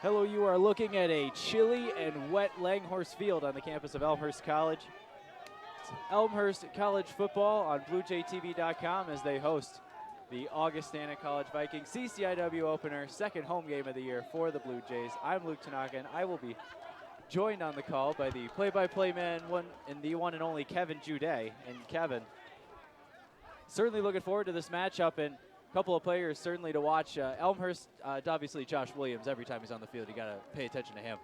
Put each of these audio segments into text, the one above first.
Hello, you are looking at a chilly and wet Langhorse Field on the campus of Elmhurst College. It's Elmhurst College football on BlueJayTV.com as they host the Augustana College Vikings CCIW opener, second home game of the year for the Blue Jays. I'm Luke Tanaka, and I will be joined on the call by the play-by-play man and the one and only Kevin Juday. And Kevin, certainly looking forward to this matchup, and couple of players certainly to watch. Elmhurst, obviously Josh Williams, every time he's on the field, you got to pay attention to him.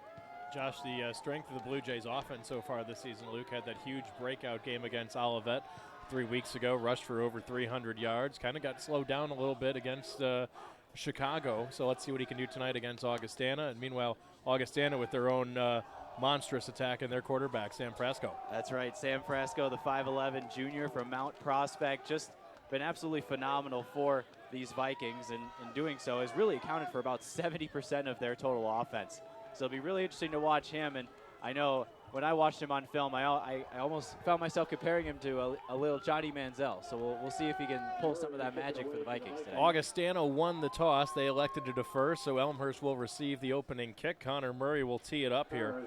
Josh, the strength of the Blue Jays offense so far this season, Luke, had that huge breakout game against Olivet 3 weeks ago, rushed for over 300 yards, kind of got slowed down a little bit against Chicago, so let's see what he can do tonight against Augustana. And meanwhile, Augustana with their own monstrous attack in their quarterback, Sam Frasco. That's right, Sam Frasco, the 5'11 junior from Mount Prospect, just been absolutely phenomenal for these Vikings, and in doing so has really accounted for about 70% of their total offense. So it'll be really interesting to watch him, and I know when I watched him on film, I almost found myself comparing him to a little Johnny Manziel. So we'll see if he can pull some of that magic for the Vikings today. Augustana won the toss. They elected to defer, so Elmhurst will receive the opening kick. Connor Murray will tee it up here.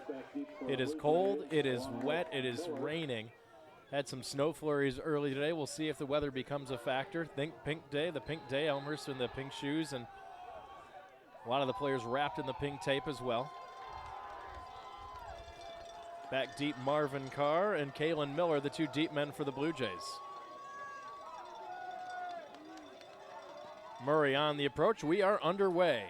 It is cold, it is wet, it is raining. Had some snow flurries early today. We'll see if the weather becomes a factor. Think pink day, the pink day, Elmhurst in the pink shoes, and a lot of the players wrapped in the pink tape as well. Back deep, Marvin Carr and Kalen Miller, the two deep men for the Blue Jays. Murray on the approach. We are underway.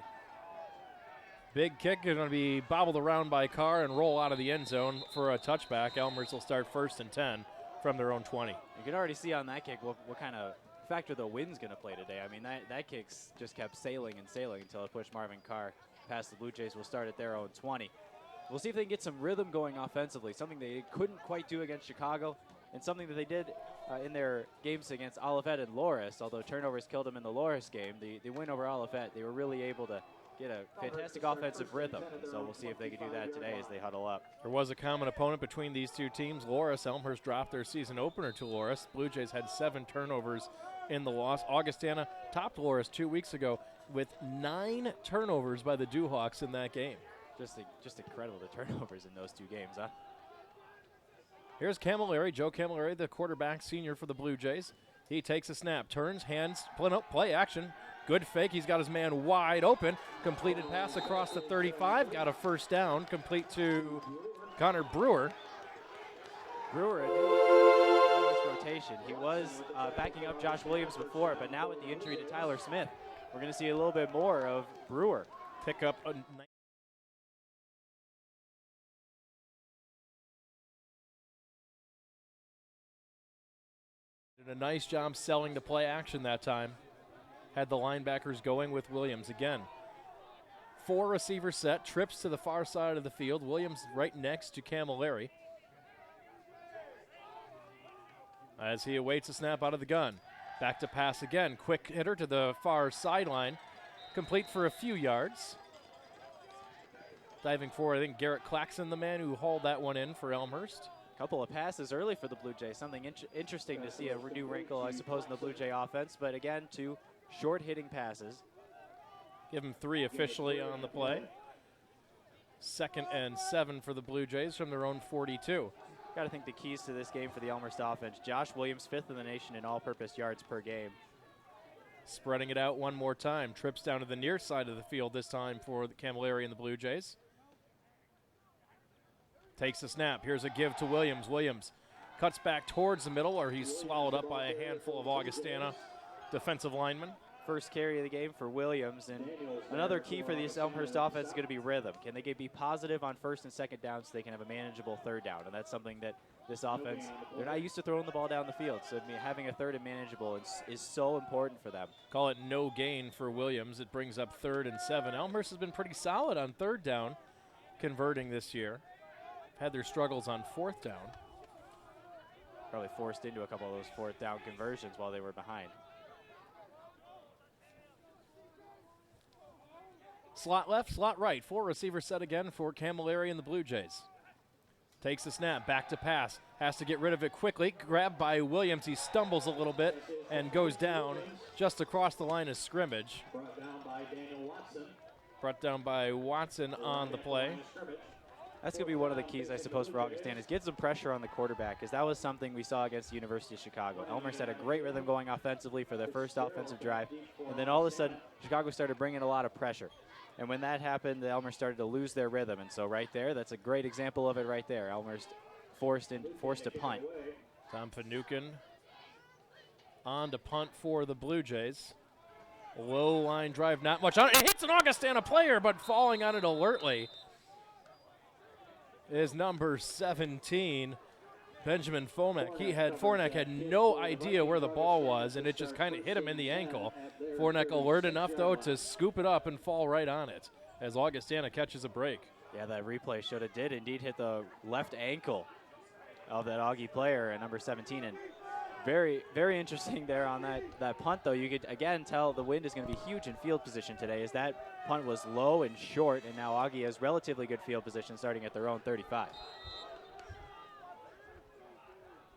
Big kick is going to be bobbled around by Carr and roll out of the end zone for a touchback. Elmhurst will start 1st and 10 from their own 20. You can already see on that kick what kind of factor the wind's going to play today. I mean, that kick just kept sailing and sailing until it pushed Marvin Carr past the Blue Jays. Will start at their own 20. We'll see if they can get some rhythm going offensively, something they couldn't quite do against Chicago, and something that they did in their games against Olivet and Loris. Although turnovers killed them in the Loris game, the win over Olivet, they were really able to get a fantastic offensive rhythm. So we'll see if they can do that today as they huddle up. There was a common opponent between these two teams, Loris. Elmhurst dropped their season opener to Loris. Blue Jays had 7 turnovers in the loss. Augustana topped Loris 2 weeks ago with 9 turnovers by the Dewhawks in that game. Just incredible, the turnovers in those 2 games, huh? Here's Camilleri, Joe Camilleri, the quarterback senior for the Blue Jays. He takes a snap, turns, hands, play action. Good fake, he's got his man wide open. Completed pass across the 35, got a first down, complete to Connor Brewer. Brewer, a new rotation. He was backing up Josh Williams before, but now with the injury to Tyler Smith, we're going to see a little bit more of Brewer. Pick up a did a nice job selling the play action that time. Had the linebackers going with Williams again. 4 receiver set, trips to the far side of the field. Williams right next to Camilleri as he awaits a snap out of the gun. Back to pass again. Quick hitter to the far sideline. Complete for a few yards. Diving forward, I think Garrett Claxon, the man who hauled that one in for Elmhurst. Couple of passes early for the Blue Jays. Something interesting to see, a new wrinkle, I suppose, in the Blue Jay offense. But again, 2 short hitting passes. Give him 3 officially on the play. 2nd and 7 for the Blue Jays from their own 42. Got to think the keys to this game for the Elmhurst offense. Josh Williams, 5th in the nation in all-purpose yards per game. Spreading it out one more time. Trips down to the near side of the field this time for the Camilleri and the Blue Jays. Takes a snap. Here's a give to Williams. Williams cuts back towards the middle, or he's swallowed up by a handful of Augustana defensive linemen. First carry of the game for Williams, and another key for this Elmhurst offense is going to be rhythm. Can they be positive on 1st and 2nd down so they can have a manageable 3rd down? And that's something that this offense, they're not used to throwing the ball down the field, so having a 3rd and manageable is so important for them. Call it no gain for Williams. It brings up 3rd and 7. Elmhurst has been pretty solid on 3rd down, converting this year. Had their struggles on 4th down. Probably forced into a couple of those 4th down conversions while they were behind. Slot left, slot right. 4 receiver set again for Camilleri and the Blue Jays. Takes the snap, back to pass. Has to get rid of it quickly. Grabbed by Williams. He stumbles a little bit and goes down just across the line of scrimmage. Brought down by Watson on the play. That's going to be one of the keys, I suppose, for Augustana is get some pressure on the quarterback, because that was something we saw against the University of Chicago. Elmhurst had a great rhythm going offensively for their first offensive drive, and then all of a sudden, Chicago started bringing a lot of pressure. And when that happened, the Elmhurst started to lose their rhythm, and so right there, that's a great example of it right there. Elmhurst forced to punt. Tom Finucane on to punt for the Blue Jays. Low line drive, not much on it. It hits an Augustana player, but falling on it alertly is number 17, Benjamin Fornak. Fornak had no idea where the ball was, and it just kind of hit him in the ankle. Fornak alert enough, though, to scoop it up and fall right on it as Augustana catches a break. Yeah, that replay showed it did indeed hit the left ankle of that Augie player at number 17. And very, very interesting there on that punt, though. You could, again, tell the wind is going to be huge in field position today, as that punt was low and short, and now Augie has relatively good field position starting at their own 35.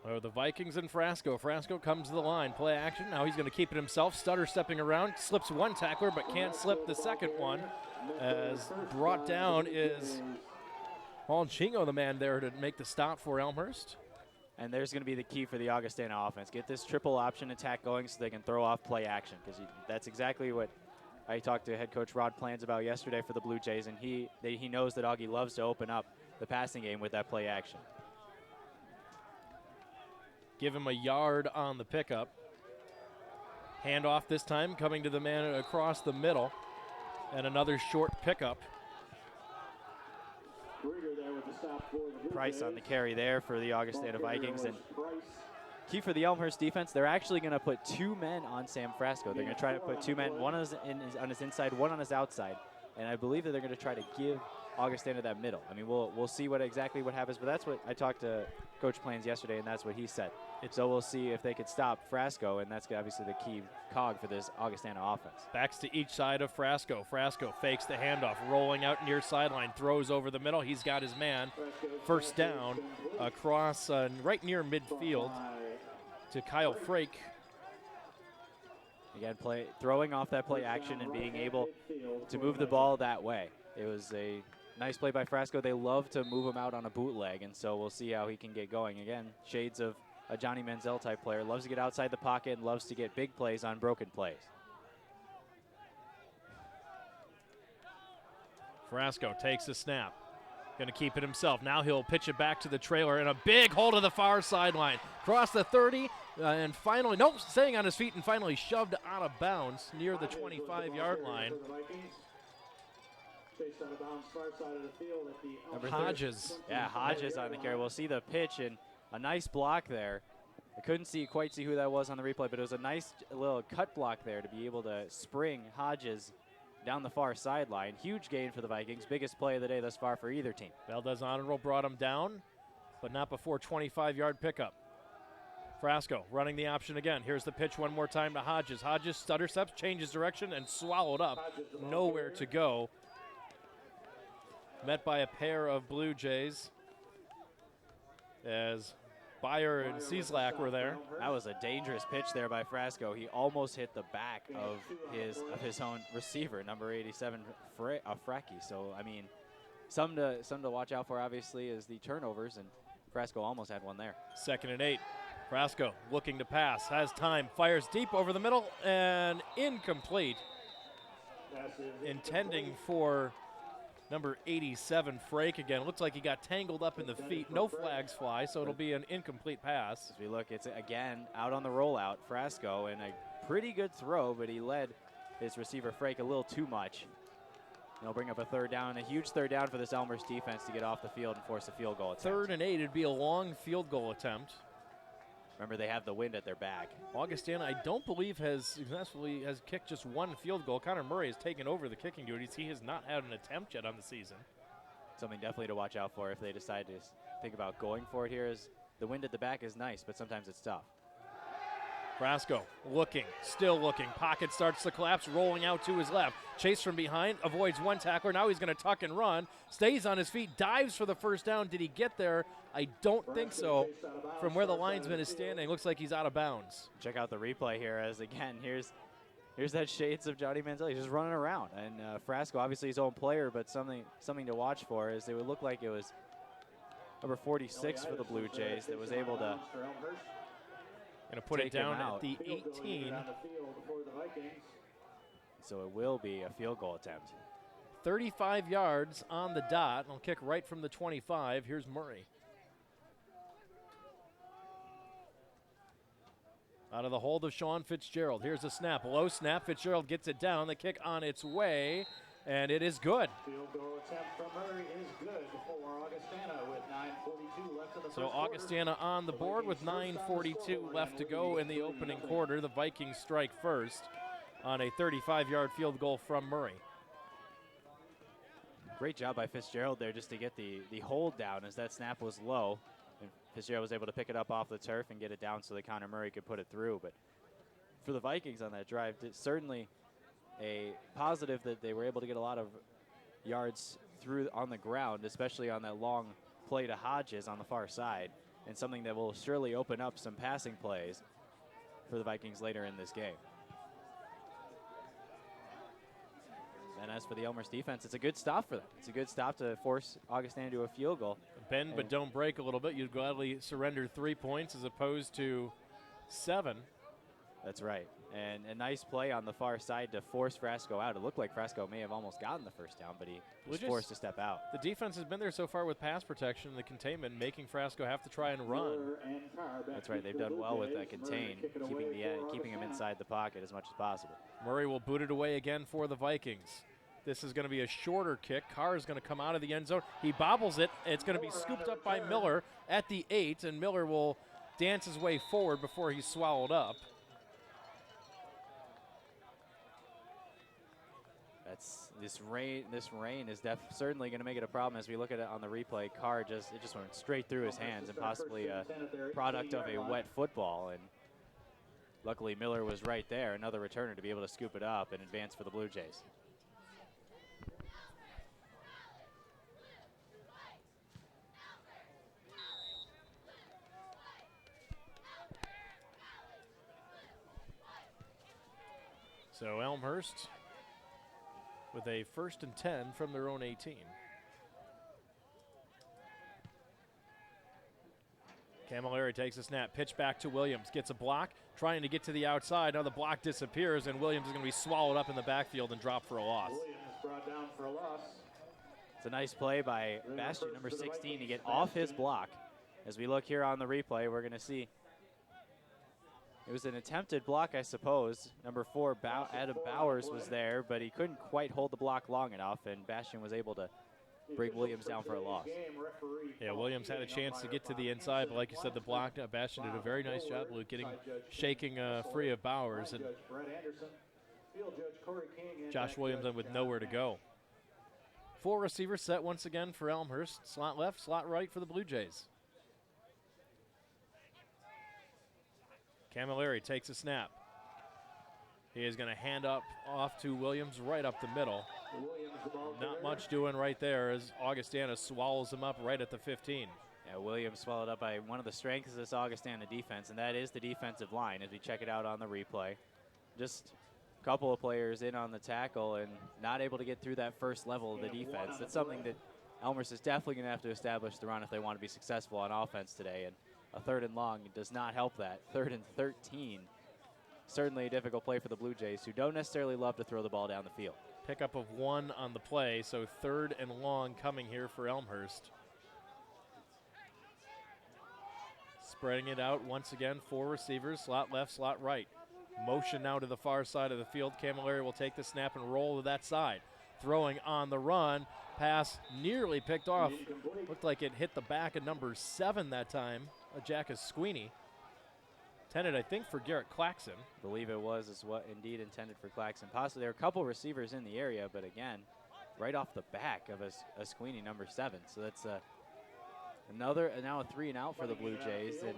Oh, the Vikings and Frasco. Frasco comes to the line, play action. Now he's going to keep it himself. Stutter stepping around, slips one tackler, but can't slip the second one, as brought down is Paul Chingo, the man there to make the stop for Elmhurst. And there's going to be the key for the Augustana offense. Get this triple option attack going so they can throw off play action, because that's exactly what I talked to head coach Rod Plans about yesterday for the Blue Jays, and he knows that Augie loves to open up the passing game with that play action. Give him a yard on the pickup. Handoff this time coming to the man across the middle, and another short pickup. Price on the carry there for the Augustana Vikings. And key for the Elmhurst defense, they're actually going to put two men on Sam Frasco. They're going to try to put two men, one on his inside, one on his outside. And I believe that they're going to try to give Augustana that middle. I mean, we'll see exactly what happens, but that's what I talked to Coach Plans yesterday, and that's what he said. So we'll see if they could stop Frasco, and that's obviously the key cog for this Augustana offense. Backs to each side of Frasco. Frasco fakes the handoff, rolling out near sideline, throws over the middle. He's got his man. First down across right near midfield to Kyle Frake. Again, throwing off that play action and being able to move the ball that way. It was a nice play by Frasco. They love to move him out on a bootleg, and so we'll see how he can get going. Again, shades of a Johnny Manziel type player. Loves to get outside the pocket and loves to get big plays on broken plays. Frasco takes a snap. Going to keep it himself. Now he'll pitch it back to the trailer, and a big hold of the far sideline. Cross the 30, and finally, staying on his feet and finally shoved out of bounds near the 25-yard line. Hodges. Yeah, Hodges on the carry. We'll see the pitch and a nice block there. I couldn't quite see who that was on the replay, but it was a nice little cut block there to be able to spring Hodges down the far sideline. Huge gain for the Vikings. Biggest play of the day thus far for either team. Valdez Honorable brought him down, but not before 25-yard pickup. Frasco running the option again. Here's the pitch one more time to Hodges. Hodges stutter steps, changes direction, and swallowed up. Nowhere to go. Met by a pair of Blue Jays as Beyer and Cieslak were there. That was a dangerous pitch there by Frasco. He almost hit the back of his own receiver, number 87, Frackie. So, I mean, some to watch out for, obviously, is the turnovers, and Frasco almost had one there. 2nd and 8. Frasco looking to pass, has time, fires deep over the middle, and incomplete. Intending for number 87, Frake again. Looks like he got tangled up in the feet. No flags fly, so it'll be an incomplete pass. As we look, it's again out on the rollout, Frasco, and a pretty good throw, but he led his receiver, Frake, a little too much. They'll bring up a third down, a huge third down for this Elmhurst defense to get off the field and force a field goal attempt. 3rd and 8, it'd be a long field goal attempt. Remember, they have the wind at their back. Augustana, I don't believe, has kicked just one field goal. Connor Murray has taken over the kicking duties. He has not had an attempt yet on the season. Something definitely to watch out for if they decide to think about going for it here. Is the wind at the back is nice, but sometimes it's tough. Frasco looking, still looking. Pocket starts to collapse, rolling out to his left. Chase from behind, avoids one tackler. Now he's going to tuck and run. Stays on his feet, dives for the first down. Did he get there? I don't think so. From where the linesman is standing, looks like he's out of bounds. Check out the replay here as, again, here's Here's that shades of Johnny Manziel. He's just running around. And Frasco, obviously his own player, but something to watch for is it would look like it was number 46 for the Blue Jays that was able to put it down at the 18. So it will be a field goal attempt. 35 yards on the dot. I'll kick right from the 25. Here's Murray. Out of the hold of Sean Fitzgerald. Here's a snap. Low snap. Fitzgerald gets it down. The kick on its way, and it is good. Field goal attempt from Murray is good for Augustana with 9:42 left in the first So Augustana on the board with 9:42 left to go in the opening quarter. The Vikings strike first on a 35-yard field goal from Murray. Great job by Fitzgerald there just to get the hold down as that snap was low. And Fitzgerald was able to pick it up off the turf and get it down so that Connor Murray could put it through. But for the Vikings on that drive, it's certainly a positive that they were able to get a lot of yards through on the ground, especially on that long play to Hodges on the far side, and something that will surely open up some passing plays for the Vikings later in this game. And as for the Elmhurst defense, it's a good stop for them. It's a good stop to force Augustana to a field goal. Bend but don't break a little bit. You'd gladly surrender 3 points as opposed to 7. That's right. And a nice play on the far side to force Frasco out. It looked like Frasco may have almost gotten the first down, but he was forced to step out. The defense has been there so far with pass protection and the containment, making Frasco have to try and run. That's right. They've done well with that contain, keeping him inside the pocket as much as possible. Murray will boot it away again for the Vikings. This is going to be a shorter kick. Carr is going to come out of the end zone. He bobbles it. It's going to be scooped up by Miller at the 8, and Miller will dance his way forward before he's swallowed up. This rain is certainly going to make it a problem as we look at it on the replay. Carr it just went straight through his hands and possibly a product of a wet football. And luckily Miller was right there, another returner to be able to scoop it up and advance for the Blue Jays. So Elmhurst with a 1st and 10 from their own 18. Camilleri takes a snap, pitch back to Williams, gets a block, trying to get to the outside. Now the block disappears, and Williams is going to be swallowed up in the backfield and dropped for a loss. Williams brought down for a loss. It's a nice play by Bastian, number 16, to get off his block. As we look here on the replay, we're going to see it was an attempted block, I suppose. Number 4, Adam Bowers was there, but he couldn't quite hold the block long enough, and Bastian was able to bring Williams down for a loss. Yeah, Williams had a chance to get to the inside, but like you said, the block, Bastian did a very nice job, Luke, shaking free of Bowers. And Josh Williams with nowhere to go. 4 receivers set once again for Elmhurst. Slot left, slot right for the Blue Jays. Camilleri takes a snap. He is going to hand off to Williams right up the middle. Not much doing right there as Augustana swallows him up right at the 15. Yeah, Williams swallowed up by one of the strengths of this Augustana defense, and that is the defensive line as we check it out on the replay. Just a couple of players in on the tackle and not able to get through that first level of the defense. That's something that Elmhurst is definitely going to have to establish the run if they want to be successful on offense today. And a 3rd and long does not help that. 3rd and 13. Certainly a difficult play for the Blue Jays, who don't necessarily love to throw the ball down the field. Pickup of 1 on the play, so 3rd and long coming here for Elmhurst. Spreading it out once again, 4 receivers, slot left, slot right. Motion now to the far side of the field. Camilleri will take the snap and roll to that side. Throwing on the run. Pass nearly picked off. Looked like it hit the back of number 7 that time, Jackus Sweeney. Intended, I think, for Garrett Claxon. I believe it was as what indeed intended for Claxon. Possibly there were a couple receivers in the area, but again, right off the back of a Sweeney, number 7. So that's now a 3 and out for the Blue Jays, and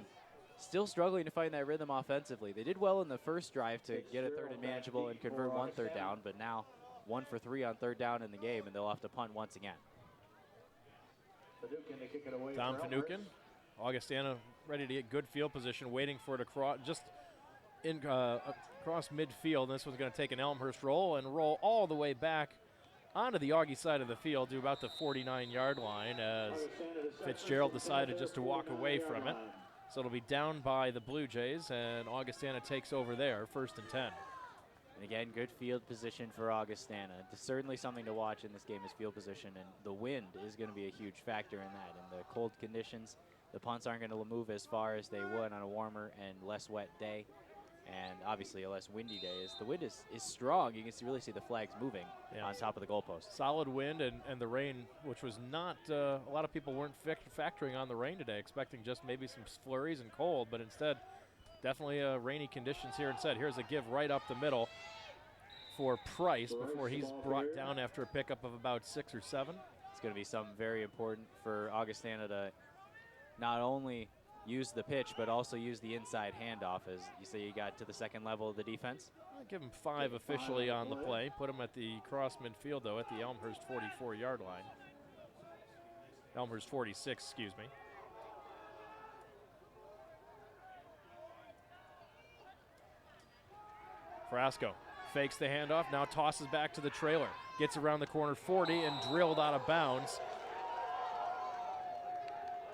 still struggling to find that rhythm offensively. They did well in the first drive to get a 3rd and manageable and convert 1 3rd down, but now 1 for 3 on 3rd down in the game, and they'll have to punt once again. Tom Finucane, Augustana ready to get good field position, waiting for it to cross, just across midfield. This one's going to take an Elmhurst roll and roll all the way back onto the Augie side of the field to about the 49-yard line as Fitzgerald decided just to walk away from it. So it'll be down by the Blue Jays, and Augustana takes over there, 1st and 10. And again, good field position for Augustana. Certainly something to watch in this game is field position, and the wind is going to be a huge factor in that. In the cold conditions, the punts aren't going to move as far as they would on a warmer and less wet day. And obviously a less windy day. As the wind is strong, you can really see the flags moving on top of the goalpost. Solid wind and the rain, which was not, a lot of people weren't factoring on the rain today, expecting just maybe some flurries and cold, but instead definitely rainy conditions here instead. Here's a give right up the middle for Price before he's brought down after a pickup of about 6 or 7. It's going to be something very important for Augustana to not only use the pitch, but also use the inside handoff. As you say, you got to the second level of the defense. I'll give him 5 officially on the play. Put him at the cross midfield, though, at the Elmhurst 44-yard line. Elmhurst 46, excuse me. Frasco fakes the handoff, now tosses back to the trailer. Gets around the corner 40 and drilled out of bounds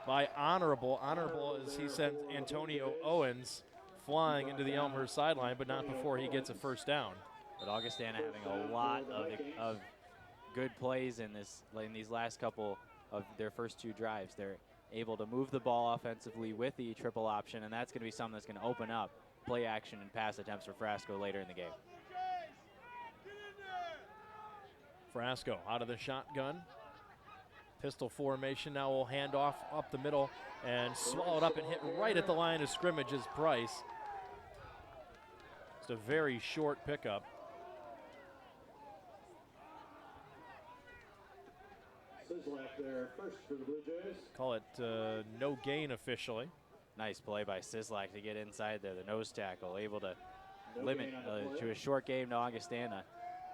by Honorable. Honorable as he sends Antonio Owens flying into the Elmhurst sideline, but not before he gets a first down. But Augustana having a lot of good plays in these last couple of their first 2 drives. They're able to move the ball offensively with the triple option, and that's going to be something that's going to open up play action and pass attempts for Frasco later in the game. Frasco out of the shotgun. Pistol formation, now will hand off up the middle and swallowed up and hit right at the line of scrimmage is Price. It's a very short pickup. There first for the Blue Jays. Call it no gain officially. Nice play by Sislak to get inside there, the nose tackle, able to limit to a short game to Augustana.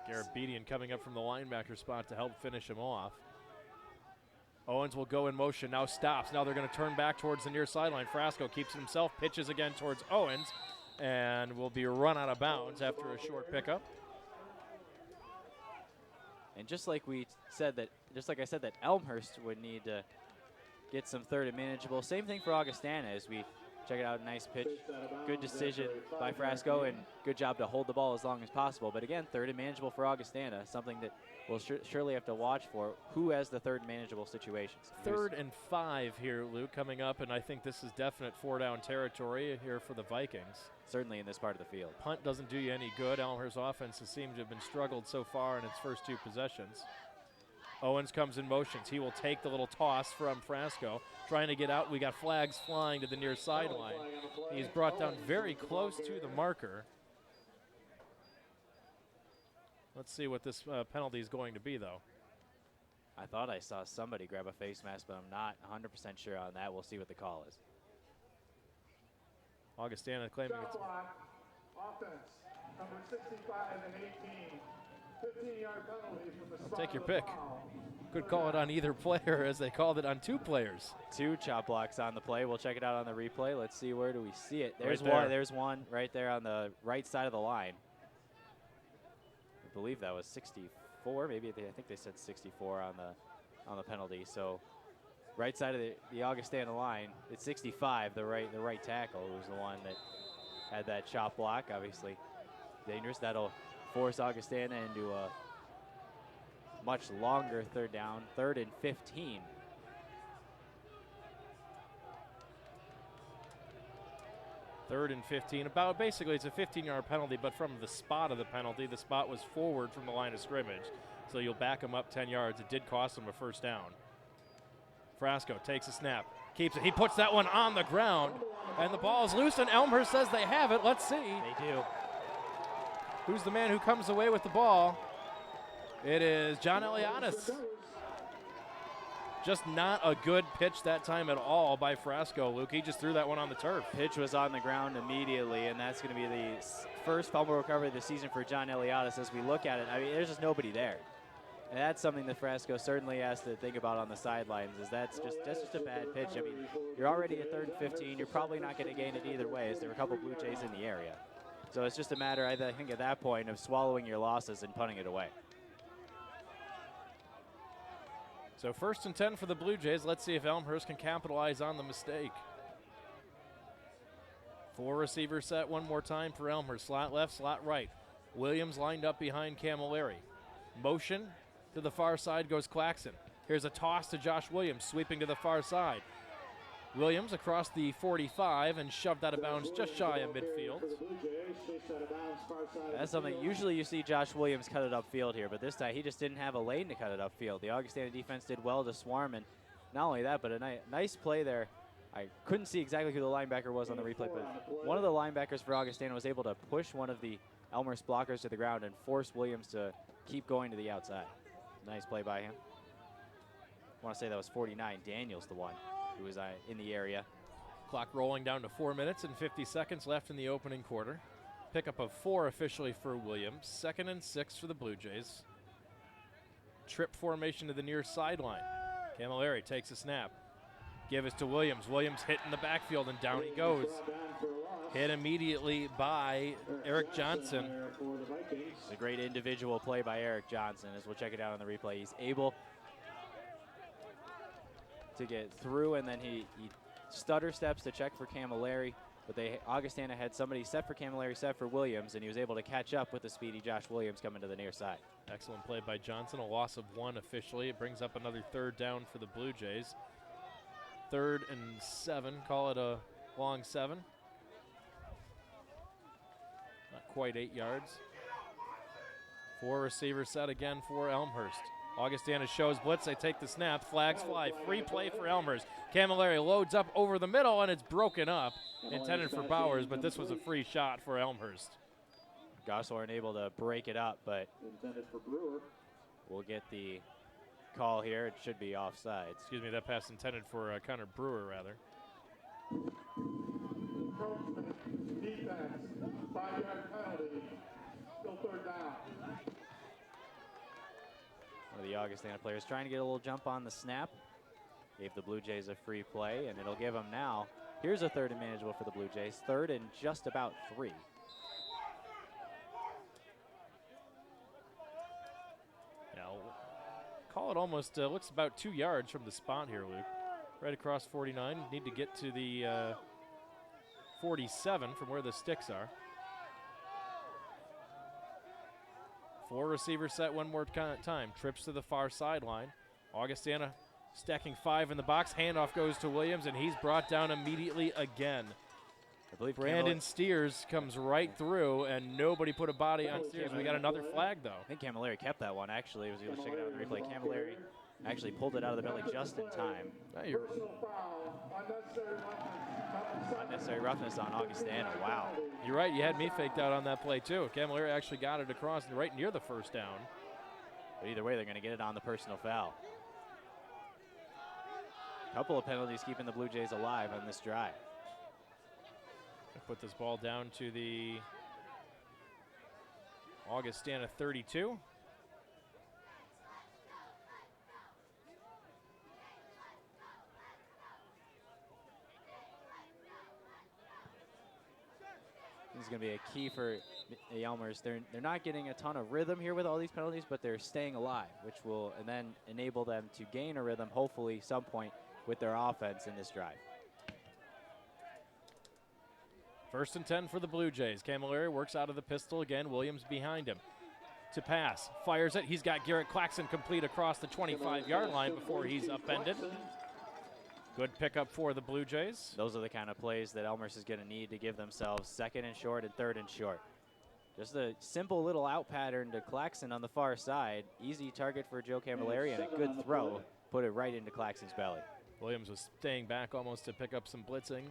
Garrett Bedian coming up from the linebacker spot to help finish him off. Owens will go in motion, now stops. Now they're going to turn back towards the near sideline. Frasco keeps it himself, pitches again towards Owens, and will be run out of bounds after a short pickup. And just like I said that Elmhurst would need to get some third and manageable. Same thing for Augustana as we check it out. Nice pitch, good decision by Frasco, and good job to hold the ball as long as possible. But again, third and manageable for Augustana, something that we'll surely have to watch for. Who has the third and manageable situations? 3rd and 5 here, Luke, coming up, and I think this is definite 4-down territory here for the Vikings. Certainly in this part of the field. Punt doesn't do you any good. Elmhurst's offense has seemed to have been struggled so far in its first 2 possessions. Owens comes in motions. He will take the little toss from Frasco, trying to get out. We got flags flying to the near sideline. He's brought down very close to the marker. Let's see what this penalty is going to be, though. I thought I saw somebody grab a face mask, but I'm not 100% sure on that. We'll see what the call is. Augustana claiming it's... Offense, number 65 and 18. 15-yard penalty from the spot. Take your pick. Could call it on either player as they called it on 2 players. 2 chop blocks on the play. We'll check it out on the replay. Let's see, where do we see it? There's right there. one. There's one right there on the right side of the line. I believe that was 64. Maybe I think they said 64 on the penalty. So right side of the Augustana line. It's 65. The right tackle was the one that had that chop block. Obviously dangerous. That'll force Augustana into a much longer third down, 3rd and 15. Third and 15. About basically it's a 15-yard penalty, but from the spot of the penalty, the spot was forward from the line of scrimmage. So you'll back him up 10 yards. It did cost him a first down. Frasco takes a snap, keeps it. He puts that one on the ground, and the ball is loose, and Elmhurst says they have it. Let's see. They do. Who's the man who comes away with the ball? It is John Eliadis. Just not a good pitch that time at all by Frasco, Luke. He just threw that one on the turf. Pitch was on the ground immediately, and that's going to be the first fumble recovery of the season for John Eliadis. As we look at it, I mean, there's just nobody there. And that's something that Frasco certainly has to think about on the sidelines, is that's just a bad pitch. I mean, you're already at 3rd and 15. You're probably not going to gain it either way, as there were a couple Blue Jays in the area. So it's just a matter, I think, at that point of swallowing your losses and punting it away. So 1st and 10 for the Blue Jays. Let's see if Elmhurst can capitalize on the mistake. 4 receiver set one more time for Elmhurst. Slot left, slot right. Williams lined up behind Camilleri. Motion to the far side goes Claxon. Here's a toss to Josh Williams, sweeping to the far side. Williams across the 45 and shoved out of bounds just shy of midfield. That's something, usually you see Josh Williams cut it upfield here, but this time he just didn't have a lane to cut it upfield. The Augustana defense did well to swarm, and not only that, but a nice play there. I couldn't see exactly who the linebacker was on the replay, but one of the linebackers for Augustana was able to push one of the Elmhurst blockers to the ground and force Williams to keep going to the outside. Nice play by him. I want to say that was 49. Daniels, the one who was in the area. Clock rolling down to 4 minutes and 50 seconds left in the opening quarter. Pickup of 4 officially for Williams. 2nd and 6 for the Blue Jays. Trip formation to the near sideline. Camilleri takes a snap. Give it to Williams. Williams hit in the backfield, and down he goes. Hit immediately by Eric Johnson. It's a great individual play by Eric Johnson, as we'll check it out on the replay. He's able to get through, and then he stutter steps to check for Camilleri, but Augustana had somebody set for Camilleri, set for Williams, and he was able to catch up with the speedy Josh Williams coming to the near side. Excellent play by Johnson. A loss of 1 officially. It brings up another 3rd down for the Blue Jays. 3rd and 7. Call it a long 7. Not quite 8 yards. 4 receiver set again for Elmhurst. Augustana shows blitz. They take the snap. Flags fly. Free play for Elmhurst. Camilleri loads up over the middle, and it's broken up. Intended for Bowers, but this was a free shot for Elmhurst. Gosselin able to break it up, but we'll get the call here. It should be offside. Excuse me, that pass intended for Connor Brewer, rather. Defense, 5-yard penalty, still 3rd down. One of the Augustana players trying to get a little jump on the snap. Gave the Blue Jays a free play, and it'll give them now. Here's a 3rd and manageable for the Blue Jays. 3rd and just about 3. Now, call it almost, looks about 2 yards from the spot here, Luke. Right across 49. Need to get to the 47 from where the sticks are. 4 receiver set one more time. Trips to the far sideline. Augustana stacking 5 in the box. Handoff goes to Williams, and he's brought down immediately again. I believe Brandon Steers comes right through, and nobody put a body on Steers. We got another flag, though. I think Camilleri kept that one, actually. He was able to check it out on the replay. Camilleri actually pulled it out of the belly just in time. Unnecessary roughness on Augustana. Wow. You're right. You had me faked out on that play, too. Camilleri actually got it across right near the 1st down. But either way, they're going to get it on the personal foul. A couple of penalties keeping the Blue Jays alive on this drive. Put this ball down to the Augustana 32. This is going to be a key for the Elmhurst. They're not getting a ton of rhythm here with all these penalties, but they're staying alive, which will and then enable them to gain a rhythm, hopefully some point, with their offense in this drive. 1st and 10 for the Blue Jays. Camilleri works out of the pistol again. Williams behind him. To pass. Fires it. He's got Garrett Claxon complete across the 25-yard line before he's upended. Good pickup for the Blue Jays. Those are the kind of plays that Elmhurst is going to need to give themselves 2nd and short and 3rd and short. Just a simple little out pattern to Claxon on the far side. Easy target for Joe Camilleri and a good throw. Put it right into Claxon's belly. Williams was staying back almost to pick up some blitzing.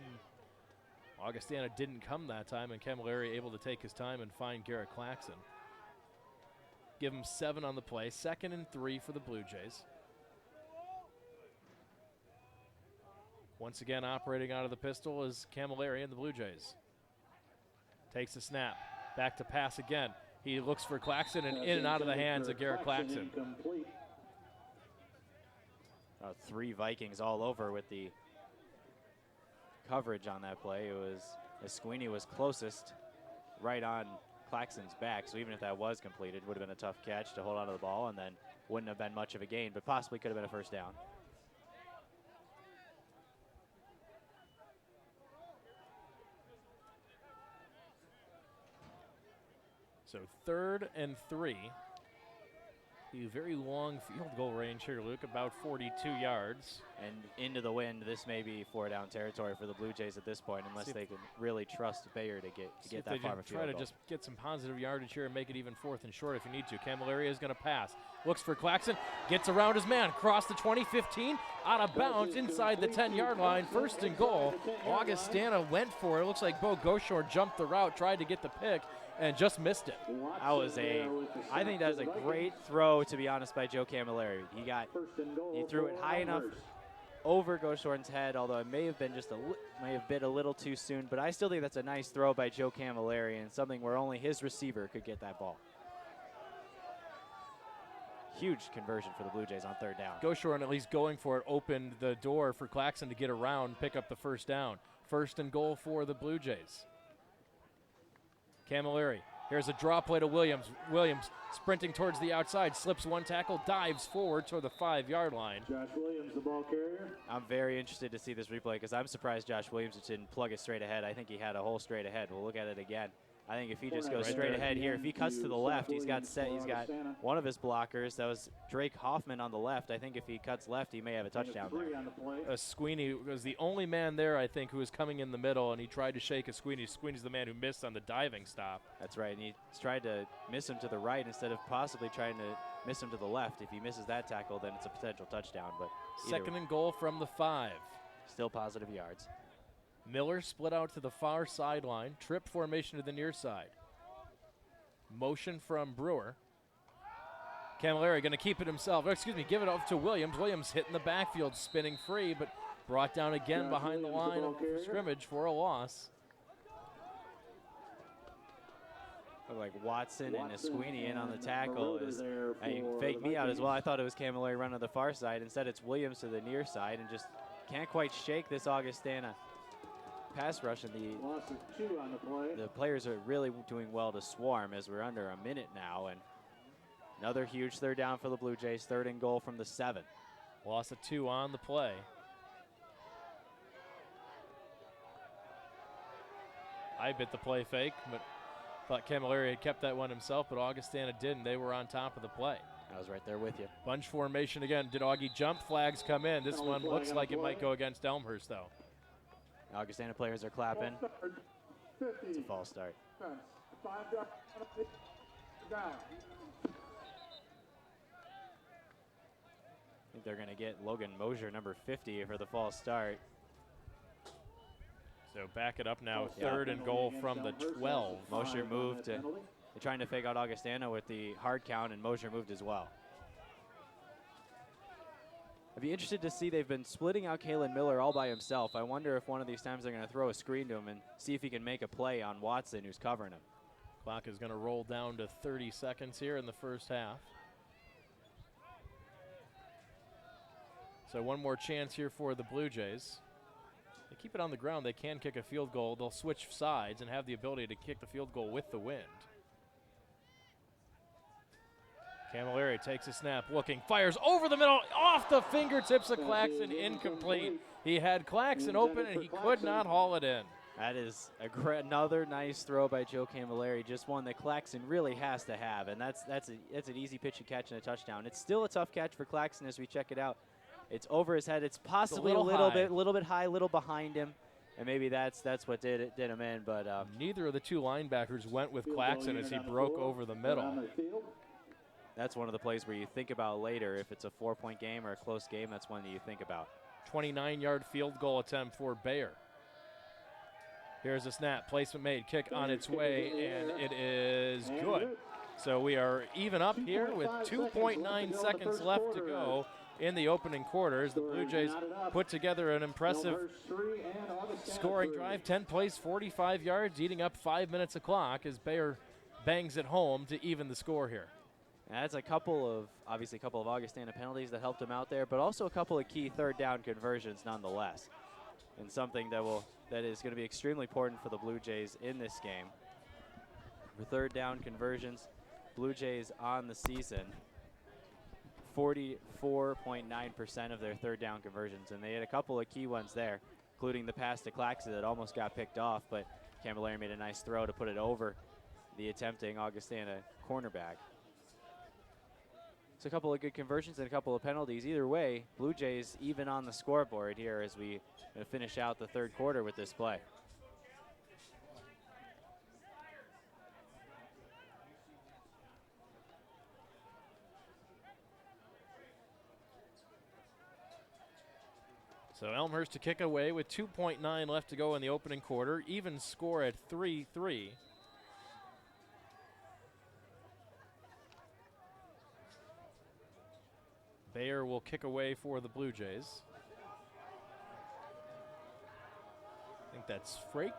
Augustana didn't come that time, and Camilleri able to take his time and find Garrett Claxon. Give him 7 on the play. 2nd and 3 for the Blue Jays. Once again, operating out of the pistol is Camilleri and the Blue Jays. Takes the snap. Back to pass again. He looks for Claxon and in and out of the hands of Garrett Claxon. 3 Vikings all over with the coverage on that play. It was Esquini was closest right on Claxton's back, so even if that was completed, would have been a tough catch to hold onto the ball, and then wouldn't have been much of a gain, but possibly could have been a first down. So 3rd and 3. A very long field goal range here, Luke, about 42 yards. And into the wind, this may be 4-down territory for the Blue Jays at this point, unless they can really trust Bayer to get that far of a field try goal. to just get some positive yardage here and make it even 4th and short if you need to. Camilleri is going to pass. Looks for Claxton. Gets around his man. Across the 20-15. Out of bounds inside the 10-yard line. 1st and goal. Augustana went for it. Looks like Bo Goshorn jumped the route, tried to get the pick, and just missed it. I think that was a great throw, to be honest, by Joe Camilleri. He threw it high enough over Goshorn's head, although it may have been may have bit a little too soon, but I still think that's a nice throw by Joe Camilleri and something where only his receiver could get that ball. Huge conversion for the Blue Jays on 3rd down. Goshorn at least going for it opened the door for Claxton to get around, pick up the 1st down. 1st and goal for the Blue Jays. Camilleri, here's a draw play to Williams. Williams sprinting towards the outside, slips one tackle, dives forward to the 5-yard line. Josh Williams, the ball carrier. I'm very interested to see this replay because I'm surprised Josh Williams didn't plug it straight ahead. I think he had a hole straight ahead. We'll look at it again. I think if he just goes straight ahead here, if he cuts to the left, he's got one of his blockers. That was Drake Hoffman on the left. I think if he cuts left, he may have a touchdown there. Sweeney was the only man there, I think, who was coming in the middle, and he tried to shake a Sweeney. Sweeney's the man who missed on the diving stop. That's right, and he tried to miss him to the right instead of possibly trying to miss him to the left. If he misses that tackle, then it's a potential touchdown. But 2nd and goal from the 5. Still positive yards. Miller split out to the far sideline. Trip formation to the near side. Motion from Brewer. Camilleri going to keep it himself. Give it off to Williams. Williams hitting the backfield, spinning free, but brought down again behind the line of scrimmage for a loss. Looked like Watson and Esquini in on the tackle. He faked me out as well. I thought it was Camilleri running to the far side. Instead, it's Williams to the near side, and just can't quite shake this Augustana pass rush, and the players are really doing well to swarm as we're under a minute now, and another huge 3rd down for the Blue Jays. 3rd and goal from the 7. Loss of 2 on the play. I bit the play fake, but thought Camilleri had kept that one himself, but Augustana didn't. They were on top of the play. I was right there with you. Bunch formation again. Did Augie jump? Flags come in. This one looks like it might go against Elmhurst, though. Augustana players are clapping. It's a false start. I think they're going to get Logan Mosier, number 50, for the false start. So back it up now. 3rd and goal from the 12. Mosier moved. They're trying to fake out Augustana with the hard count, and Mosier moved as well. I'd be interested to see, they've been splitting out Kalen Miller all by himself. I wonder if one of these times they're going to throw a screen to him and see if he can make a play on Watson, who's covering him. Clock is going to roll down to 30 seconds here in the 1st half. So one more chance here for the Blue Jays. They keep it on the ground. They can kick a field goal. They'll switch sides and have the ability to kick the field goal with the wind. Camilleri takes a snap, looking, fires over the middle, off the fingertips of Claxton, incomplete. He had Claxton open, and he could not haul it in. That is another nice throw by Joe Camilleri, just one that Claxton really has to have, and that's an easy pitch to catch and a touchdown. It's still a tough catch for Claxton as we check it out. It's over his head. It's possibly a little bit high, a little behind him, and maybe that's what did him in. But neither of the 2 linebackers went with Claxton as he broke over the middle. That's one of the plays where you think about later if it's a 4-point game or a close game. That's one that you think about. 29-yard field goal attempt for Bayer. Here's a snap, placement made, kick on its way, and it is good. So we are even up here with 2.9 seconds left to go in the opening quarters. The Blue Jays put together an impressive scoring drive, 10 plays, 45 yards, eating up 5 minutes of clock as Bayer bangs it home to even the score here. That's obviously a couple of Augustana penalties that helped him out there, but also a couple of key 3rd down conversions nonetheless. And something that is going to be extremely important for the Blue Jays in this game. For third down conversions, Blue Jays on the season, 44.9% of their third down conversions, and they had a couple of key ones there, including the pass to Claxton that almost got picked off, but Camilleri made a nice throw to put it over the attempting Augustana cornerback. So a couple of good conversions and a couple of penalties. Either way, Blue Jays even on the scoreboard here as we finish out the third quarter with this play. So Elmhurst to kick away with 2.9 left to go in the opening quarter. Even score at 3-3. Bayer will kick away for the Blue Jays. I think that's Frake.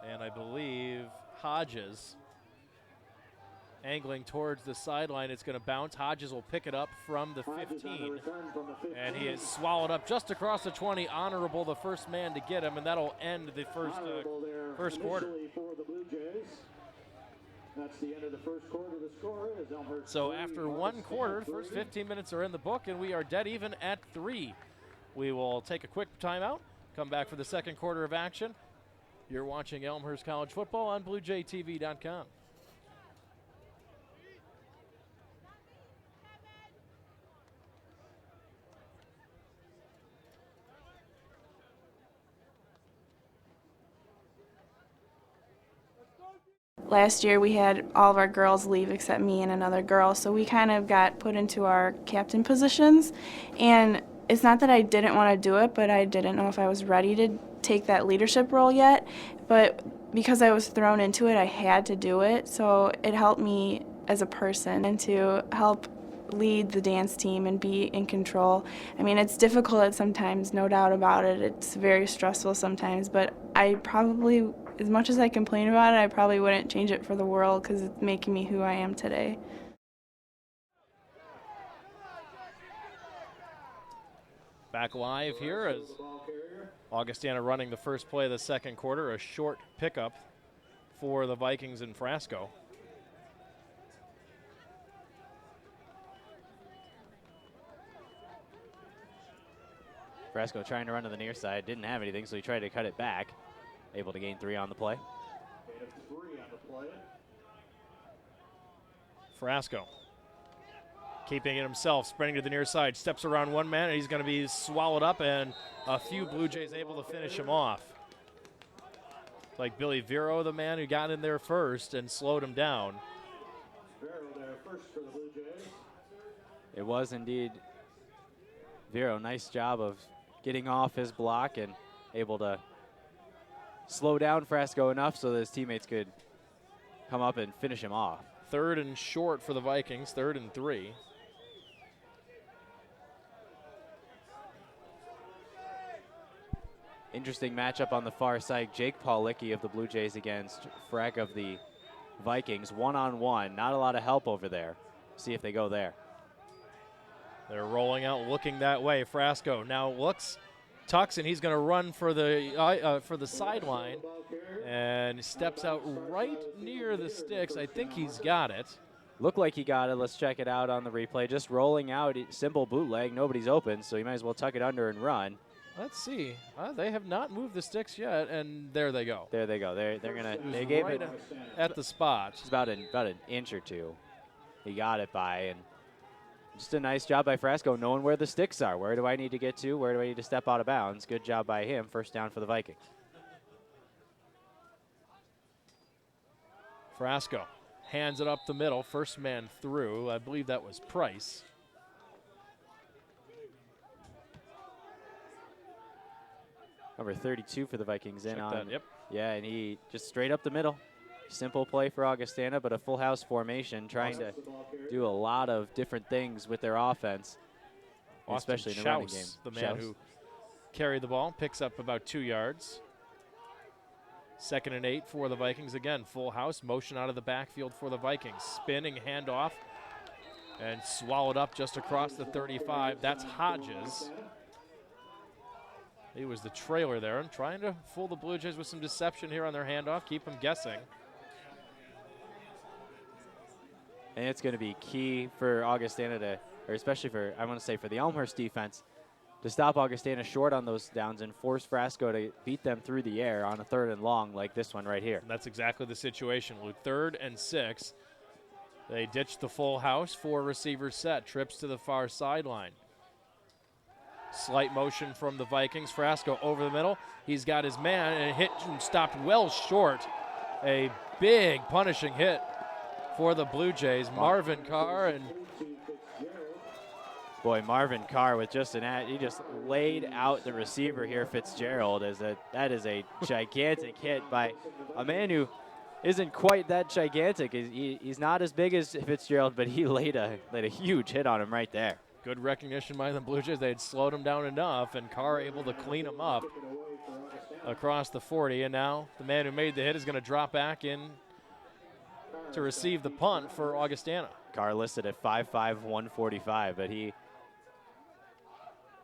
And I believe Hodges angling towards the sideline. It's going to bounce. Hodges will pick it up from the 15. And he is swallowed up just across the 20. Honorable, the first man to get him, and that'll end the first quarter. For the Blue Jays. That's the end of the first quarter. The score is Elmhurst. So after one quarter, the first 15 minutes are in the book, and we are dead even at 3. We will take a quick timeout, come back for the second quarter of action. You're watching Elmhurst College football on BlueJayTV.com. Last year we had all of our girls leave except me and another girl, so we kind of got put into our captain positions. And it's not that I didn't want to do it, but I didn't know if I was ready to take that leadership role yet. But because I was thrown into it, I had to do it. So it helped me as a person and to help lead the dance team and be in control. I mean, it's difficult at sometimes, no doubt about it. It's very stressful sometimes, but I probably, as much as I complain about it, I probably wouldn't change it for the world because it's making me who I am today. Back live here as Augustana running the first play of the second quarter, a short pickup for the Vikings in Frasco. Frasco trying to run to the near side, didn't have anything, so he tried to cut it back. Able to gain 3 on the play. Frasco keeping it himself, spreading to the near side, steps around one man, and he's going to be swallowed up, and a few Blue Jays able to finish him off. It's like Billy Vero, the man who got in there first and slowed him down. Vero there first for the Blue Jays. It was indeed Vero. Nice job of getting off his block and able to slow down Frasco enough so that his teammates could come up and finish him off. 3rd and short for the Vikings, 3rd and 3. Interesting matchup on the far side. Jake Paulicki of the Blue Jays against Freck of the Vikings. One-on-one. Not a lot of help over there. See if they go there. They're rolling out, looking that way. Frasco now looks, tucks, and he's going to run for the sideline, and steps out right near the sticks. I think he's got it. Looked like he got it. Let's check it out on the replay. Just rolling out, simple bootleg. Nobody's open, so you might as well tuck it under and run. Let's see. They have not moved the sticks yet, and there they go. There they go. They're gonna. They gave right it at the spot. It's about an inch or two. He got it by, and just a nice job by Frasco knowing where the sticks are. Where do I need to get to? Where do I need to step out of bounds? Good job by him. First down for the Vikings. Frasco hands it up the middle. First man through. I believe that was Price. Number 32 for the Vikings in on. Yep. Yeah, and he just straight up the middle. Simple play for Augustana, but a full house formation, trying to do a lot of different things with their offense, especially in the running game. The man who carried the ball, picks up about 2 yards. 2nd and 8 for the Vikings. Again, full house, motion out of the backfield for the Vikings. Spinning handoff and swallowed up just across the 35. That's Hodges. He was the trailer there and trying to fool the Blue Jays with some deception here on their handoff, keep them guessing. And it's going to be key for Augustana to, or especially for, I want to say for the Elmhurst defense, to stop Augustana short on those downs and force Frasco to beat them through the air on a 3rd and long like this one right here. And that's exactly the situation, Luke. 3rd and 6. They ditched the full house, 4 receivers set, trips to the far sideline. Slight motion from the Vikings. Frasco over the middle. He's got his man and hit and stopped well short. A big punishing hit for the Blue Jays. Marvin Carr and boy, Marvin Carr with just he just laid out the receiver here, Fitzgerald. That is a gigantic hit by a man who isn't quite that gigantic. He's not as big as Fitzgerald, but he laid a huge hit on him right there. Good recognition by the Blue Jays. They had slowed him down enough, and Carr able to clean him up across the 40. And now the man who made the hit is going to drop back in to receive the punt for Augustana. Carr listed at 5'5", 145, but he...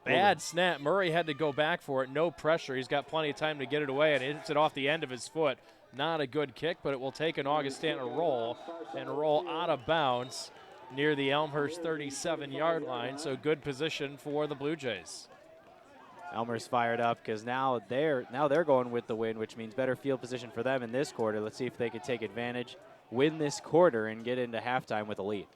Bad snap. Murray had to go back for it. No pressure. He's got plenty of time to get it away, and hits it off the end of his foot. Not a good kick, but it will take an Augustana roll and roll out of bounds near the Elmhurst 37-yard line. So good position for the Blue Jays. Elmhurst fired up because now they're going with the win, which means better field position for them in this quarter. Let's see if they can take advantage, win this quarter, and get into halftime with a lead.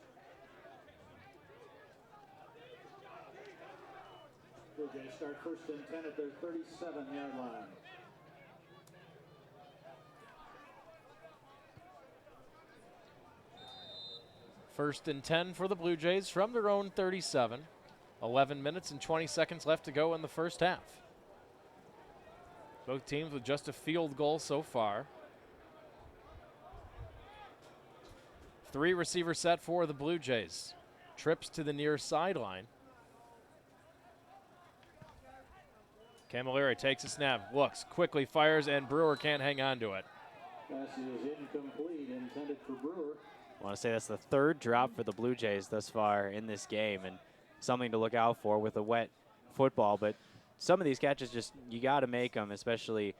Blue Jays start 1st and 10 at their 37-yard line. First and 10 for the Blue Jays from their own 37. 11 minutes and 20 seconds left to go in the first half. Both teams with just a field goal so far. 3 receivers set for the Blue Jays. Trips to the near sideline. Camilleri takes a snap, looks, quickly fires, and Brewer can't hang on to it. Pass is incomplete, intended for Brewer. I want to say that's the 3rd drop for the Blue Jays thus far in this game, and something to look out for with a wet football. But some of these catches, you got to make them, especially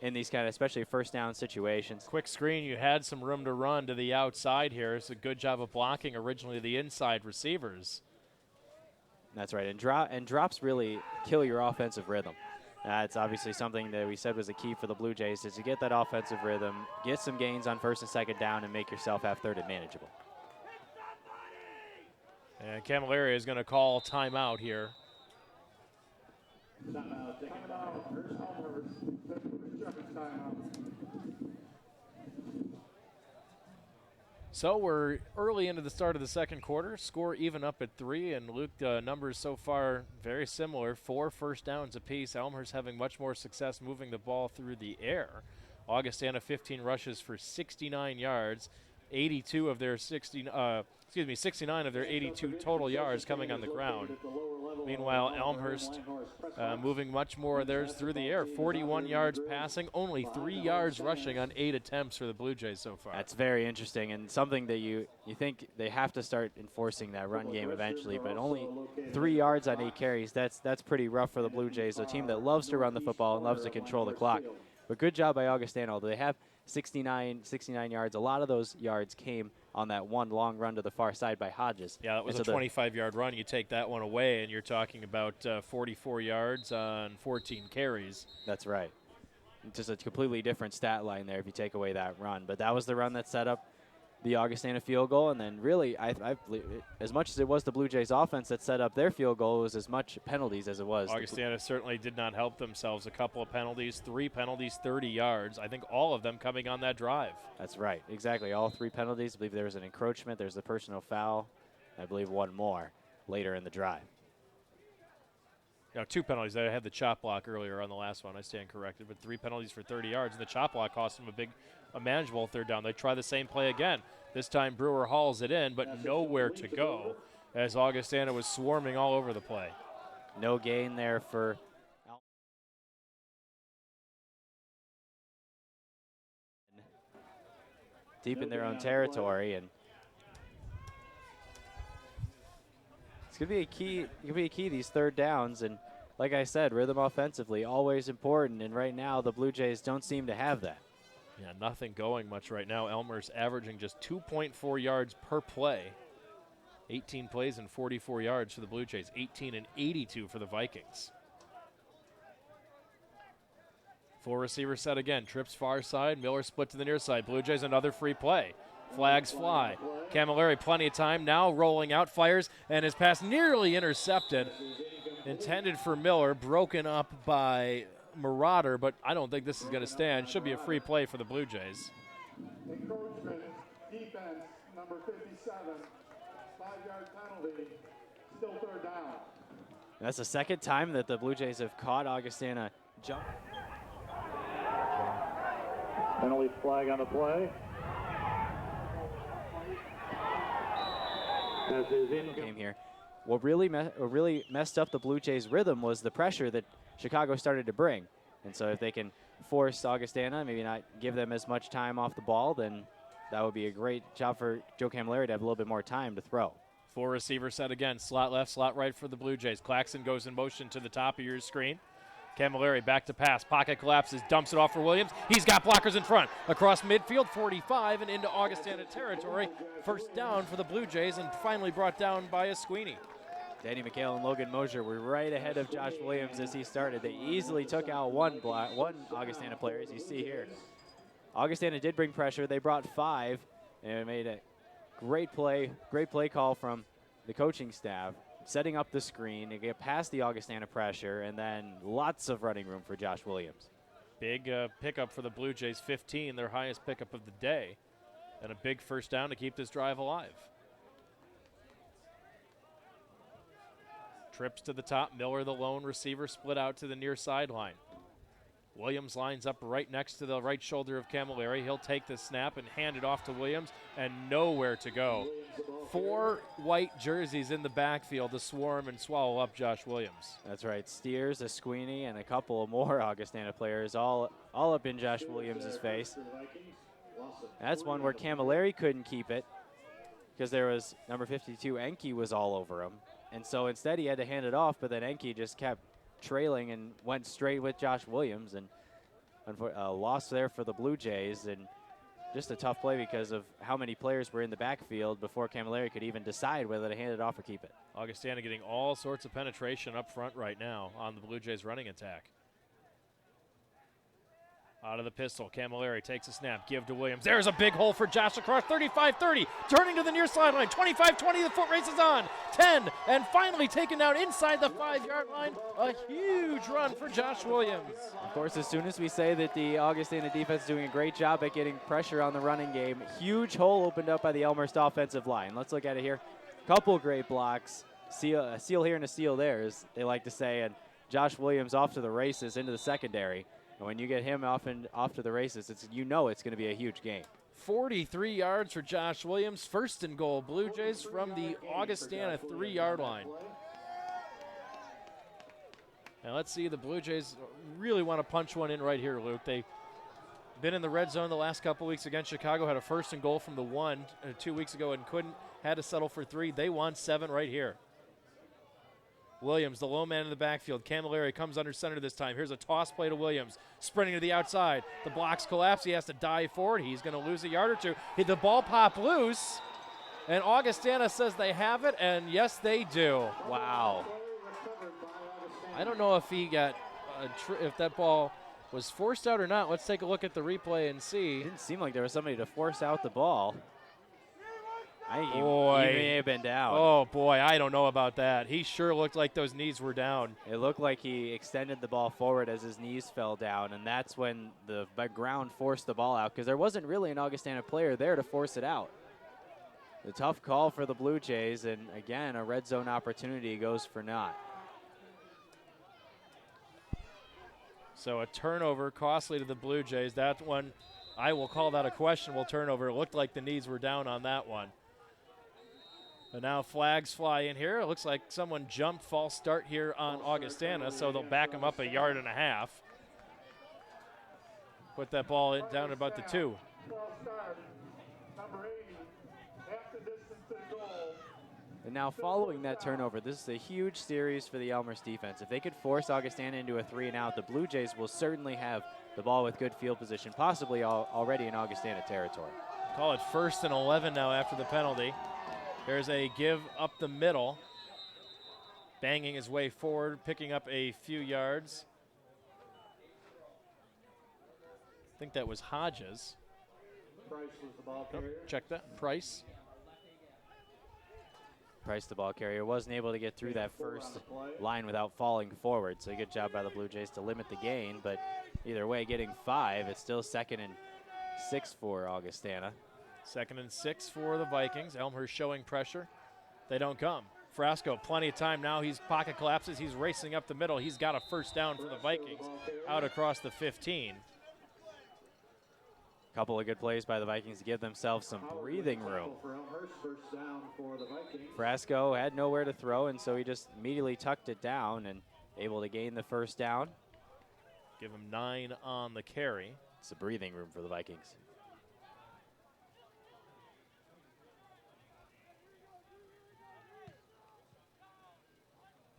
in these especially 1st down situations. Quick screen, you had some room to run to the outside here. It's a good job of blocking originally the inside receivers. That's right, and drops really kill your offensive rhythm. That's obviously something that we said was a key for the Blue Jays, is to get that offensive rhythm, get some gains on 1st and 2nd down, and make yourself have 3rd and manageable. And Camilleri is going to call timeout here. Timeout taken by So we're early into the start of the second quarter. Score even up at 3, and Luke, numbers so far very similar. 4 first downs apiece. Elmhurst having much more success moving the ball through the air. Augustana 15 rushes for 69 yards. 69 of their 82 total yards coming on the ground. Meanwhile, Elmhurst moving much more of theirs through the air. 41 yards passing, only 3 yards rushing on 8 attempts for the Blue Jays so far. That's very interesting, and something that you think they have to start enforcing that run game eventually, but only 3 yards on 8 carries. That's pretty rough for the Blue Jays, a team that loves to run the football and loves to control the clock. But good job by Augustana, although they have 69 yards. A lot of those yards came on that one long run to the far side by Hodges. Yeah, that was a 25-yard run. You take that one away, and you're talking about 44 yards on 14 carries. That's right. Just a completely different stat line there if you take away that run. But that was the run that set up the Augustana field goal, and then really, I believe as much as it was the Blue Jays offense that set up their field goal, it was as much penalties as it was. Augustana certainly did not help themselves. A couple of penalties, 3 penalties, 30 yards. I think all of them coming on that drive. That's right, exactly. All 3 penalties. I believe there was an encroachment. There's the personal foul. I believe one more later in the drive. No, 2 penalties. I had the chop block earlier on the last one. I stand corrected, but 3 penalties for 30 yards, and the chop block cost them a manageable 3rd down. They try the same play again. This time Brewer hauls it in, but nowhere to go as Augustana was swarming all over the play. No gain there for deep in their own territory, and it's gonna be a key. It's gonna be a key, these 3rd downs, and like I said, rhythm offensively always important. And right now the Blue Jays don't seem to have that. Yeah, nothing going much right now. Elmhurst averaging just 2.4 yards per play. 18 plays and 44 yards for the Blue Jays. 18 and 82 for the Vikings. Full receiver set again. Trips far side. Miller split to the near side. Blue Jays another free play. Flags fly. Camilleri plenty of time now, rolling out, fires, and his pass nearly intercepted. Intended for Miller, broken up by Marauder, but I don't think this is going to stand. Should be a free play for the Blue Jays. Encroachment, defense, number 57, 5-yard penalty, still third down. That's the second time that the Blue Jays have caught Augustana jump. Penalty flag on the play. As is in Game here. What really messed up the Blue Jays' rhythm was the pressure that Chicago started to bring. And so if they can force Augustana, maybe not give them as much time off the ball, then that would be a great job for Joe Camilleri to have a little bit more time to throw. Full receiver set again. Slot left, slot right for the Blue Jays. Claxton goes in motion to the top of your screen. Camilleri back to pass. Pocket collapses, dumps it off for Williams. He's got blockers in front. Across midfield, 45 and into Augustana territory. First down for the Blue Jays and finally brought down by a Sweeney. Danny McHale and Logan Mosier were right ahead of Josh Williams as he started. They easily took out one Augustana player, as you see here. Augustana did bring pressure. They brought 5 and made a great play call from the coaching staff, setting up the screen to get past the Augustana pressure, and then lots of running room for Josh Williams. Big pickup for the Blue Jays, 15, their highest pickup of the day, and a big first down to keep this drive alive. Trips to the top. Miller, the lone receiver, split out to the near sideline. Williams lines up right next to the right shoulder of Camilleri. He'll take the snap and hand it off to Williams, and nowhere to go. 4 white jerseys in the backfield to swarm and swallow up Josh Williams. That's right. Steers, a Sweeney, and a couple of more Augustana players all up in Josh Williams' face. That's one where Camilleri couldn't keep it because there was number 52, Enke, was all over him. And so instead he had to hand it off, but then Enke just kept trailing and went straight with Josh Williams, and a loss there for the Blue Jays, and just a tough play because of how many players were in the backfield before Camilleri could even decide whether to hand it off or keep it. Augustana getting all sorts of penetration up front right now on the Blue Jays running attack. Out of the pistol, Camilleri takes a snap, give to Williams. There's a big hole for Josh across 35-30, turning to the near sideline, 25-20, the foot race is on, 10, and finally taken down inside the 5-yard line. A huge run for Josh Williams. Of course, as soon as we say that the Augustana defense is doing a great job at getting pressure on the running game, huge hole opened up by the Elmhurst offensive line. Let's look at it here. Couple great blocks, a seal here and a seal there, as they like to say, and Josh Williams off to the races into the secondary. And when you get him off to the races, it's going to be a huge game. 43 yards for Josh Williams. First and goal, Blue Jays from the Augustana 3-yard line. Now let's see, the Blue Jays really want to punch one in right here, Luke. They've been in the red zone the last couple weeks against Chicago, had a first and goal from the 1 2 weeks ago and had to settle for 3. They won 7 right here. Williams, the low man in the backfield. Camilleri comes under center this time. Here's a toss play to Williams, sprinting to the outside. The blocks collapse. He has to dive forward. He's going to lose a yard or two. The ball popped loose, and Augustana says they have it, and yes, they do. Wow. I don't know if he got if that ball was forced out or not. Let's take a look at the replay and see. It didn't seem like there was somebody to force out the ball. I think he may have been down. Oh, boy, I don't know about that. He sure looked like those knees were down. It looked like he extended the ball forward as his knees fell down, and that's when the ground forced the ball out because there wasn't really an Augustana player there to force it out. The tough call for the Blue Jays, and again, a red zone opportunity goes for naught. So a turnover, costly to the Blue Jays. That one, I will call that a questionable turnover. It looked like the knees were down on that one. And now flags fly in here. It looks like someone jumped false start here on Augustana, so they'll back him up a yard and a half. Put that ball in down about the 2. False start, number 80, half the distance to the goal. And now following that turnover, this is a huge series for the Elmhurst defense. If they could force Augustana into a 3-and-out, the Blue Jays will certainly have the ball with good field position, possibly already in Augustana territory. Call it 1st and 11 now after the penalty. There's a give up the middle. Banging his way forward, picking up a few yards. I think that was Hodges. Price was the ball carrier. Check that. Price. Price, the ball carrier, wasn't able to get through that first line without falling forward. So good job by the Blue Jays to limit the gain. But either way, getting 5, it's still 2nd and 6 for Augustana. 2nd and 6 for the Vikings. Elmhurst showing pressure. They don't come. Frasco, plenty of time now. He's pocket collapses. He's racing up the middle. He's got a first down for the Vikings out across the 15. Couple of good plays by the Vikings to give themselves some breathing room. Frasco had nowhere to throw, and so he just immediately tucked it down and able to gain the first down. Give him 9 on the carry. It's a breathing room for the Vikings.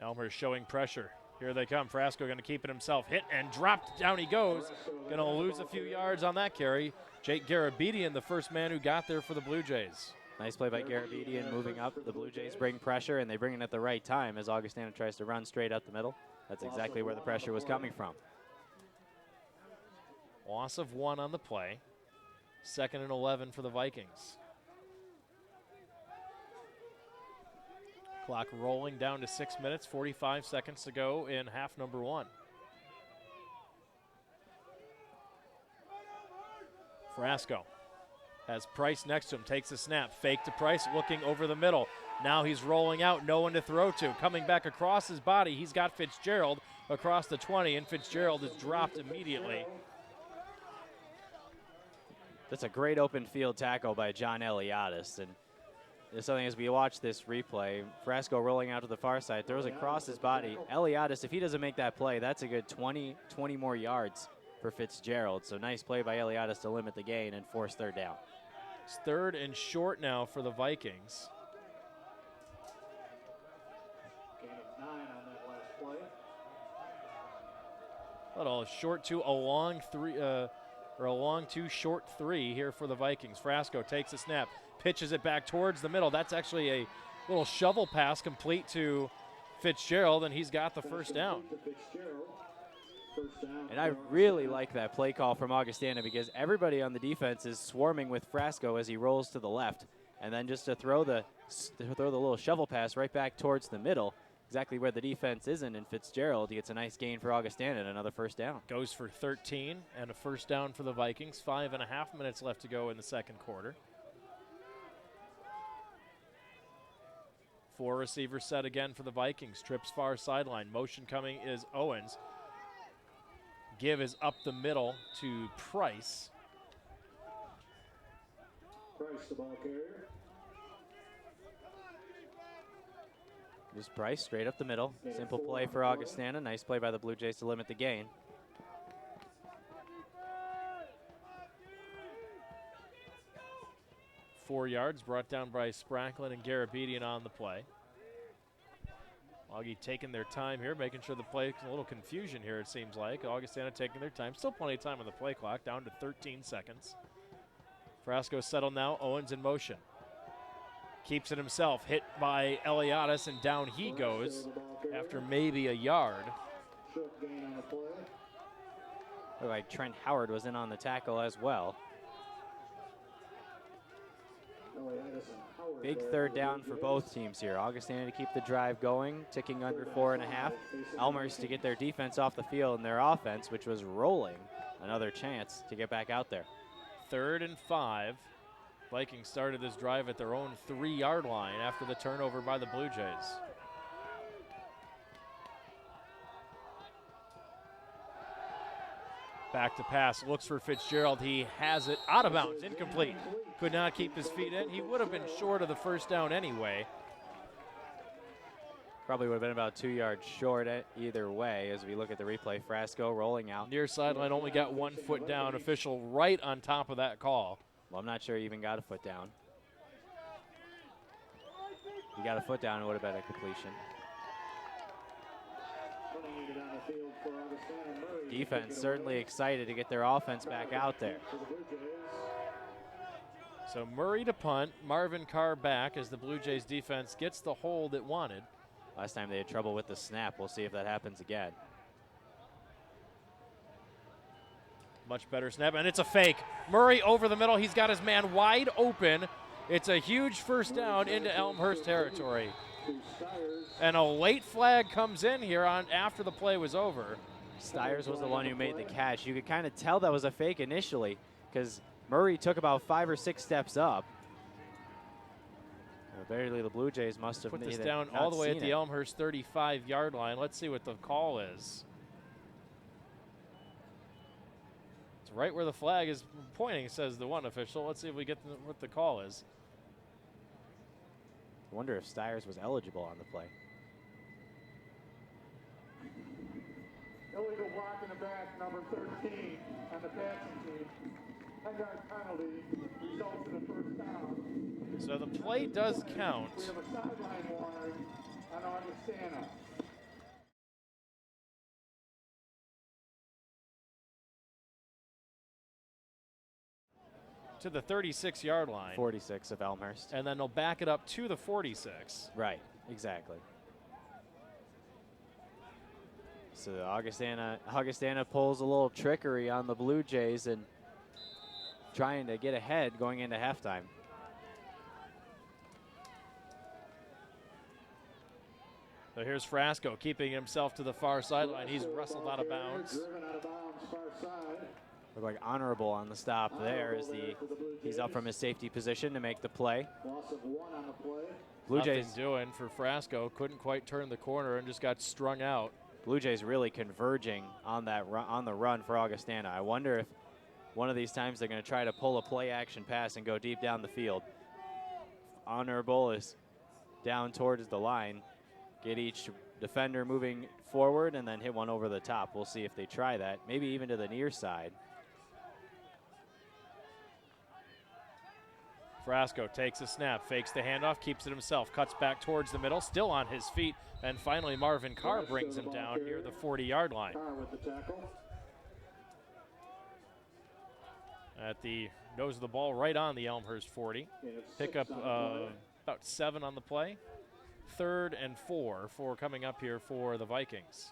Elmhurst showing pressure. Here they come. Frasco going to keep it himself. Hit and dropped. Down he goes. Going to lose a few yards on that carry. Jake Garabedian, the first man who got there for the Blue Jays. Nice play by Garabedian moving up. The Blue Jays bring pressure, and they bring it at the right time as Augustana tries to run straight up the middle. That's exactly where the pressure was coming from. Loss of 1 on the play. 2nd and 11 for the Vikings. Clock rolling down to 6 minutes, 45 seconds to go in half number 1. Frasco has Price next to him, takes a snap, fake to Price, looking over the middle. Now he's rolling out, no one to throw to. Coming back across his body, he's got Fitzgerald across the 20, and Fitzgerald is dropped immediately. That's a great open field tackle by John Eliadis. And there's something as we watch this replay, Frasco rolling out to the far side, throws across his body. Eliadis, if he doesn't make that play, that's a good 20 more yards for Fitzgerald. So nice play by Eliadis to limit the gain and force 3rd down. It's 3rd and short now for the Vikings. Gain of 9 on that last play. Little short 2, a long 3, or a long 2, short 3 here for the Vikings. Frasco takes a snap, pitches it back towards the middle. That's actually a little shovel pass complete to Fitzgerald, and he's got the first down. And I really like that play call from Augustana because everybody on the defense is swarming with Frasco as he rolls to the left. And then just to throw the little shovel pass right back towards the middle, exactly where the defense isn't, and Fitzgerald gets a nice gain for Augustana and another first down. Goes for 13 and a first down for the Vikings. 5.5 minutes left to go in the second quarter. 4 receivers set again for the Vikings. Trips far sideline. Motion coming is Owens. Give is up the middle to Price. Price, the ball carrier. Just Price straight up the middle. Simple play for Augustana. Nice play by the Blue Jays to limit the gain. .4 yards brought down by Spracklin and Garabedian on the play. Augie taking their time here, making sure the play, a little confusion here it seems like. Augustana taking their time. Still plenty of time on the play clock, down to 13 seconds. Frasco settled now, Owens in motion. Keeps it himself, hit by Eliadis, and down he goes after maybe a yard. Short gain on the play. Looked like Trent Howard was in on the tackle as well. Big 3rd down for both teams here. Augustana to keep the drive going, ticking under 4.5. Elmhurst to get their defense off the field and their offense, which was rolling, another chance to get back out there. 3rd and 5. Vikings started this drive at their own 3-yard line after the turnover by the Blue Jays. Back to pass, looks for Fitzgerald. He has it out of bounds, incomplete. Could not keep his feet in. He would have been short of the first down anyway. Probably would have been about 2 yards short either way as we look at the replay. Frasco rolling out. Near sideline, only got 1 foot down. Official right on top of that call. Well, I'm not sure he even got a foot down. He got a foot down, it would have been a completion. Putting it on the field for Augustana. Murray. Defense certainly excited to get their offense back out there. For the Blue Jays. So Murray to punt, Marvin Carr back as the Blue Jays defense gets the hold it wanted. Last time they had trouble with the snap. We'll see if that happens again. Much better snap, and it's a fake. Murray over the middle. He's got his man wide open. It's a huge first down into Elmhurst territory. And a late flag comes in here on after the play was over. Stiers was the one who made the catch. You could kind of tell that was a fake initially because Murray took about 5 or 6 steps up. Barely the Blue Jays must have put made this it, down not all the way at seen the it. Elmhurst 35-yard line. Let's see what the call is. It's right where the flag is pointing, says the one official. Let's see if we get what the call is. I wonder if Stiers was eligible on the play. Illegal block in the back, number 13 on the passing team. 10-yard penalty results in a first down. So the play does count. We have a sideline warning on Augustana. To the 36-yard line. 46 of Elmhurst. And then they'll back it up to the 46. Right, exactly. So Augustana pulls a little trickery on the Blue Jays and trying to get ahead going into halftime. So here's Frasco keeping himself to the far sideline. He's wrestled out of bounds. Driven out of bounds, far side. Looked like honorable on the stop there as he's up from his safety position to make the play. Loss of 1 on the play. Blue Nothing Jays doing for Frasco. Couldn't quite turn the corner and just got strung out. Blue Jays really converging on that on the run for Augustana. I wonder if one of these times they're going to try to pull a play action pass and go deep down the field. Honorable is down towards the line. Get each defender moving forward and then hit one over the top. We'll see if they try that. Maybe even to the near side. Frasco takes a snap, fakes the handoff, keeps it himself, cuts back towards the middle, still on his feet, and finally Marvin Carr brings him down near the 40-yard line. Carr with the tackle. At the nose of the ball, right on the Elmhurst 40. Pick up about 7 on the play. 3rd and 4 for coming up here for the Vikings.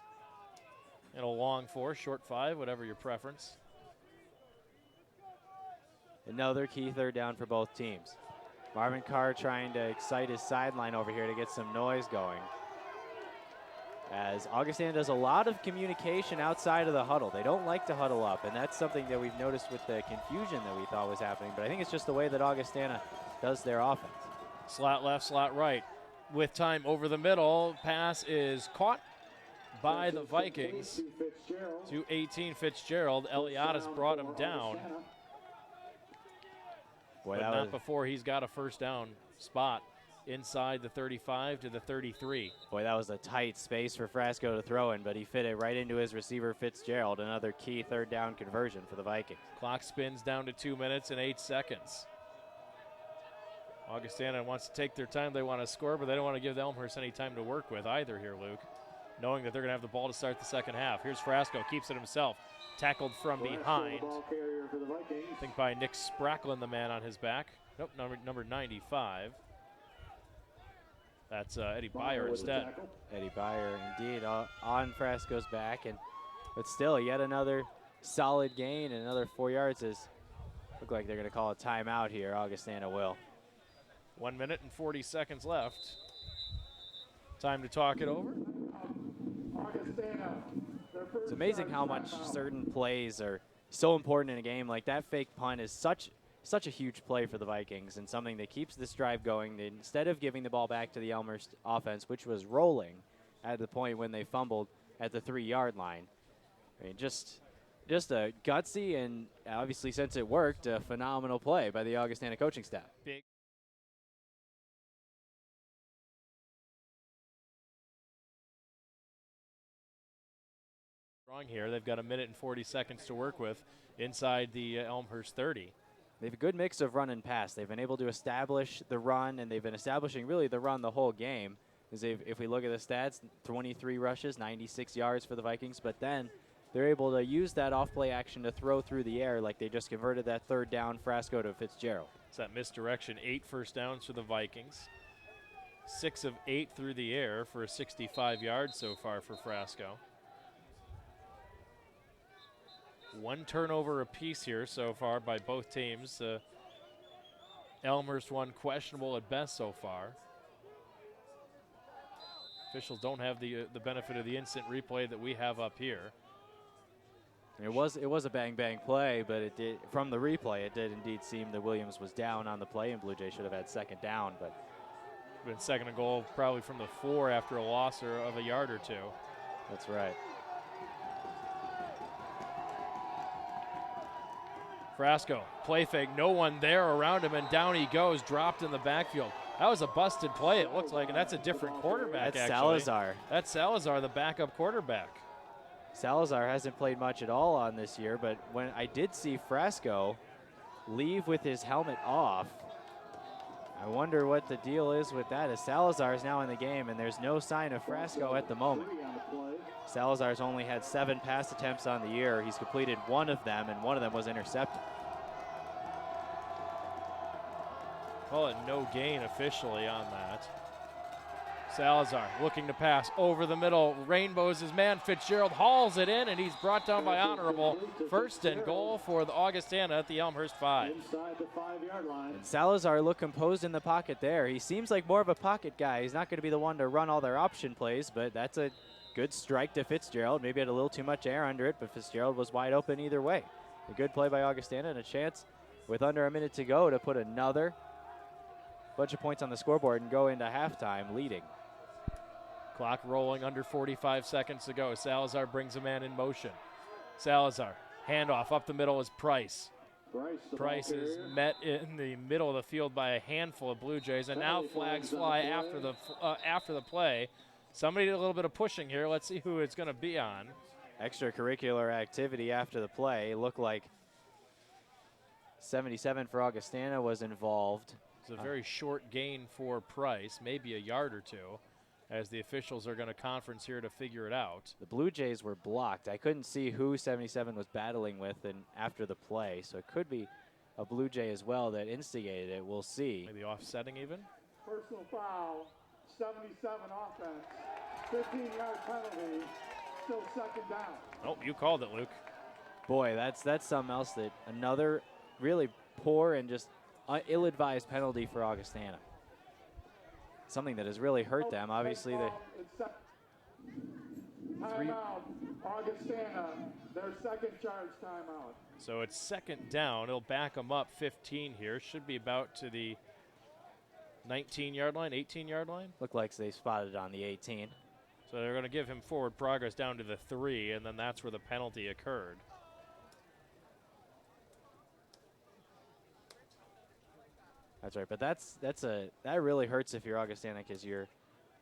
And a long 4, short 5, whatever your preference. Another key third down for both teams. Marvin Carr trying to excite his sideline over here to get some noise going. As Augustana does a lot of communication outside of the huddle. They don't like to huddle up, and that's something that we've noticed with the confusion that we thought was happening, but I think it's just the way that Augustana does their offense. Slot left, slot right. With time over the middle, pass is caught by the Vikings to 18 Fitzgerald. Eliadis brought him down. Boy, But that not was, before he's got a first down spot inside the 35 to the 33. boy, that was a tight space for Frasco to throw in, but he fit it right into his receiver, Fitzgerald. Another key third down conversion for the Vikings. Clock spins down to 2 minutes and 8 seconds. Augustana wants to take their time. They want to score, but they don't want to give Elmhurst any time to work with either here, Luke, knowing that they're going to have the ball to start the second half. Here's Frasco, keeps it himself. Tackled from behind. I think by Nick Spracklin, the man on his back. Nope, number 95. That's Eddie Byer instead. Eddie Byer, indeed, on Frasco's back, but still, yet another solid gain and another 4 yards. Look like they're going to call a timeout here. Augustana will. 1 minute and 40 seconds left. Time to talk it over. It's amazing how much certain plays are so important in a game. Like that fake punt is such a huge play for the Vikings and something that keeps this drive going. Instead of giving the ball back to the Elmhurst offense, which was rolling at the point when they fumbled at the 3-yard line. I mean, just a gutsy and obviously, since it worked, a phenomenal play by the Augustana coaching staff. Big. Here. They've got 1 minute and 40 seconds to work with inside the Elmhurst 30. They have a good mix of run and pass. They've been able to establish the run, and they've been establishing really the run the whole game. If we look at the stats, 23 rushes, 96 yards for the Vikings, but then they're able to use that off-play action to throw through the air, like they just converted that third down Frasco to Fitzgerald. It's that misdirection, 8 first downs for the Vikings. 6 of 8 through the air for 65 yards so far for Frasco. 1 turnover apiece here so far by both teams. Elmhurst one questionable at best so far. Officials don't have the benefit of the instant replay that we have up here. It was a bang-bang play, but it did, from the replay, it did indeed seem that Williams was down on the play, and Blue Jays should have had second down. But been second and goal probably from the 4 after a loss of a yard or 2. That's right. Frasco, play fake, no one there around him, and down he goes, dropped in the backfield. That was a busted play, it looks like, and that's a different quarterback, That's actually. Salazar. That's Salazar, the backup quarterback. Salazar hasn't played much at all on this year, but when I did see Frasco leave with his helmet off, I wonder what the deal is with that, as Salazar is now in the game, and there's no sign of Frasco at the moment. Salazar's only had 7 pass attempts on the year. He's completed 1 of them, and 1 of them was intercepted. Call it no gain officially on that. Salazar looking to pass over the middle. Rainbows his man. Fitzgerald hauls it in, and he's brought down by Honorable. First and goal for the Augustana at the Elmhurst 5. Inside the 5-yard line. And Salazar looked composed in the pocket there. He seems like more of a pocket guy. He's not going to be the one to run all their option plays, but that's a good strike to Fitzgerald. Maybe had a little too much air under it, but Fitzgerald was wide open either way. A good play by Augustana, and a chance with under a minute to go to put another bunch of points on the scoreboard and go into halftime leading. Clock rolling, under 45 seconds to go. Salazar brings a man in motion. Salazar, handoff up the middle is Price. Price is met in the middle of the field by a handful of Blue Jays, and now flags fly after the play. Somebody did a little bit of pushing here. Let's see who it's going to be on. Extracurricular activity after the play. It looked like 77 for Augustana was involved. It's a very short gain for Price, maybe a yard or 2, as the officials are going to conference here to figure it out. The Blue Jays were blocked. I couldn't see who 77 was battling with and after the play, so it could be a Blue Jay as well that instigated it. We'll see. Maybe offsetting even. Personal foul, 77 offense, 15-yard penalty, still second down. Oh, you called it, Luke. Boy, that's something else, that another really poor and just ill-advised penalty for Augustana. Something that has really hurt them. Obviously, timeout, Augustana, their second charge timeout. So it's second down. It'll back them up 15 here. Should be about to the 19-yard line, 18-yard line. Looked like they spotted on the 18. So they're going to give him forward progress down to the 3, and then that's where the penalty occurred. That's right, but that really hurts if you're Augustana, because you're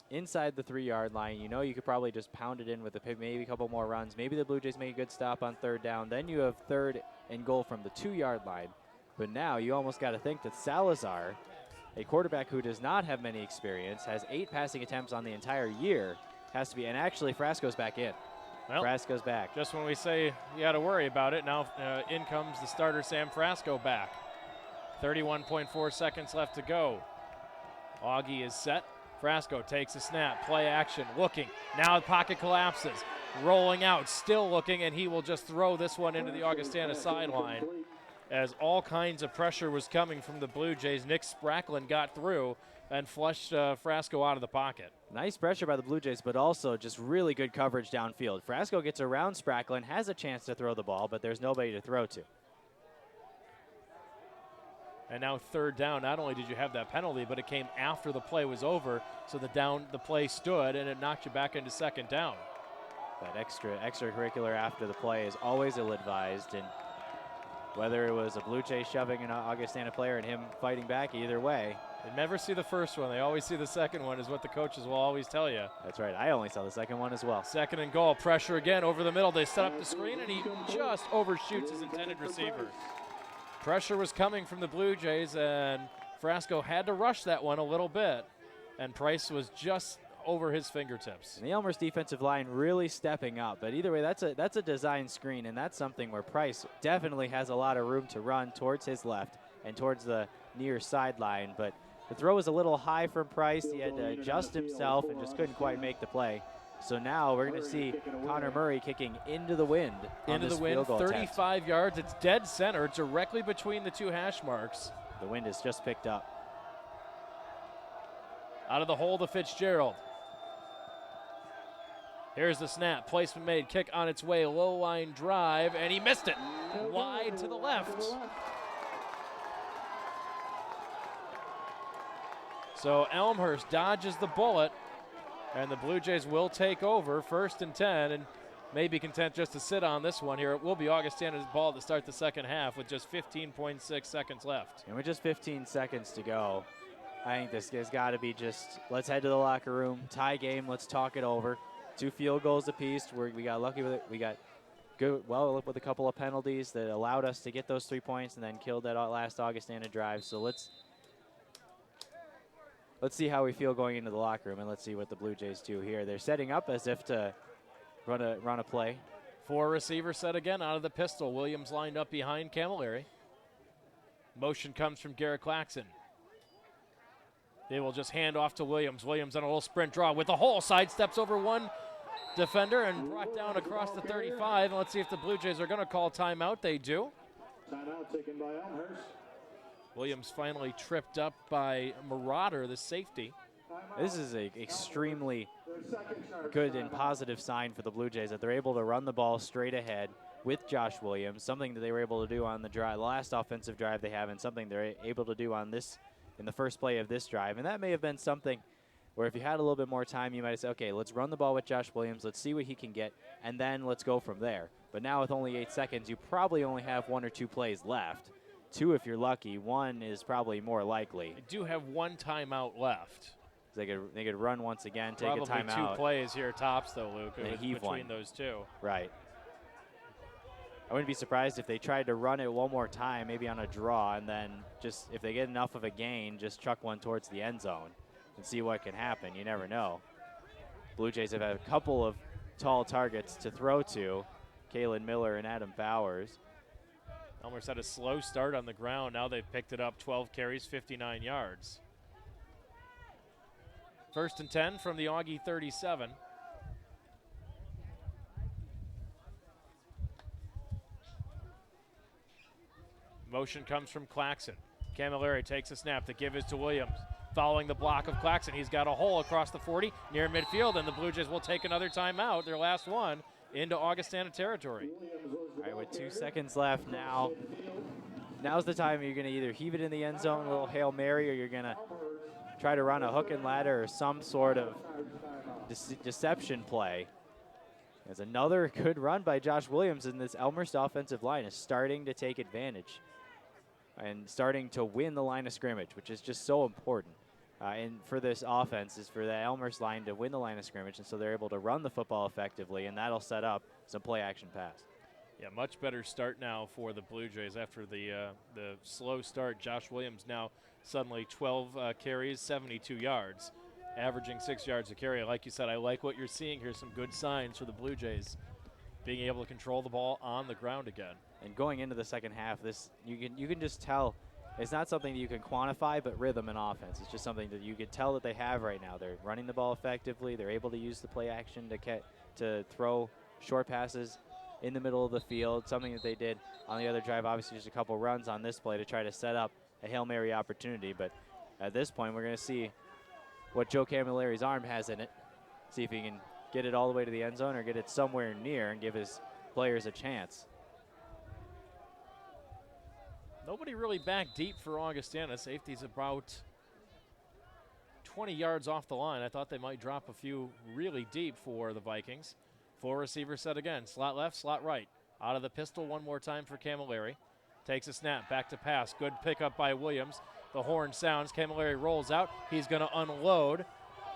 inside the 3-yard line. You know you could probably just pound it in with maybe a couple more runs. Maybe the Blue Jays make a good stop on third down. Then you have third and goal from the 2-yard line. But now you almost got to think that Salazar, a quarterback who does not have many experience, has 8 passing attempts on the entire year, has to be, and actually Frasco's back in. Well, Frasco's back. Just when we say you got to worry about it, now in comes the starter Sam Frasco back. 31.4 seconds left to go. Augie is set. Frasco takes a snap, play action, looking. Now the pocket collapses, rolling out, still looking, and he will just throw this one into the Augustana sideline. As all kinds of pressure was coming from the Blue Jays, Nick Spracklin got through and flushed Frasco out of the pocket. Nice pressure by the Blue Jays, but also just really good coverage downfield. Frasco gets around Spracklin, has a chance to throw the ball, but there's nobody to throw to. And now third down, not only did you have that penalty, but it came after the play was over, so the play stood, and it knocked you back into second down. That extracurricular after the play is always ill-advised, and whether it was a Blue Jay shoving an Augustana player and him fighting back, either way. They never see the first one. They always see the second one, is what the coaches will always tell you. That's right. I only saw the second one as well. Second and goal. Pressure again over the middle. They set up the screen, and he just overshoots his intended receiver. Pressure was coming from the Blue Jays, and Frasco had to rush that one a little bit, and Price was just over his fingertips. And the Elmhurst defensive line really stepping up, but either way, that's a design screen, and that's something where Price definitely has a lot of room to run towards his left and towards the near sideline, but the throw was a little high from Price. He had to adjust himself and just couldn't quite make the play. So now we're going to see Connor Murray kicking into the wind. Into the wind, 35 yards. It's dead center, directly between the two hash marks. The wind has just picked up. Out of the hole to Fitzgerald. Here's the snap. Placement made. Kick on its way. Low line drive, and he missed it. Wide to the left. So Elmhurst dodges the bullet, and the Blue Jays will take over 1st and 10, and may be content just to sit on this one here. It will be Augustana's ball to start the second half with just 15.6 seconds left. And with just 15 seconds to go, I think this has got to be just, let's head to the locker room, tie game, let's talk it over. 2 field goals apiece. We got lucky with it. We got good, well, with a couple of penalties that allowed us to get those 3 points and then killed that last Augustana drive. So let's see how we feel going into the locker room, and let's see what the Blue Jays do here. They're setting up as if to run a play. 4 receivers set again out of the pistol. Williams lined up behind Camilleri. Motion comes from Garrett Claxon. They will just hand off to Williams. Williams on a little sprint draw with the hole. Side steps over one defender and brought down across the 35. And let's see if the Blue Jays are going to call timeout. They do. Timeout taken by Elmhurst. Williams finally tripped up by Marauder, the safety. This is an extremely good and positive sign for the Blue Jays that they're able to run the ball straight ahead with Josh Williams, something that they were able to do on the last offensive drive they have, and something they're able to do on this in the first play of this drive. And that may have been something where if you had a little bit more time, you might have said, okay, let's run the ball with Josh Williams, let's see what he can get, and then let's go from there. But now with only 8 seconds, you probably only have 1 or 2 plays left. 2 if you're lucky. 1 is probably more likely. They do have 1 timeout left. They could run once again, take probably a timeout. Probably 2 plays here tops, though, Luke, between one. those 2. Right. I wouldn't be surprised if they tried to run it one more time, maybe on a draw, and then just if they get enough of a gain, just chuck one towards the end zone and see what can happen. You never know. Blue Jays have had a couple of tall targets to throw to, Kalen Miller and Adam Bowers. Elmhurst had a slow start on the ground. Now they've picked it up, 12 carries, 59 yards. 1st and 10 from the Augie 37. Motion comes from Claxon. Camilleri takes a snap. The give is to Williams. Following the block of Claxon, he's got a hole across the 40 near midfield, and the Blue Jays will take another timeout, their last one, into Augustana territory. All right, with 2 seconds left now, now's the time you're going to either heave it in the end zone, a little Hail Mary, or you're going to try to run a hook and ladder or some sort of deception play. There's another good run by Josh Williams, and this Elmhurst offensive line is starting to take advantage and starting to win the line of scrimmage, which is just so important. And for this offense is for the Elmhurst line to win the line of scrimmage, and so they're able to run the football effectively, and that'll set up some play-action pass. Yeah, much better start now for the Blue Jays after the slow start. Josh Williams now suddenly 12 carries, 72 yards, averaging 6 yards a carry. Like you said, I like what you're seeing here. Some good signs for the Blue Jays being able to control the ball on the ground again. And going into the second half, this you can just tell it's not something that you can quantify, but rhythm and offense. It's just something that you can tell that they have right now. They're running the ball effectively. They're able to use the play action to throw short passes in the middle of the field, something that they did on the other drive. Obviously, just a couple runs on this play to try to set up a Hail Mary opportunity. But at this point, we're going to see what Joe Camilleri's arm has in it, see if he can get it all the way to the end zone or get it somewhere near and give his players a chance. Nobody really back deep for Augustana. Safety's about 20 yards off the line. I thought they might drop a few really deep for the Vikings. 4 receivers set again. Slot left, slot right. Out of the pistol one more time for Camilleri. Takes a snap, back to pass. Good pickup by Williams. The horn sounds. Camilleri rolls out. He's going to unload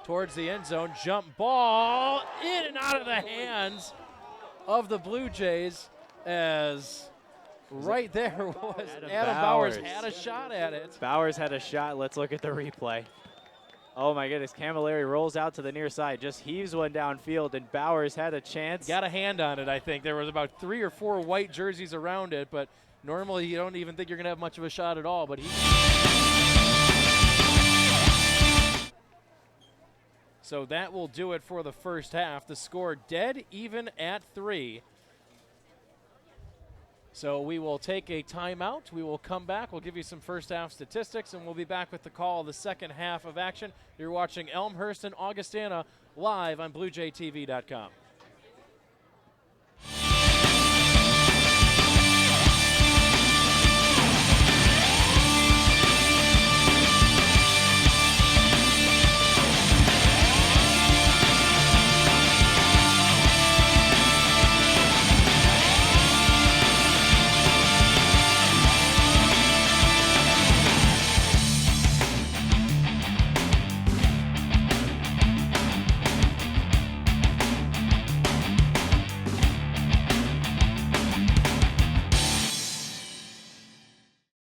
towards the end zone. Jump ball in and out of the hands of the Blue Jays as Right there was Adam Bowers Bowers. had a shot at it. Bowers had a shot. Let's look at the replay. Oh my goodness, Camilleri rolls out to the near side, just heaves one downfield, and Bowers had a chance. Got a hand on it, I think. There was about 3 or 4 white jerseys around it, but normally you don't even think you're going to have much of a shot at all. But So that will do it for the first half. The score dead even at 3. So we will take a timeout. We will come back. We'll give you some first half statistics, and we'll be back with the call of the second half of action. You're watching Elmhurst and Augustana live on BlueJayTV.com.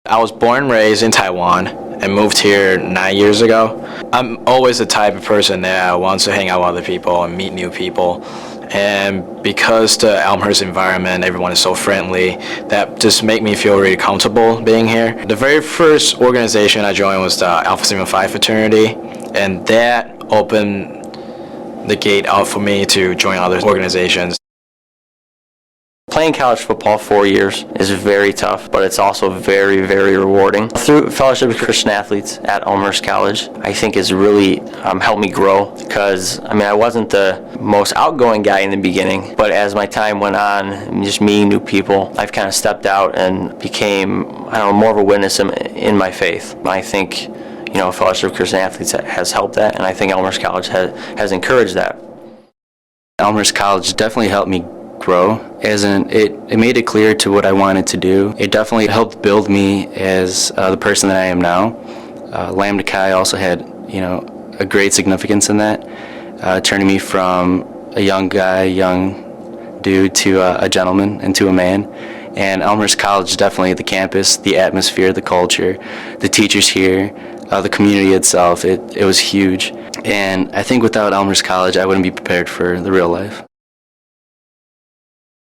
I was born and raised in Taiwan and moved here 9 years ago. I'm always the type of person that wants to hang out with other people and meet new people. And because the Elmhurst environment, everyone is so friendly, that just make me feel really comfortable being here. The very first organization I joined was the Alpha Sigma Phi fraternity, and that opened the gate out for me to join other organizations. Playing college football 4 years is very tough, but it's also very, very rewarding. Through Fellowship of Christian Athletes at Elmhurst College, I think has really helped me grow because, I wasn't the most outgoing guy in the beginning, but as my time went on and just meeting new people, I've kind of stepped out and became, more of a witness in my faith. I think, Fellowship of Christian Athletes has helped that, and I think Elmhurst College has encouraged that. Elmhurst College definitely helped me grow, as in it made it clear to what I wanted to do. It definitely helped build me as the person that I am now. Lambda Chi also had, a great significance in that, turning me from a young dude to a gentleman and to a man. And Elmhurst College, definitely the campus, the atmosphere, the culture, the teachers here, the community itself, it was huge. And I think without Elmhurst College, I wouldn't be prepared for the real life.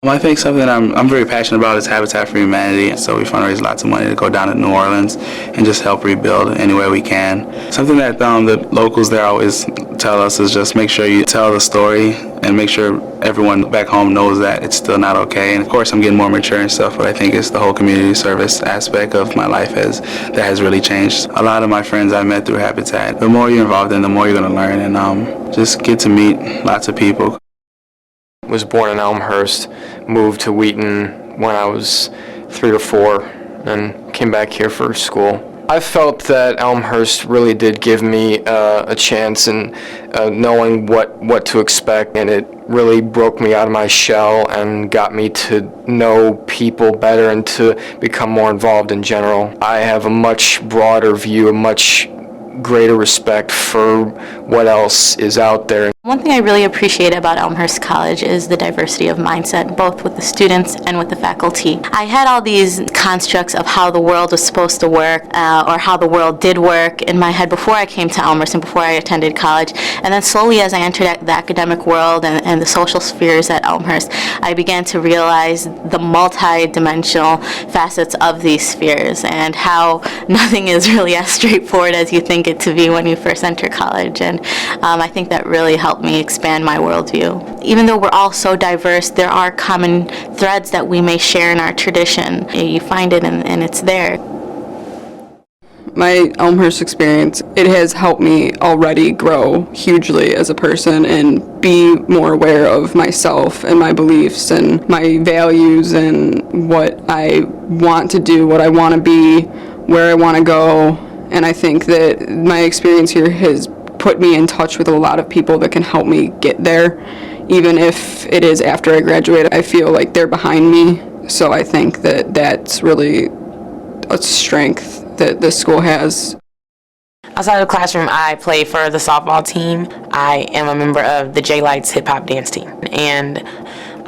Well, I think something I'm very passionate about is Habitat for Humanity, so we fundraise lots of money to go down to New Orleans and just help rebuild any way we can. Something that the locals there always tell us is just make sure you tell the story and make sure everyone back home knows that it's still not okay. And of course I'm getting more mature and stuff, but I think it's the whole community service aspect of my life that has really changed. A lot of my friends I met through Habitat, the more you're involved in, the more you're going to learn, and just get to meet lots of people. Was born in Elmhurst, moved to Wheaton when I was 3 or 4, and came back here for school. I felt that Elmhurst really did give me a chance in knowing what to expect, and it really broke me out of my shell and got me to know people better and to become more involved in general. I have a much broader view, a much greater respect for what else is out there. One thing I really appreciate about Elmhurst College is the diversity of mindset, both with the students and with the faculty. I had all these constructs of how the world was supposed to work, or how the world did work in my head before I came to Elmhurst and before I attended college. And then slowly as I entered the academic world and the social spheres at Elmhurst, I began to realize the multi-dimensional facets of these spheres and how nothing is really as straightforward as you think it to be when you first enter college. And I think that really helped me expand my worldview. Even though we're all so diverse, there are common threads that we may share in our tradition. You find it and it's there. My Elmhurst experience, it has helped me already grow hugely as a person and be more aware of myself and my beliefs and my values and what I want to do, what I want to be, where I want to go. And I think that my experience here has put me in touch with a lot of people that can help me get there. Even if it is after I graduate, I feel like they're behind me. So I think that that's really a strength that this school has. Outside of the classroom, I play for the softball team. I am a member of the J-Lights hip hop dance team. And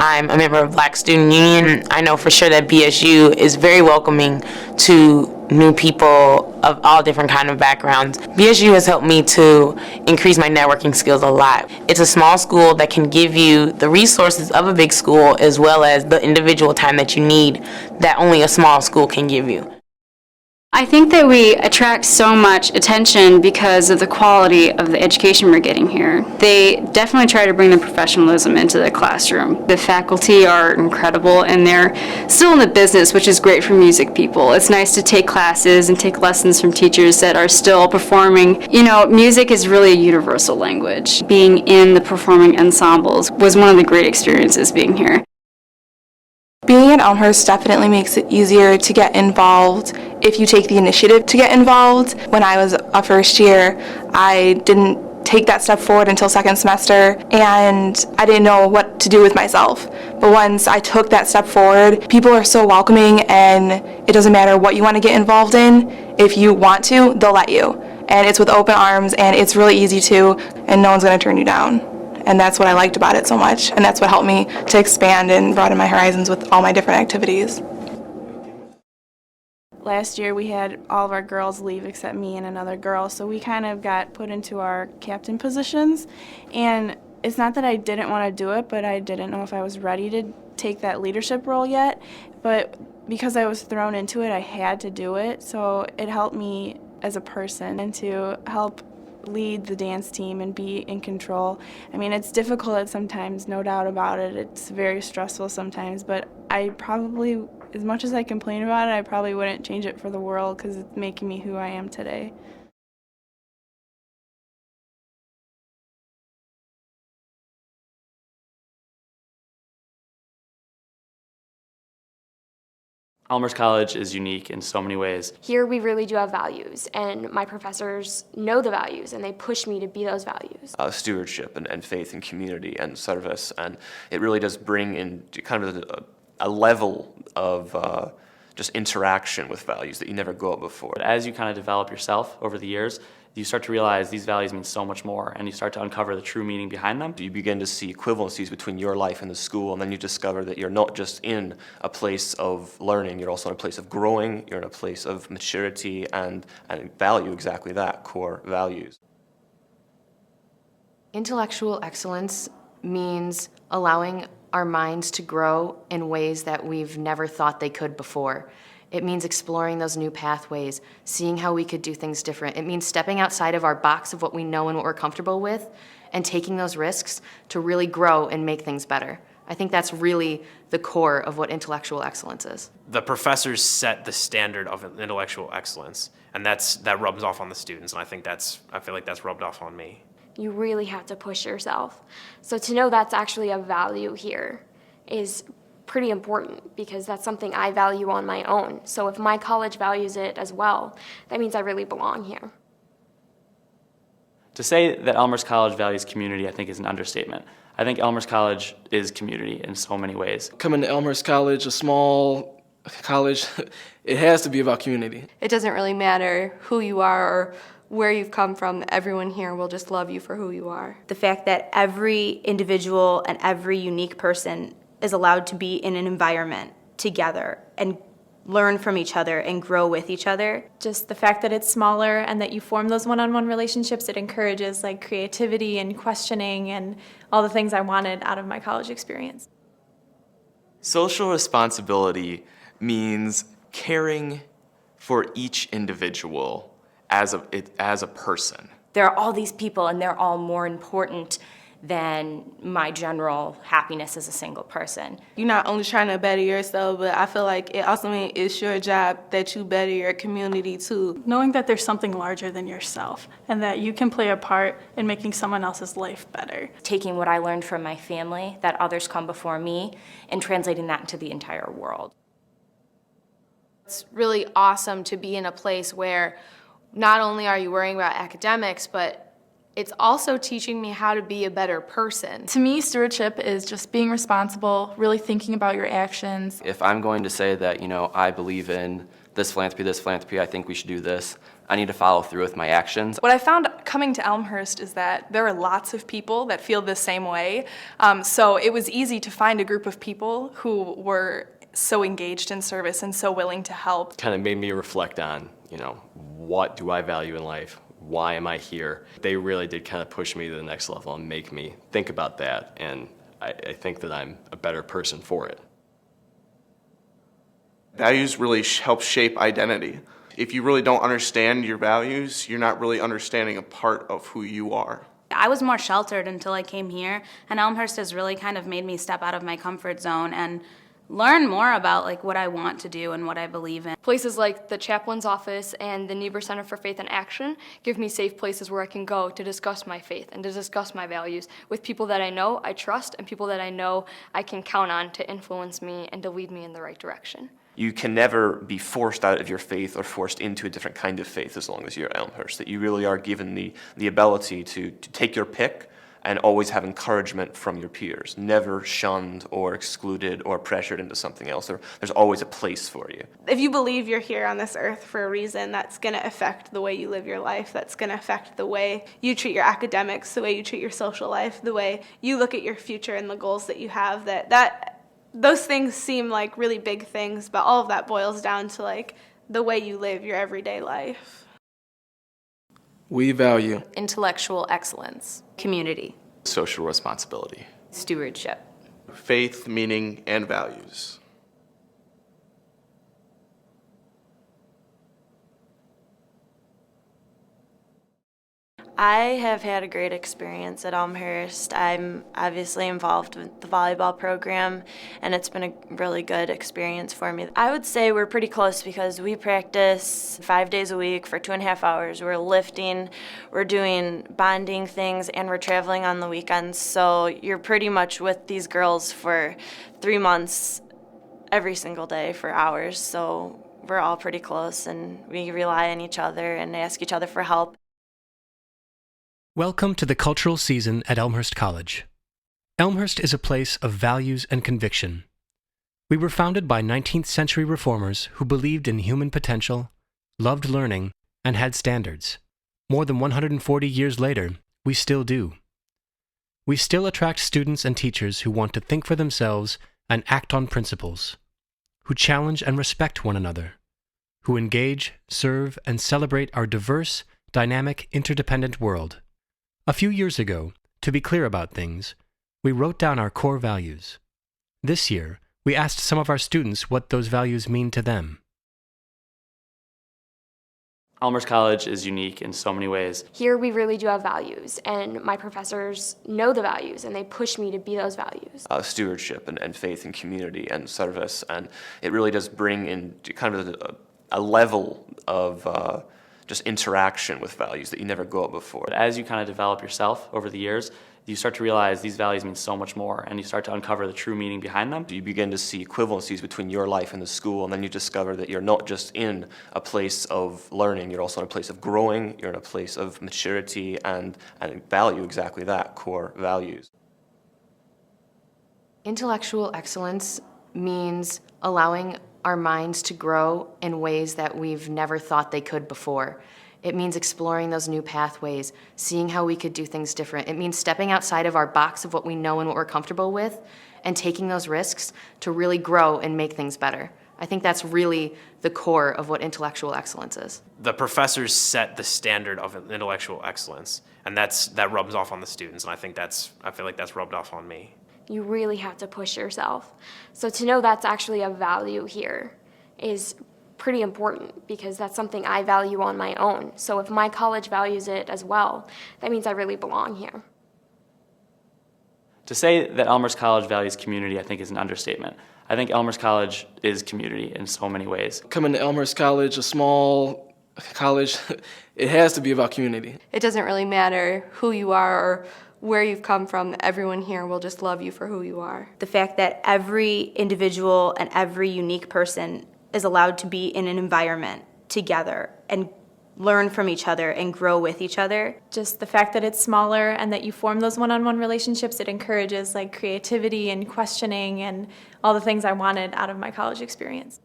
I'm a member of Black Student Union. I know for sure that BSU is very welcoming to new people of all different kind of backgrounds. BSU has helped me to increase my networking skills a lot. It's a small school that can give you the resources of a big school as well as the individual time that you need that only a small school can give you. I think that we attract so much attention because of the quality of the education we're getting here. They definitely try to bring the professionalism into the classroom. The faculty are incredible, and they're still in the business, which is great for music people. It's nice to take classes and take lessons from teachers that are still performing. You know, music is really a universal language. Being in the performing ensembles was one of the great experiences being here. Being at Elmhurst definitely makes it easier to get involved if you take the initiative to get involved. When I was a first year, I didn't take that step forward until second semester, and I didn't know what to do with myself. But once I took that step forward, people are so welcoming, and it doesn't matter what you want to get involved in. If you want to, they'll let you. And it's with open arms, and it's really easy to, and no one's going to turn you down. And that's what I liked about it so much, and that's what helped me to expand and broaden my horizons with all my different activities. Last year we had all of our girls leave except me and another girl, so we kind of got put into our captain positions. And it's not that I didn't want to do it, but I didn't know if I was ready to take that leadership role yet. But because I was thrown into it, I had to do it, so it helped me as a person and to help lead the dance team and be in control. I mean, it's difficult at sometimes, no doubt about it. It's very stressful sometimes, but I probably, as much as I complain about it, I probably wouldn't change it for the world because it's making me who I am today. Elmhurst College is unique in so many ways. Here we really do have values, and my professors know the values, and they push me to be those values. Stewardship and faith and community and service, and it really does bring in kind of a level of just interaction with values that you never got before. But as you kind of develop yourself over the years, you start to realize these values mean so much more, and you start to uncover the true meaning behind them. You begin to see equivalencies between your life and the school, and then you discover that you're not just in a place of learning, you're also in a place of growing, you're in a place of maturity and value exactly that, core values. Intellectual excellence means allowing our minds to grow in ways that we've never thought they could before. It means exploring those new pathways, seeing how we could do things different. It means stepping outside of our box of what we know and what we're comfortable with and taking those risks to really grow and make things better. I think that's really the core of what intellectual excellence is. The professors set the standard of intellectual excellence, and that rubs off on the students, and I feel like that's rubbed off on me. You really have to push yourself. So to know that's actually a value here is pretty important because that's something I value on my own. So if my college values it as well, that means I really belong here. To say that Elmhurst College values community, I think, is an understatement. I think Elmhurst College is community in so many ways. Coming to Elmhurst College, a small college, it has to be about community. It doesn't really matter who you are or where you've come from, everyone here will just love you for who you are. The fact that every individual and every unique person is allowed to be in an environment together and learn from each other and grow with each other. Just the fact that it's smaller and that you form those one-on-one relationships, it encourages like creativity and questioning and all the things I wanted out of my college experience. Social responsibility means caring for each individual as a person. There are all these people and they're all more important than my general happiness as a single person. You're not only trying to better yourself, but I feel like it also means it's your job that you better your community too. Knowing that there's something larger than yourself and that you can play a part in making someone else's life better. Taking what I learned from my family, that others come before me, and translating that into the entire world. It's really awesome to be in a place where not only are you worrying about academics, but it's also teaching me how to be a better person. To me, stewardship is just being responsible, really thinking about your actions. If I'm going to say that, I believe in this philanthropy, I think we should do this, I need to follow through with my actions. What I found coming to Elmhurst is that there are lots of people that feel the same way. So it was easy to find a group of people who were so engaged in service and so willing to help. Kind of made me reflect on, what do I value in life? Why am I here? They really did kind of push me to the next level and make me think about that, and I think that I'm a better person for it. Values really help shape identity. If you really don't understand your values, you're not really understanding a part of who you are. I was more sheltered until I came here, and Elmhurst has really kind of made me step out of my comfort zone and learn more about what I want to do and what I believe in. Places like the chaplain's office and the Niebuhr Center for Faith and Action give me safe places where I can go to discuss my faith and to discuss my values with people that I know I trust and people that I know I can count on to influence me and to lead me in the right direction. You can never be forced out of your faith or forced into a different kind of faith as long as you're at Elmhurst, that you really are given the ability to take your pick and always have encouragement from your peers, never shunned or excluded or pressured into something else. There's always a place for you. If you believe you're here on this earth for a reason, that's going to affect the way you live your life. That's going to affect the way you treat your academics, the way you treat your social life, the way you look at your future and the goals that you have. Those things seem like really big things, but all of that boils down to the way you live your everyday life. We value Intellectual excellence. Community. Social responsibility. Stewardship. Faith, meaning, and values. I have had a great experience at Elmhurst. I'm obviously involved with the volleyball program, and it's been a really good experience for me. I would say we're pretty close because we practice 5 days a week for 2.5 hours. We're lifting, we're doing bonding things, and we're traveling on the weekends. So you're pretty much with these girls for 3 months every single day for hours. So we're all pretty close, and we rely on each other and ask each other for help. Welcome to the cultural season at Elmhurst College. Elmhurst is a place of values and conviction. We were founded by 19th century reformers who believed in human potential, loved learning, and had standards. More than 140 years later, we still do. We still attract students and teachers who want to think for themselves and act on principles, who challenge and respect one another, who engage, serve, and celebrate our diverse, dynamic, interdependent world. A few years ago, to be clear about things, we wrote down our core values. This year, we asked some of our students what those values mean to them. Elmhurst College is unique in so many ways. Here we really do have values, and my professors know the values, and they push me to be those values. Stewardship and faith and community and service, and it really does bring in kind of a level of just interaction with values that you never got before. As you kind of develop yourself over the years, you start to realize these values mean so much more, and you start to uncover the true meaning behind them. You begin to see equivalencies between your life and the school, and then you discover that you're not just in a place of learning, you're also in a place of growing, you're in a place of maturity and value exactly that, core values. Intellectual excellence means allowing our minds to grow in ways that we've never thought they could before. It means exploring those new pathways, seeing how we could do things different. It means stepping outside of our box of what we know and what we're comfortable with and taking those risks to really grow and make things better. I think that's really the core of what intellectual excellence is. The professors set the standard of intellectual excellence, and that rubs off on the students, and I feel like that's rubbed off on me. You really have to push yourself. So to know that's actually a value here is pretty important because that's something I value on my own. So if my college values it as well, that means I really belong here. To say that Elmhurst College values community, I think, is an understatement. I think Elmhurst College is community in so many ways. Coming to Elmhurst College, a small college, it has to be about community. It doesn't really matter who you are or where you've come from. Everyone here will just love you for who you are. The fact that every individual and every unique person is allowed to be in an environment together and learn from each other and grow with each other. Just the fact that it's smaller and that you form those one-on-one relationships, it encourages creativity and questioning and all the things I wanted out of my college experience.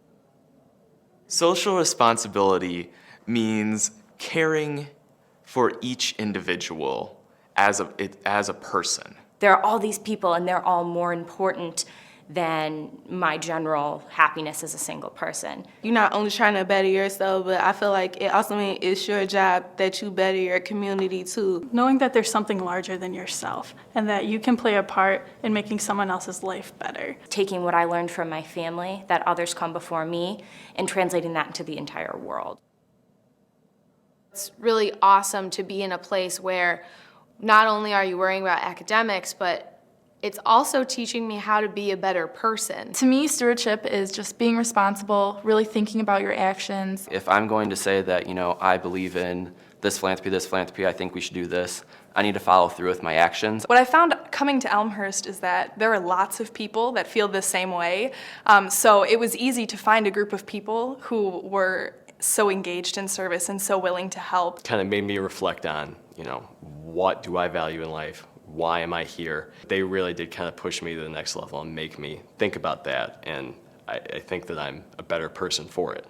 Social responsibility means caring for each individual as a person. There are all these people, and they're all more important than my general happiness as a single person. You're not only trying to better yourself, but I feel like it also means it's your job that you better your community too. Knowing that there's something larger than yourself and that you can play a part in making someone else's life better. Taking what I learned from my family, that others come before me, and translating that into the entire world. It's really awesome to be in a place where not only are you worrying about academics, but it's also teaching me how to be a better person. To me, stewardship is just being responsible, really thinking about your actions. If I'm going to say that, I believe in this philanthropy, I think we should do this, I need to follow through with my actions. What I found coming to Elmhurst is that there are lots of people that feel the same way. So it was easy to find a group of people who were so engaged in service and so willing to help. Kind of made me reflect on, what do I value in life? Why am I here? They really did kind of push me to the next level and make me think about that, and I think that I'm a better person for it.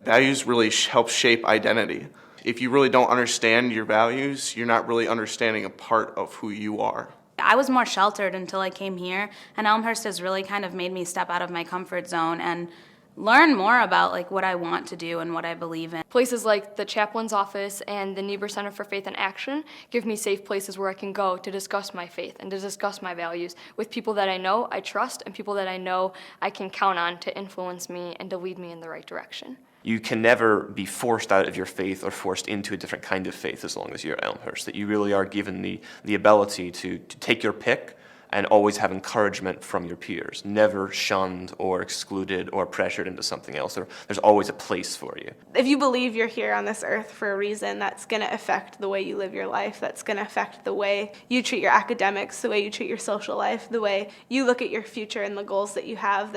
Values really help shape identity. If you really don't understand your values, you're not really understanding a part of who you are. I was more sheltered until I came here, and Elmhurst has really kind of made me step out of my comfort zone and learn more about what I want to do and what I believe in. Places like the chaplain's office and the Niebuhr Center for Faith and Action give me safe places where I can go to discuss my faith and to discuss my values with people that I know I trust and people that I know I can count on to influence me and to lead me in the right direction. You can never be forced out of your faith or forced into a different kind of faith as long as you're at Elmhurst. That you really are given the ability to take your pick and always have encouragement from your peers, never shunned or excluded or pressured into something else. There's always a place for you. If you believe you're here on this earth for a reason, that's going to affect the way you live your life. That's going to affect the way you treat your academics, the way you treat your social life, the way you look at your future and the goals that you have.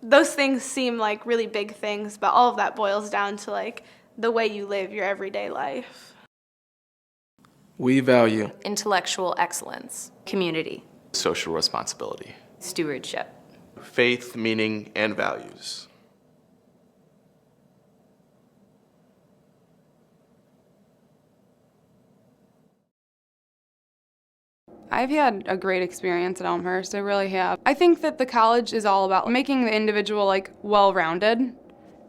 Those things seem like really big things, but all of that boils down to the way you live your everyday life. We value Intellectual excellence. Community. Social responsibility. Stewardship. Faith, meaning, and values. I've had a great experience at Elmhurst, I really have. I think that the college is all about making the individual well-rounded,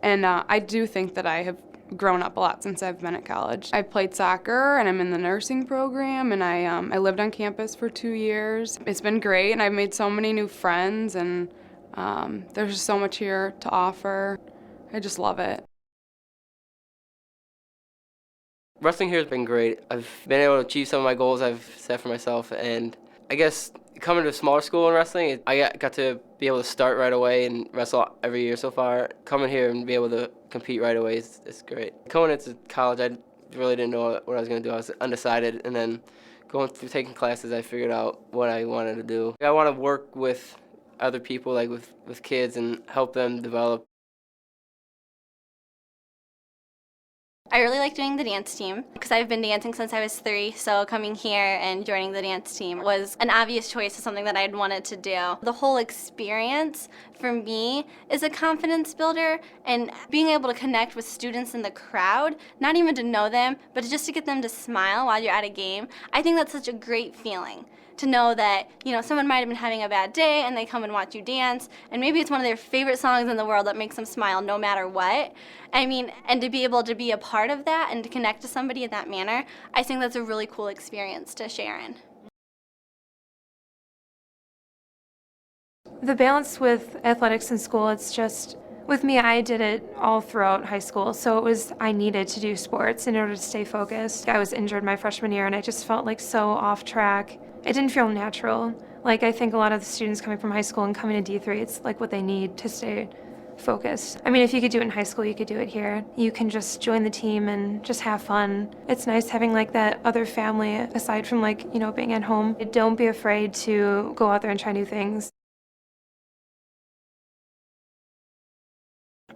and I do think that I have grown up a lot since I've been at college. I've played soccer and I'm in the nursing program, and I lived on campus for 2 years. It's been great, and I've made so many new friends, and there's just so much here to offer. I just love it. Wrestling here has been great. I've been able to achieve some of my goals I've set for myself, and I guess coming to a smaller school in wrestling, I got to be able to start right away and wrestle every year so far. Coming here and be able to compete right away is great. Going into college, I really didn't know what I was going to do. I was undecided, and then going through taking classes, I figured out what I wanted to do. I want to work with other people, with kids, and help them develop. I really like doing the dance team because I've been dancing since I was 3, so coming here and joining the dance team was an obvious choice of something that I'd wanted to do. The whole experience for me is a confidence builder, and being able to connect with students in the crowd, not even to know them, but just to get them to smile while you're at a game. I think that's such a great feeling. To know that, someone might have been having a bad day and they come and watch you dance, and maybe it's one of their favorite songs in the world that makes them smile no matter what. And to be able to be a part of that and to connect to somebody in that manner, I think that's a really cool experience to share in. The balance with athletics in school, it's just, with me, I did it all throughout high school, so I needed to do sports in order to stay focused. I was injured my freshman year, and I just felt so off track. It didn't feel natural. I think a lot of the students coming from high school and coming to D3, it's what they need to stay focused. If you could do it in high school, you could do it here. You can just join the team and just have fun. It's nice having that other family aside from being at home. Don't be afraid to go out there and try new things.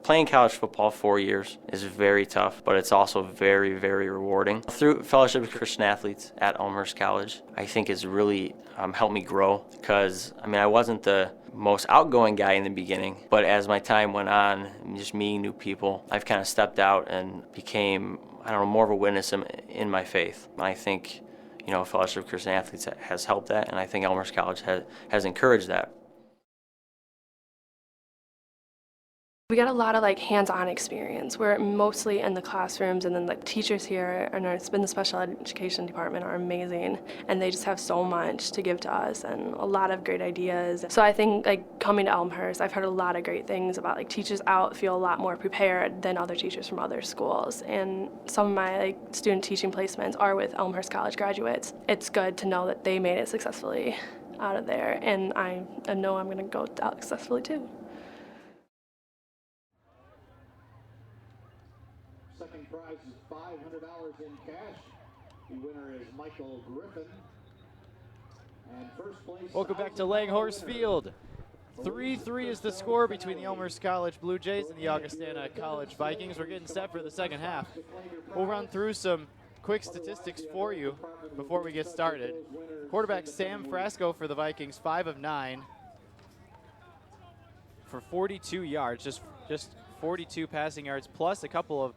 Playing college football 4 years is very tough, but it's also very, very rewarding. Through Fellowship of Christian Athletes at Elmhurst College, I think has really helped me grow because, I wasn't the most outgoing guy in the beginning, but as my time went on, just meeting new people, I've kind of stepped out and became, I don't know, more of a witness in my faith. I think, Fellowship of Christian Athletes has helped that, and I think Elmhurst College has encouraged that. We got a lot of hands-on experience. We're mostly in the classrooms, and then the teachers here and it's been the special education department are amazing, and they just have so much to give to us and a lot of great ideas. So I think coming to Elmhurst, I've heard a lot of great things about teachers out feel a lot more prepared than other teachers from other schools, and some of my student teaching placements are with Elmhurst College graduates. It's good to know that they made it successfully out of there, and I know I'm going to go out successfully too. Second prize is $500 in cash. The winner is Michael Griffin. And first place. Welcome back to Langhorse Field. 3-3 is the score between the Elmhurst College Blue Jays and the Augustana College Vikings. We're getting set for the second half. We'll run through some quick statistics for you before we get started. Quarterback Sam Frasco for the Vikings, 5 of 9 for 42 yards, just 42 passing yards, plus a couple of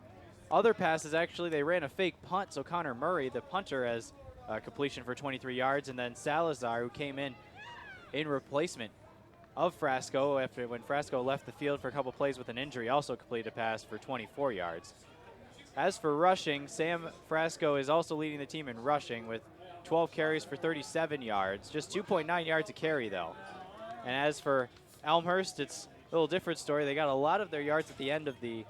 other passes. Actually, they ran a fake punt, so Connor Murray, the punter, has completion for 23 yards, and then Salazar, who came in replacement of Frasco when Frasco left the field for a couple plays with an injury, also completed a pass for 24 yards. As for rushing, Sam Frasco is also leading the team in rushing with 12 carries for 37 yards, just 2.9 yards a carry, though. And as for Elmhurst, it's a little different story. They got a lot of their yards at the end of the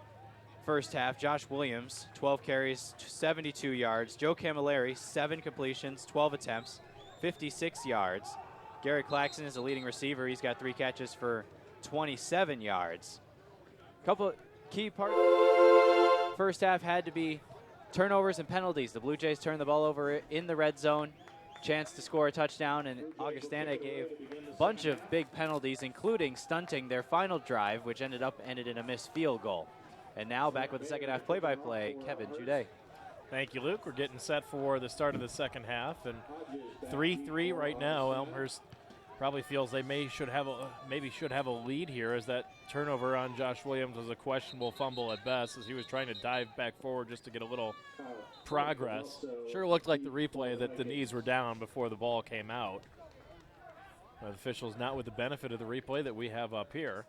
first half. Josh Williams, 12 carries, 72 yards. Joe Camilleri, 7 completions, 12 attempts, 56 yards. Garrett Claxton is the leading receiver. He's got 3 catches for 27 yards. A couple key parts. First half had to be turnovers and penalties. The Blue Jays turned the ball over in the red zone. Chance to score a touchdown, and Augustana gave a bunch of big penalties, including stunting their final drive, which ended in a missed field goal. And now back with the second half play-by-play, Kevin Jude. Thank you, Luke. We're getting set for the start of the second half, and 3-3 right now. Elmhurst probably feels they maybe should have a lead here, as that turnover on Josh Williams was a questionable fumble at best, as he was trying to dive back forward just to get a little progress. Sure looked like the replay that the knees were down before the ball came out. The officials not with the benefit of the replay that we have up here.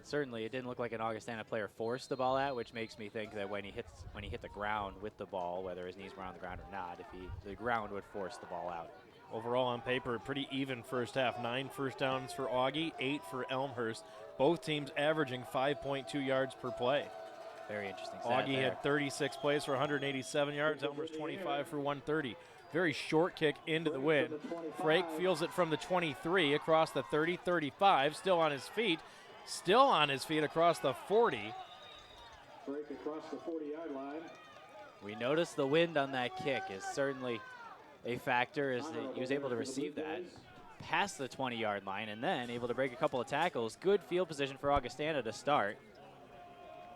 Certainly, it didn't look like an Augustana player forced the ball out, which makes me think that when he hit the ground with the ball, whether his knees were on the ground or not, the ground would force the ball out. Overall, on paper, a pretty even first half. 9 first downs for Augie, 8 for Elmhurst. Both teams averaging 5.2 yards per play. Very interesting stat Augie had 36 plays for 187 yards. Elmhurst 25 for 130. Very short kick into the wind. Frake feels it from the 23 across the 30, 35, still on his feet. Still on his feet across the 40. Break across the 40-yard line. We noticed the wind on that kick is certainly a factor, as he was able to receive that past the 20-yard line and then able to break a couple of tackles. Good field position for Augustana to start.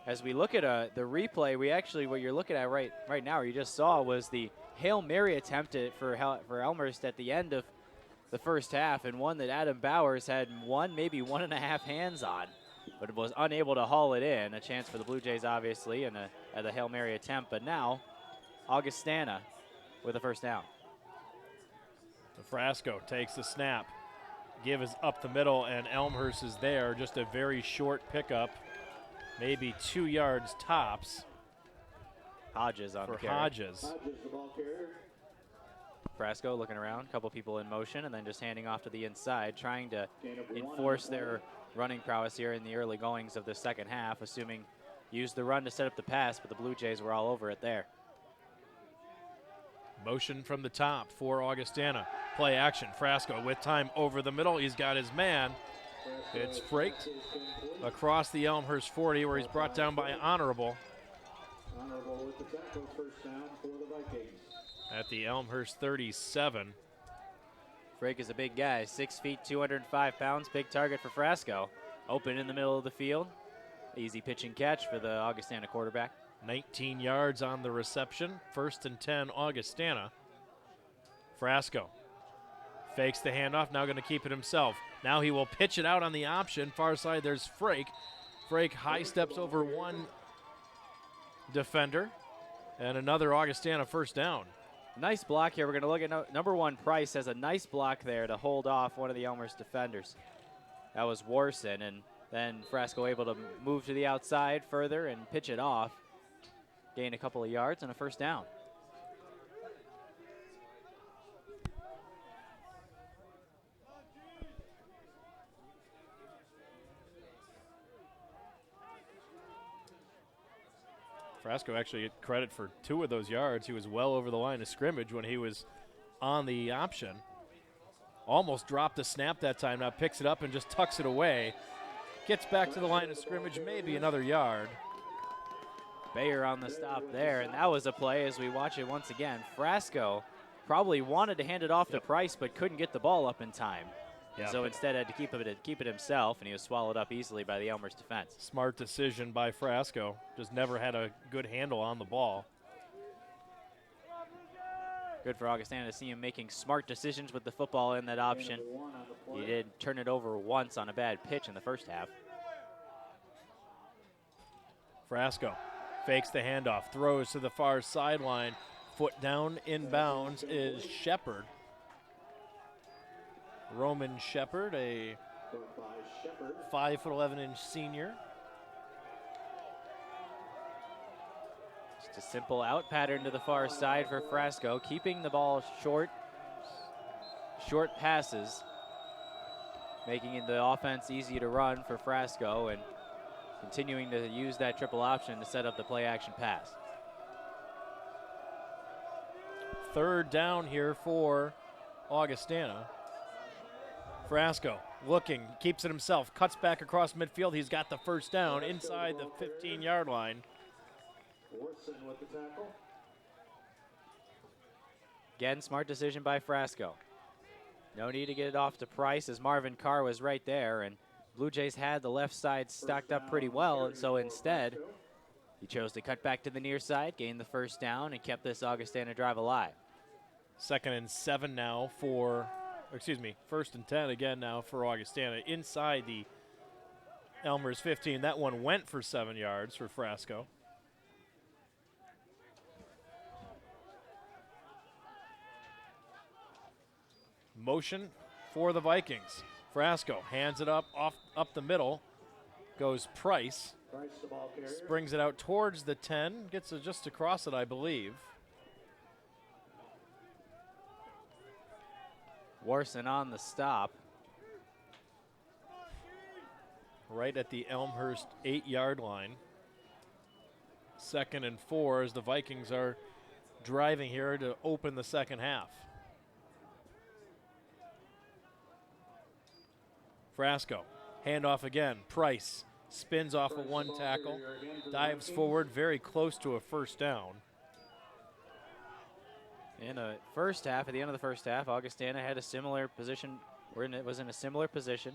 As we look at the replay, what you're looking at right now, or you just saw, was the Hail Mary attempt for Elmhurst at the end of the first half, and one that Adam Bowers had maybe 1.5 hands on, but was unable to haul it in. A chance for the Blue Jays, obviously, at a Hail Mary attempt, but now Augustana with a first down. Frasco takes the snap. Give is up the middle, and Elmhurst is there. Just a very short pickup, maybe 2 yards tops. Hodges on the carry. Hodges. Hodges, the ball carrier. Frasco looking around, a couple people in motion, and then just handing off to the inside, trying to enforce their running prowess here in the early goings of the second half, assuming use the run to set up the pass, but the Blue Jays were all over it there. Motion from the top for Augustana. Play action. Frasco with time over the middle. He's got his man. It's Fraked across the Elmhurst 40, where he's brought down by Honorable. Honorable with the tackle, first down for the Vikings. At the Elmhurst 37. Frake is a big guy, 6 feet, 205 pounds, big target for Frasco. Open in the middle of the field. Easy pitch and catch for the Augustana quarterback. 19 yards on the reception. 1st and 10, Augustana. Frasco Fakes the handoff, now going to keep it himself. Now he will pitch it out on the option. Far side, there's Frake. Frake high steps over one defender, and another Augustana first down. Nice block here. We're going to look at number 1, Price has a nice block there to hold off one of the Elmhurst defenders. That was Warson, and then Frasco able to move to the outside further and pitch it off. Gain a couple of yards and a first down. Frasco actually get credit for 2 of those yards. He was well over the line of scrimmage when he was on the option. Almost dropped the snap that time. Now picks it up and just tucks it away. Gets back to the line of scrimmage, maybe another yard. Bayer on the stop there, and that was a play as we watch it once again. Frasco probably wanted to hand it off to Price, but couldn't get the ball up in time. Yeah, so instead had to keep it himself, and he was swallowed up easily by the Elmhurst defense. Smart decision by Frasco. Just never had a good handle on the ball. Good for Augustana to see him making smart decisions with the football in that option. He did turn it over once on a bad pitch in the first half. Frasco fakes the handoff, throws to the far sideline. Foot down inbounds is Shepard. Roman Shepard, a 5'11" senior. Just a simple out pattern to the far side for Frasco, keeping the ball short passes, making the offense easy to run for Frasco and continuing to use that triple option to set up the play action pass. Third down here for Augustana. Frasco looking, keeps it himself, cuts back across midfield. He's got the first down inside the 15-yard line. Warson with the tackle. Again, smart decision by Frasco. No need to get it off to Price as Marvin Carr was right there, and Blue Jays had the left side stocked up pretty well, and so instead he chose to cut back to the near side, gained the first down, and kept this Augustana drive alive. 2nd and 7 now for, excuse me, 1st and 10 again now for Augustana inside the Elmhurst 15. That one went for 7 yards for Frasco. Motion for the Vikings. Frasco hands it up the middle. Goes Price. Price, the ball carrier. Springs it out towards the 10. Gets it just across it, I believe. Warson on the stop. Right at the Elmhurst 8-yard line. 2nd and 4 as the Vikings are driving here to open the second half. Frasco, handoff again. Price spins off of one tackle, dives forward, very close to a first down. In the first half, at the end of the first half, Augustana had a similar position, was in a similar position.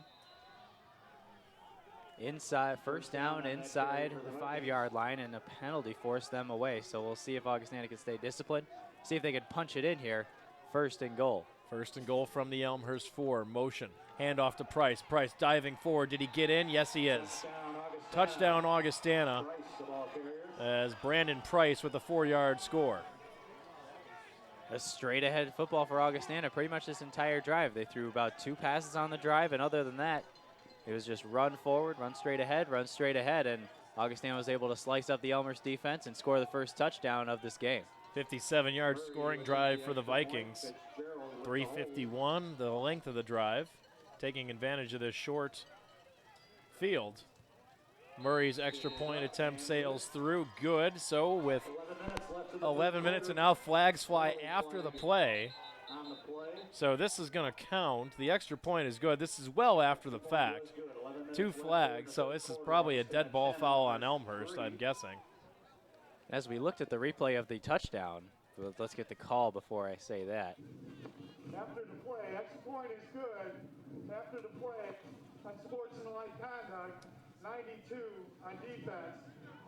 Inside, first down inside the 5-yard line, and a penalty forced them away. So we'll see if Augustana can stay disciplined, see if they can punch it in here. 1st and goal. 1st and goal from the Elmhurst 4. Motion. Handoff to Price. Price diving forward. Did he get in? Yes, he is. Touchdown, Augustana, as Brandon Price with a 4-yard score. A straight ahead football for Augustana pretty much this entire drive. They threw about 2 passes on the drive, and other than that, it was just run forward, run straight ahead, and Augustana was able to slice up the Elmhurst defense and score the first touchdown of this game. 57-yard scoring drive for the Vikings. 3:51, the length of the drive, taking advantage of this short field. Murray's extra point attempt sails through. Good. So with 11 minutes and now flags fly after the play. So this is going to count. The extra point is good. This is well after the fact. 2 flags, so this is probably a dead ball foul on Elmhurst, I'm guessing. As we looked at the replay of the touchdown, let's get the call before I say that. After the play, extra point is good. After the play, unsportsmanlike conduct, 92 on defense.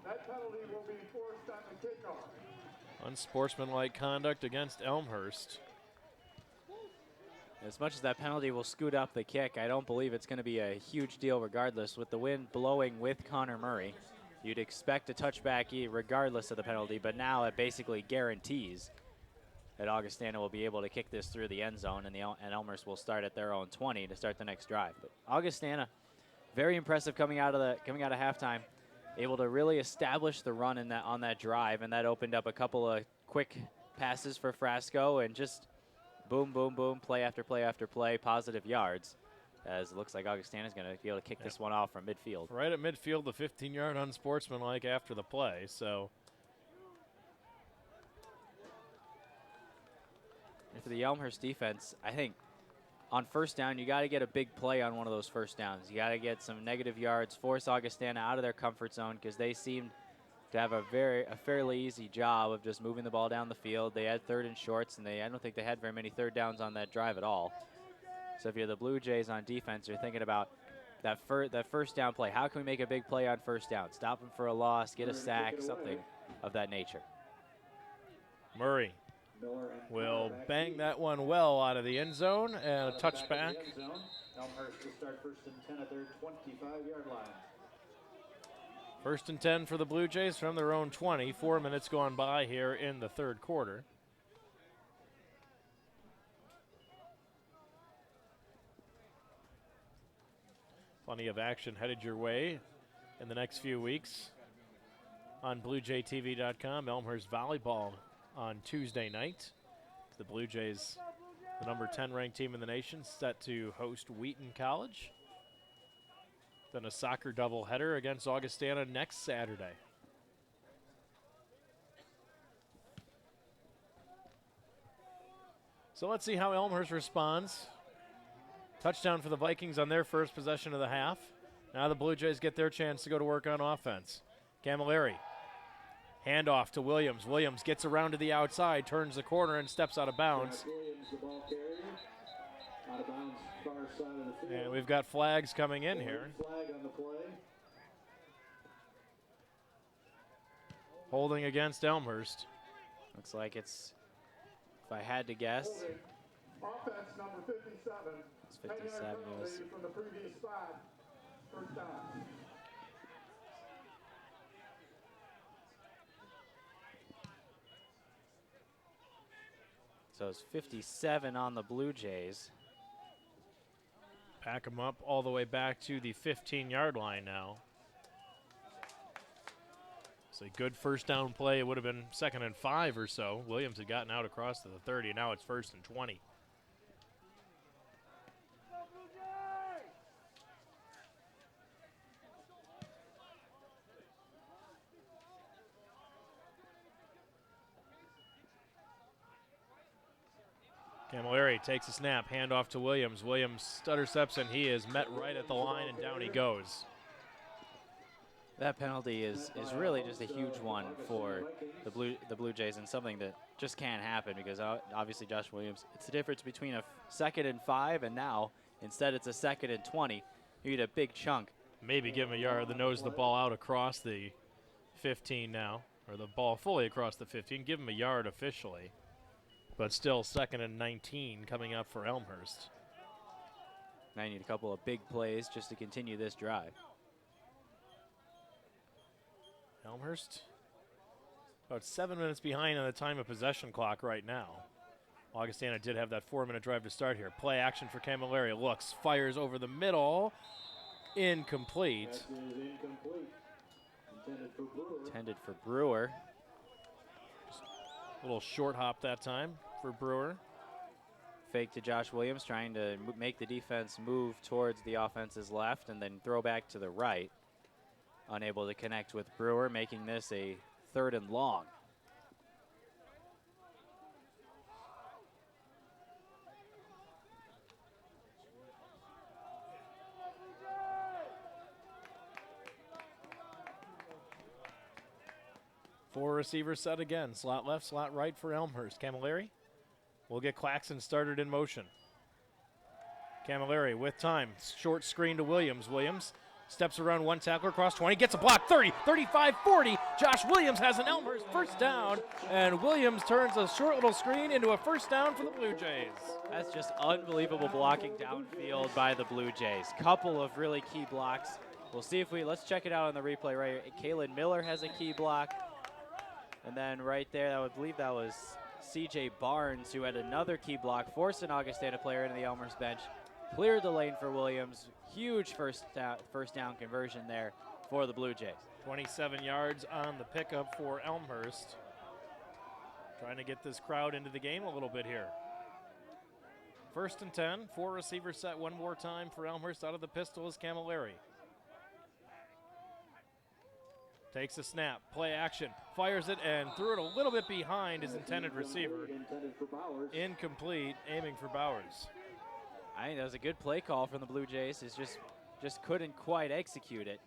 That penalty will be enforced on the kickoff. Unsportsmanlike conduct against Elmhurst. As much as that penalty will scoot up the kick, I don't believe it's going to be a huge deal regardless. With the wind blowing with Connor Murray, you'd expect a touchback regardless of the penalty, but now it basically guarantees that Augustana will be able to kick this through the end zone, and Elmhurst will start at their own 20 to start the next drive. But Augustana, very impressive coming out of halftime, able to really establish the run on that drive, and that opened up a couple of quick passes for Frasco, and just boom, boom, boom, play after play after play, positive yards, as it looks like Augustana is going to be able to kick this one off from midfield. Right at midfield, the 15-yard unsportsmanlike after the play. So and for the Elmhurst defense, I think on first down, you got to get a big play on one of those first downs. You got to get some negative yards, force Augustana out of their comfort zone, because they seemed to have a fairly easy job of just moving the ball down the field. They had third and shorts, and I don't think they had very many third downs on that drive at all. So if you're the Blue Jays on defense, you're thinking about that first down play. How can we make a big play on first down? Stop them for a loss, get a sack, something of that nature. Murray will bang that one well out of the end zone, and a touchback. Elmhurst to start first and 10 at their 25-yard line. First and 10 for the Blue Jays from their own 20. 4 minutes gone by here in the third quarter. Plenty of action headed your way in the next few weeks on BlueJayTV.com. Elmhurst volleyball on Tuesday night. The Blue Jays, the number 10 ranked team in the nation, set to host Wheaton College. Then a soccer doubleheader against Augustana next Saturday. So let's see how Elmhurst responds. Touchdown for the Vikings on their first possession of the half. Now the Blue Jays get their chance to go to work on offense. Camilleri, handoff to Williams. Williams gets around to the outside, turns the corner, and steps out of bounds. Williams, the ball carrier. Out of bounds, far side of the field. And we've got flags coming in here. Flag on the play. Holding against Elmhurst. Looks like it's, if I had to guess, Offense number 57. It's 57 was from the previous spot. First down. so it's 57 on the Blue Jays. Pack them up all the way back to the 15-yard line now. It's a good first down play. It would have been 2nd and 5 or so. Williams had gotten out across to the 30. Now it's 1st and 20. Camilleri takes a snap, handoff to Williams. Williams stutter steps, and he is met right at the line, and down he goes. That penalty is really just a huge one for the Blue Jays, and something that just can't happen, because obviously Josh Williams, it's the difference between a 2nd and 5 and now instead it's a 2nd and 20. You get a big chunk. Maybe give him a yard. The nose of the ball out across the 15 now, or the ball fully across the 15. Give him a yard officially, but still 2nd and 19 coming up for Elmhurst. Now you need a couple of big plays just to continue this drive. Elmhurst about 7 minutes behind on the time of possession clock right now. Augustana did have that 4-minute drive to start here. Play action for Camilleri. Looks, fires over the middle. Incomplete. That is incomplete. Intended for Brewer. Just a little short hop that time for Brewer. Fake to Josh Williams, trying to make the defense move towards the offense's left and then throw back to the right. Unable to connect with Brewer, making this a 3rd and long. Four receivers set again. Slot left, slot right for Elmhurst. Camilleri will get Claxon started in motion. Camilleri with time. Short screen to Williams. Williams Steps around one tackler, across 20, gets a block, 30, 35, 40. Josh Williams has an Elmhurst first down, and Williams turns a short little screen into a first down for the Blue Jays. That's just unbelievable blocking downfield by the Blue Jays. Couple of really key blocks. We'll see if let's check it out on the replay right here. Kalen Miller has a key block. And then right there, I would believe that was C.J. Barnes, who had another key block, forced an Augustana player into the Elmhurst bench, cleared the lane for Williams. Huge first down conversion there for the Blue Jays. 27 yards on the pickup for Elmhurst. Trying to get this crowd into the game a little bit here. 1st and 10, 4 receivers set one more time for Elmhurst. Out of the pistol is Camilleri. Takes a snap, play action, fires it, and threw it a little bit behind his intended receiver. Incomplete, aiming for Bowers. I think that was a good play call from the Blue Jays. It's just couldn't quite execute it.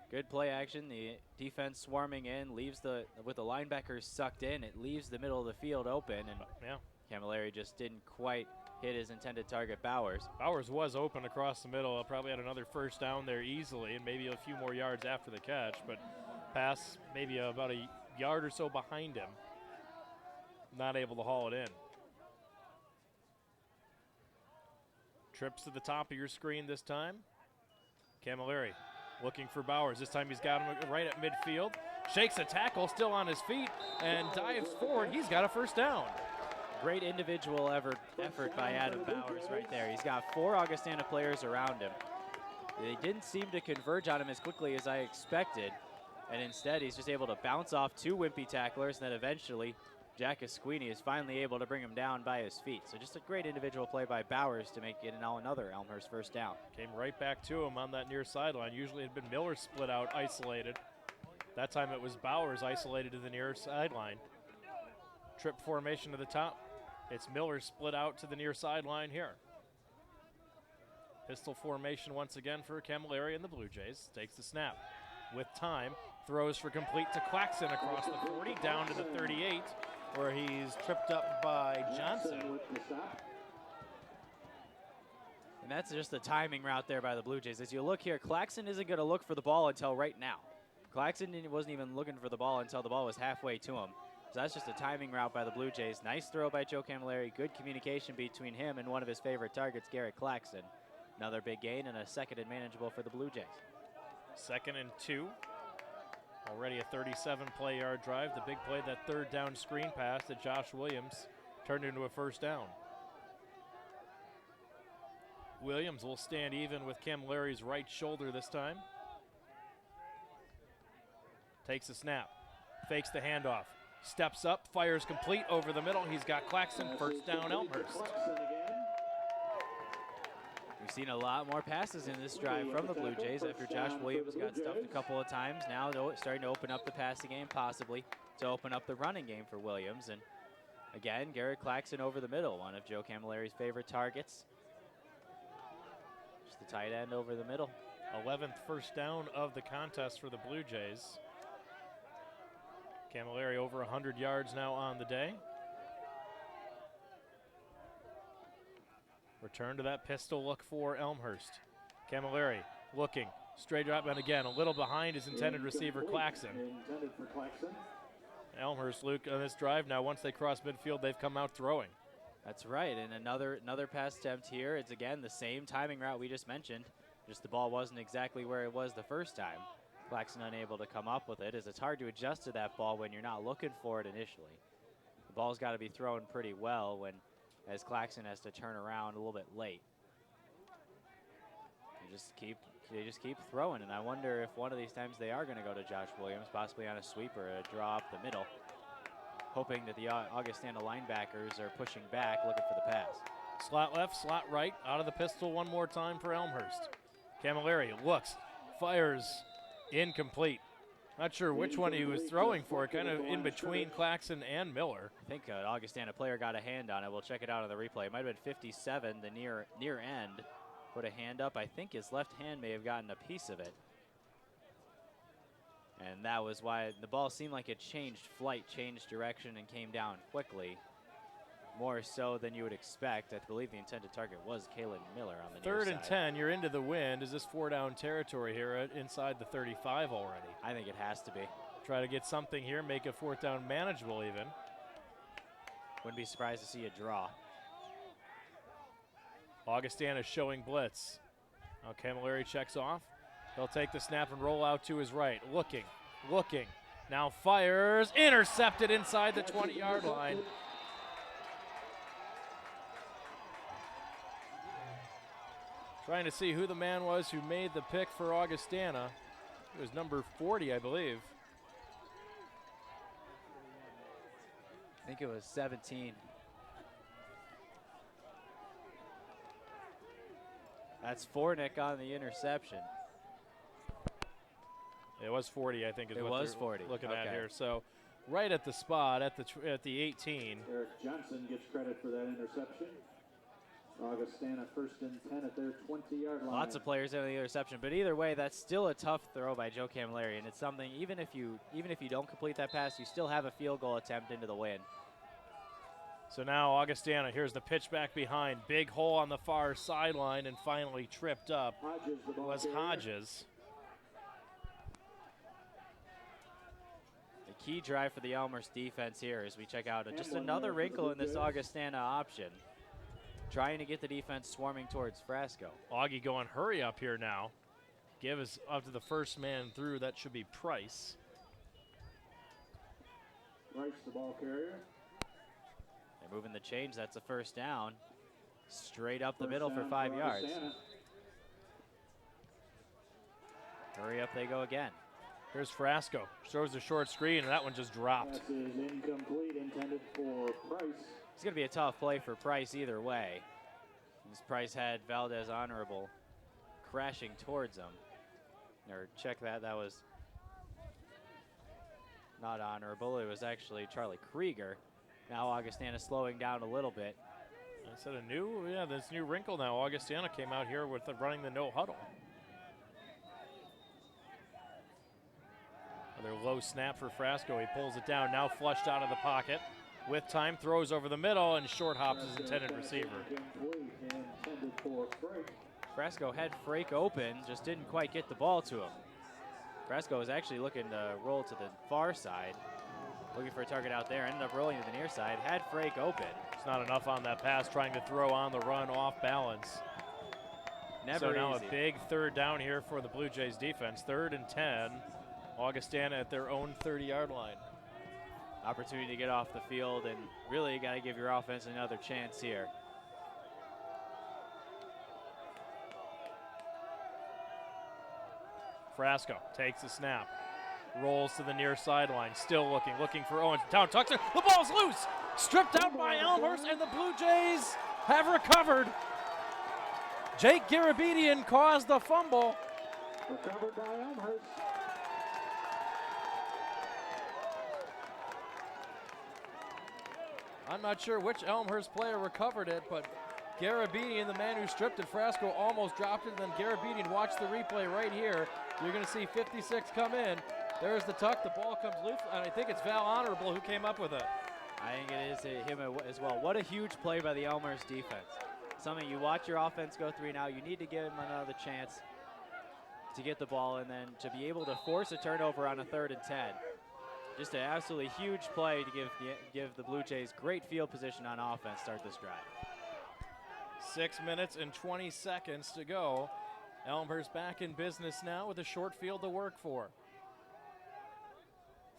Good play action. The defense swarming in, with the linebackers sucked in, it leaves the middle of the field open, and Camilleri just didn't quite hit his intended target, Bowers. Bowers was open across the middle. Probably had another first down there easily, and maybe a few more yards after the catch, but pass maybe about a yard or so behind him. Not able to haul it in. Trips to the top of your screen this time. Camilleri looking for Bowers. This time he's got him right at midfield. Shakes a tackle, still on his feet, and dives forward. He's got a first down. Great individual effort by Adam Bowers right there. He's got 4 Augustana players around him. They didn't seem to converge on him as quickly as I expected, and instead he's just able to bounce off 2 wimpy tacklers, and then eventually Jack Esquini is finally able to bring him down by his feet. So just a great individual play by Bowers to make it another Elmhurst first down. Came right back to him on that near sideline. Usually it had been Miller split out, isolated. That time it was Bowers isolated to the near sideline. Trip formation to the top. It's Miller split out to the near sideline here. Pistol formation once again for Camilleri and the Blue Jays. Takes the snap with time. Throws for complete to Claxton across the 40, down to the 38, where he's tripped up by Johnson. And that's just the timing route there by the Blue Jays. As you look here, Claxton isn't going to look for the ball until right now. Claxton wasn't even looking for the ball until the ball was halfway to him. So that's just a timing route by the Blue Jays. Nice throw by Joe Camilleri. Good communication between him and one of his favorite targets, Garrett Claxton. Another big gain and a second and manageable for the Blue Jays. 2nd and 2. Already a 37-play yard drive. The big play, that 3rd down screen pass that Josh Williams turned into a first down. Williams will stand even with Camilleri's right shoulder this time. Takes a snap. Fakes the handoff. Steps up, fires complete over the middle. He's got Claxton, first down Elmhurst. We've seen a lot more passes in this drive from the Blue Jays after Josh Williams got stuffed a couple of times. Now though, starting to open up the passing game, possibly to open up the running game for Williams. And again, Garrett Claxton over the middle, one of Joe Camilleri's favorite targets. Just the tight end over the middle. 11th first down of the contest for the Blue Jays. Camilleri over 100 yards now on the day. Return to that pistol look for Elmhurst. Camilleri looking, straight drop, and again, a little behind his intended receiver, Claxton. Elmhurst, Luke, on this drive now, once they cross midfield, they've come out throwing. That's right, and another pass attempt here. It's again the same timing route we just mentioned, just the ball wasn't exactly where it was the first time. Claxton unable to come up with it, as it's hard to adjust to that ball when you're not looking for it initially. The ball's got to be thrown pretty well as Claxton has to turn around a little bit late. They just keep throwing, and I wonder if one of these times they are going to go to Josh Williams, possibly on a sweep or a draw up the middle, hoping that the Augustana linebackers are pushing back, looking for the pass. Slot left, slot right, out of the pistol one more time for Elmhurst. Camilleri looks, fires, incomplete. Not sure which one he was throwing for, kind of in between Claxton and Miller. I think an Augustana player got a hand on it. We'll check it out on the replay. It might have been 57, the near end. Put a hand up. I think his left hand may have gotten a piece of it. And that was why the ball seemed like it changed flight, changed direction, and came down quickly. more so than you would expect. I believe the intended target was Kalen Miller on the near Third side. and 10, you're into the wind. Is this 4-down territory here inside the 35 already? I think it has to be. Try to get something here, make a 4th down manageable even. Wouldn't be surprised to see a draw. Augustana showing blitz. Now Camilleri checks off. He'll take the snap and roll out to his right. Looking. Now fires. Intercepted inside the 20-yard line. Trying to see who the man was who made the pick for Augustana. It was number 40, I believe. I think it was 17. That's Fornick on the interception. It was 40, I think, is it what was they're 40. looking Okay. at here. So right at the spot, at the 18. Eric Johnson gets credit for that interception. Augustana 1st and 10 at their 20-yard line. Lots of players in the interception, but either way, that's still a tough throw by Joe Camilleri, and it's something, even if you don't complete that pass, you still have a field goal attempt into the wind. So now Augustana, here's the pitch back behind. Big hole on the far sideline, and finally tripped up was Hodges. The key drive for the Elmhurst defense here as we check out just another wrinkle in this Augustana option. Trying to get the defense swarming towards Frasco. Augie going hurry up here now. Give us up to the first man through. That should be Price. Price, the ball carrier. They're moving the change. That's a 1st down. Straight up the middle for 5 yards. Hurry up they go again. Here's Frasco. Throws the short screen, and that one just dropped. Pass is incomplete, intended for Price. It's going to be a tough play for Price either way. This Price had Valdez Honorable crashing towards him. Or check that. That was not Honorable. It was actually Charlie Krieger. Now Augustana slowing down a little bit. Is that this new wrinkle now. Augustana came out here with running the no huddle. Another low snap for Frasco. He pulls it down, now flushed out of the pocket. With time, throws over the middle, and short hops his intended receiver. Frasco had Frake open, just didn't quite get the ball to him. Frasco was actually looking to roll to the far side, looking for a target out there, ended up rolling to the near side, had Frake open. It's not enough on that pass, trying to throw on the run off balance. Never so now easy. A big 3rd down here for the Blue Jays defense. 3rd and 10. Augustana at their own 30-yard line. Opportunity to get off the field, and really you got to give your offense another chance here. Frasco takes the snap, rolls to the near sideline, still looking for Owens. Down tucks it, the ball's loose, stripped out by Elmhurst, and the Blue Jays have recovered. Jake Garabedian caused the fumble. Recovered by Elmhurst. I'm not sure which Elmhurst player recovered it, but Garabedian, the man who stripped it, Frasco almost dropped it, and then Garabedian, watch the replay right here. You're going to see 56 come in. There's the tuck, the ball comes loose, and I think it's Val Honorable who came up with it. I think it is him as well. What a huge play by the Elmhurst defense. Something you watch your offense go through now, you need to give him another chance to get the ball and then to be able to force a turnover on a 3rd and 10. Just an absolutely huge play to give the Blue Jays great field position on offense start this drive. 6 minutes and 20 seconds to go. Elmhurst back in business now with a short field to work for.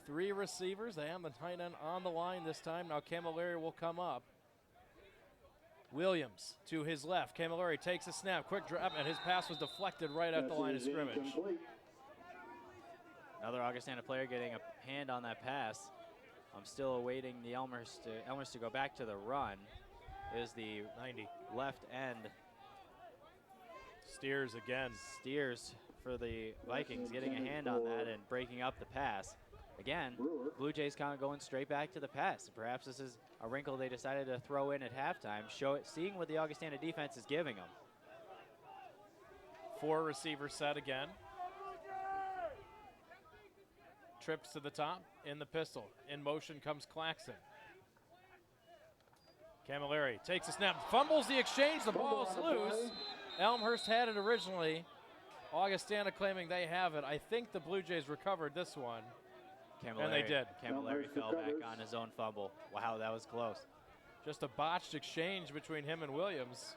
3 receivers. They have the tight end on the line this time. Now Camilleri will come up. Williams to his left. Camilleri takes a snap, quick drop, and his pass was deflected right at the line of scrimmage. Another Augustana player getting a hand on that pass. I'm still awaiting the Elmhurst to go back to the run. Is the 90 left end. Steers again. Steers for the Vikings, getting a hand on that and breaking up the pass. Again, Blue Jays kind of going straight back to the pass. Perhaps this is a wrinkle they decided to throw in at halftime, seeing what the Augustana defense is giving them. 4 receiver set again. Trips to the top in the pistol. In motion comes Claxon. Camilleri takes a snap, fumbles the exchange, the ball's loose. Elmhurst had it originally. Augustana claiming they have it. I think the Blue Jays recovered this one. And they did. Camilleri fell back on his own fumble. Wow, that was close. Just a botched exchange between him and Williams.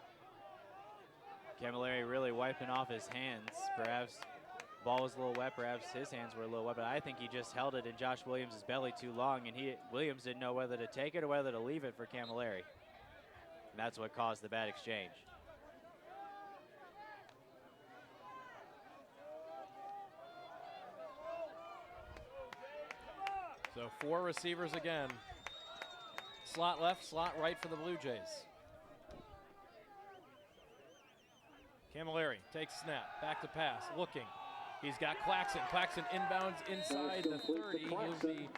Camilleri really wiping off his hands. Perhaps the ball was a little wet, perhaps his hands were a little wet, but I think he just held it in Josh Williams' belly too long, and Williams didn't know whether to take it or whether to leave it for Camilleri. And that's what caused the bad exchange. So 4 receivers again. Slot left, slot right for the Blue Jays. Camilleri takes snap, back to pass, looking. He's got Claxton. Claxton inbounds inside the 30. He'll be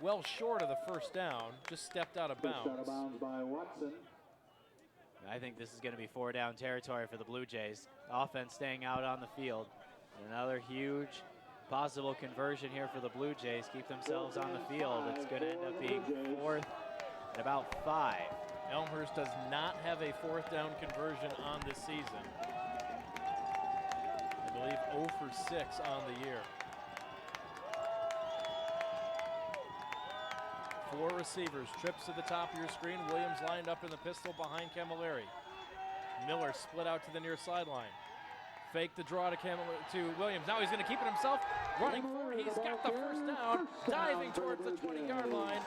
well short of the first down, just stepped out of bounds. By Watson. I think this is going to be 4-down territory for the Blue Jays. Offense staying out on the field. Another huge possible conversion here for the Blue Jays. Keep themselves on the field. It's going to end up being 4th and about 5. Elmhurst does not have a 4th down conversion on this season. I believe 0 for 6 on the year. 4 receivers, trips to the top of your screen. Williams lined up in the pistol behind Camilleri. Miller split out to the near sideline. Fake the draw to Williams. Now he's going to keep it himself. Running forward, he's got the first down. Diving towards the 20-yard line.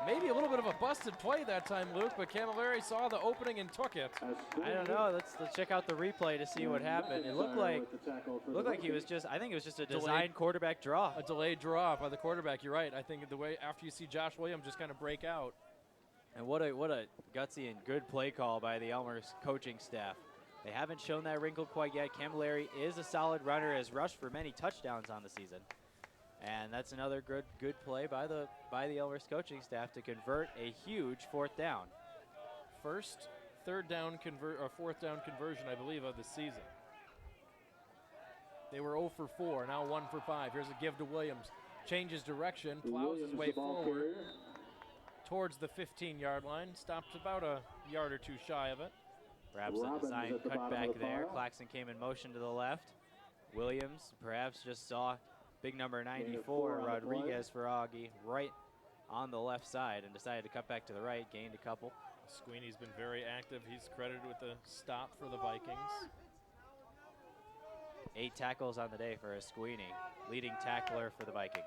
Maybe a little bit of a busted play that time, Luke, but Camilleri saw the opening and took it. I don't know. Let's check out the replay to see what happened. It looked like he was just, I think it was just a designed quarterback draw. A delayed draw by the quarterback. You're right. I think the way after you see Josh Williams just kind of break out. And what a gutsy and good play call by the Elmhurst coaching staff. They haven't shown that wrinkle quite yet. Camilleri is a solid runner, has rushed for many touchdowns on the season. And that's another good play by the Elmhurst coaching staff to convert a huge 4th down. First 4th down conversion, I believe, of the season. They were 0 for 4, now 1 for 5. Here's a give to Williams. Changes direction, plows his way forward towards the 15-yard line. Stopped about a yard or two shy of it. Perhaps a design cutback there. Claxton came in motion to the left. Williams perhaps just saw big number 94, Rodriguez for Augie, right on the left side and decided to cut back to the right, gained a couple. Sweeney's been very active. He's credited with the stop for the Vikings. 8 tackles on the day for Sweeney, leading tackler for the Vikings.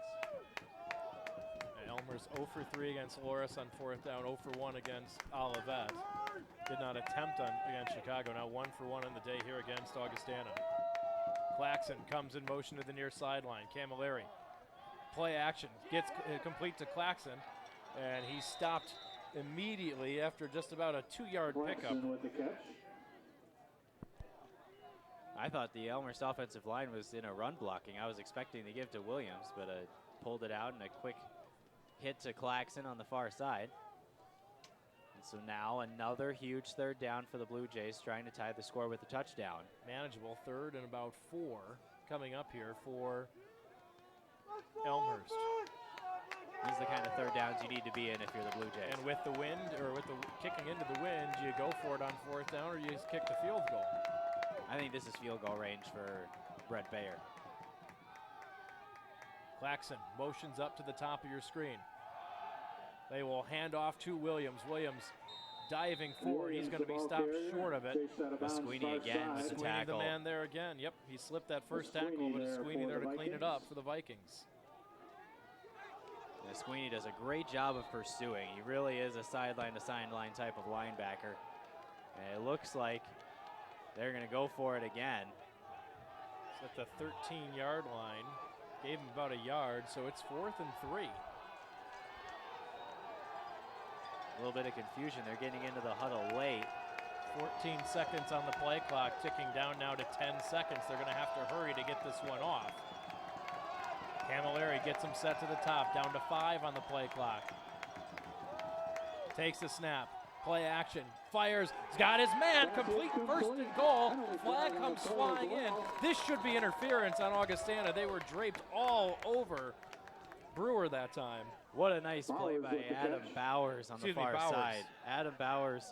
Elmhurst 0 for 3 against Loris on 4th down, 0 for 1 against Olivet. Did not attempt against Chicago. Now 1 for 1 on the day here against Augustana. Claxton comes in motion to the near sideline. Camilleri, play action, gets complete to Claxton, and he stopped immediately after just about a 2-yard pickup. With the catch. I thought the Elmhurst offensive line was in a run blocking. I was expecting to give to Williams, but pulled it out in a quick hit to Claxton on the far side. And so now another huge 3rd down for the Blue Jays, trying to tie the score with a touchdown. Manageable 3rd and about 4 coming up here for Elmhurst. These are the kind of 3rd downs you need to be in if you're the Blue Jays. And with the wind, or with the kicking into the wind, do you go for it on 4th down or you just kick the field goal? I think this is field goal range for Brett Bayer. Claxton motions up to the top of your screen. They will hand off to Williams. Williams diving forward. He's going to be stopped short of it. Sweeney again with the tackle. The man there again. Yep, he slipped that first tackle, but it's Sweeney there to clean it up for the Vikings. And Sweeney does a great job of pursuing. He really is a sideline-to-sideline type of linebacker. And it looks like they're going to go for it again. It's at the 13-yard line. Gave him about a yard, so it's 4th and 3. A little bit of confusion. They're getting into the huddle late. 14 seconds on the play clock, ticking down now to 10 seconds. They're going to have to hurry to get this one off. Camilleri gets him set to the top, down to 5 on the play clock. Takes the snap, play action, fires, he's got his man, complete first and goal. Flag comes flying in. This should be interference on Augustana. They were draped all over Brewer that time. What a nice play by Adam Bowers on the far side. Adam Bowers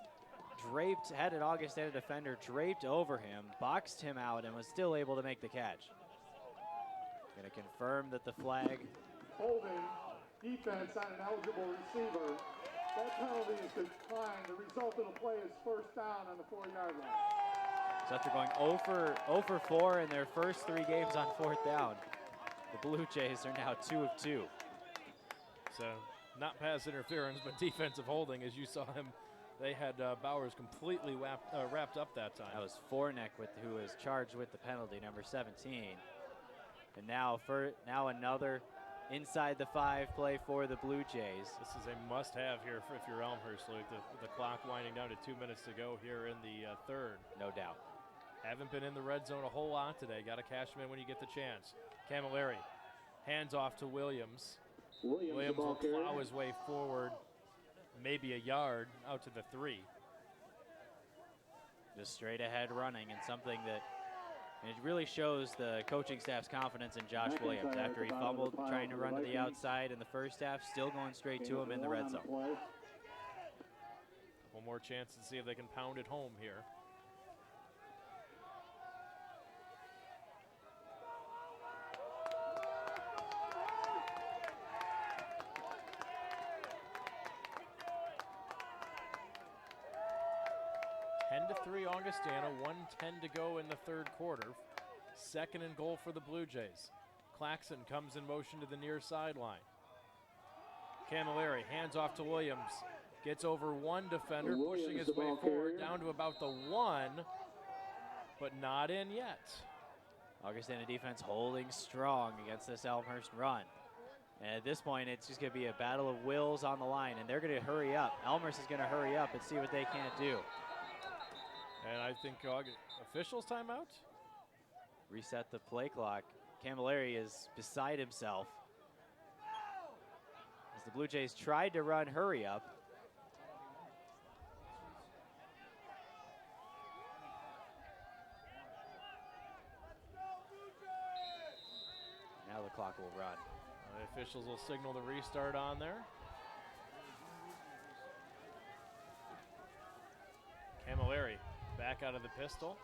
draped, had an Augustana defender draped over him, boxed him out, and was still able to make the catch. Going to confirm that the flag. Holding defense on an eligible receiver. That penalty is declined. The result of the play is first down on the 4-yard line. So after going 0 for 4 in their first 3 games on 4th down, the Blue Jays are now 2 of 2. So not pass interference, but defensive holding. As you saw him, they had Bowers completely wrapped up that time. That was Fornick who was charged with the penalty, number 17. And now another inside the 5 play for the Blue Jays. This is a must-have here if you're Elmhurst, Luke. The clock winding down to 2 minutes to go here in the third. No doubt. Haven't been in the red zone a whole lot today. Got to cash them in when you get the chance. Camilleri hands off to Williams. Williams will plow his way forward, maybe a yard out to the 3. Just straight ahead running, and something that it really shows the coaching staff's confidence in Josh Williams. After he fumbled trying to run to the outside in the first half, still going straight to him in the red zone. One more chance to see if they can pound it home here. Augustana, 1:10 to go in the third quarter. 2nd and goal for the Blue Jays. Claxon comes in motion to the near sideline. Camilleri hands off to Williams. Gets over one defender, pushing his way forward down to about the 1, but not in yet. Augustana defense holding strong against this Elmhurst run. And at this point, it's just going to be a battle of wills on the line, and they're going to hurry up. Elmhurst is going to hurry up and see what they can't do. And I think officials timeout? Reset the play clock. Camilleri is beside himself as the Blue Jays tried to run hurry up. Now the clock will run. The officials will signal the restart on there. Camilleri back out of the pistol.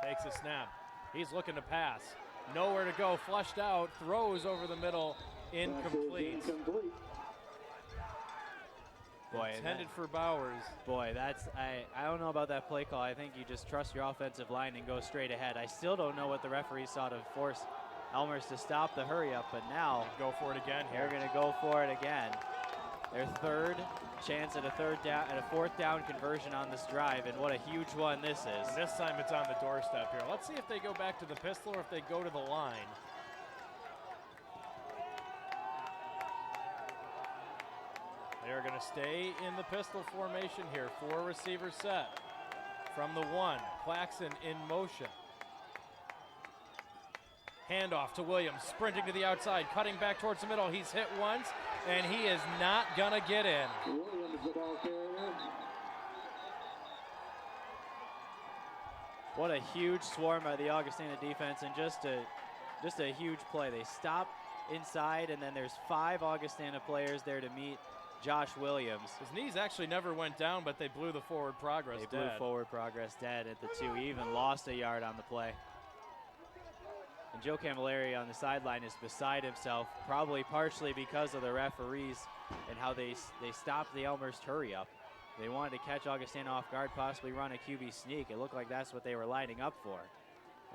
Takes a snap. He's looking to pass. Nowhere to go. Flushed out. Throws over the middle. Incomplete. Boy, intended for Bowers. Boy, I don't know about that play call. I think you just trust your offensive line and go straight ahead. I still don't know what the referee saw to force Elmhurst to stop the hurry up, but now go for it again here. They're going to go for it again. Their third chance at a 4th down conversion on this drive, and what a huge one this is. And this time it's on the doorstep here. Let's see if they go back to the pistol or if they go to the line. They're going to stay in the pistol formation here. 4 receiver set. From the 1, Claxon in motion. Handoff to Williams, sprinting to the outside, cutting back towards the middle. He's hit once, and he is not going to get in. Williams, the ball carrier. What a huge swarm by the Augustana defense, and just a huge play. They stop inside, and then there's 5 Augustana players there to meet Josh Williams. His knees actually never went down, but they blew the forward progress dead. They blew forward progress dead at the 2. He even lost a yard on the play. And Joe Camilleri on the sideline is beside himself, probably partially because of the referees and how they stopped the Elmhurst hurry up. They wanted to catch Augustana off guard, possibly run a QB sneak. It looked like that's what they were lining up for.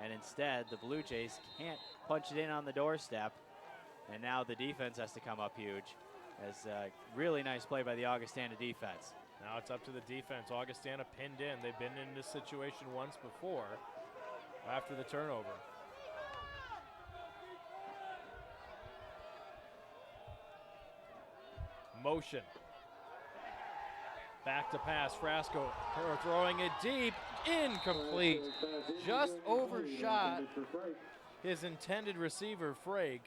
And instead, the Blue Jays can't punch it in on the doorstep. And now the defense has to come up huge. As a really nice play by the Augustana defense. Now it's up to the defense. Augustana pinned in. They've been in this situation once before after the turnover. Motion. Back to pass. Frasco throwing it deep. Incomplete. Just overshot his intended receiver, Frake.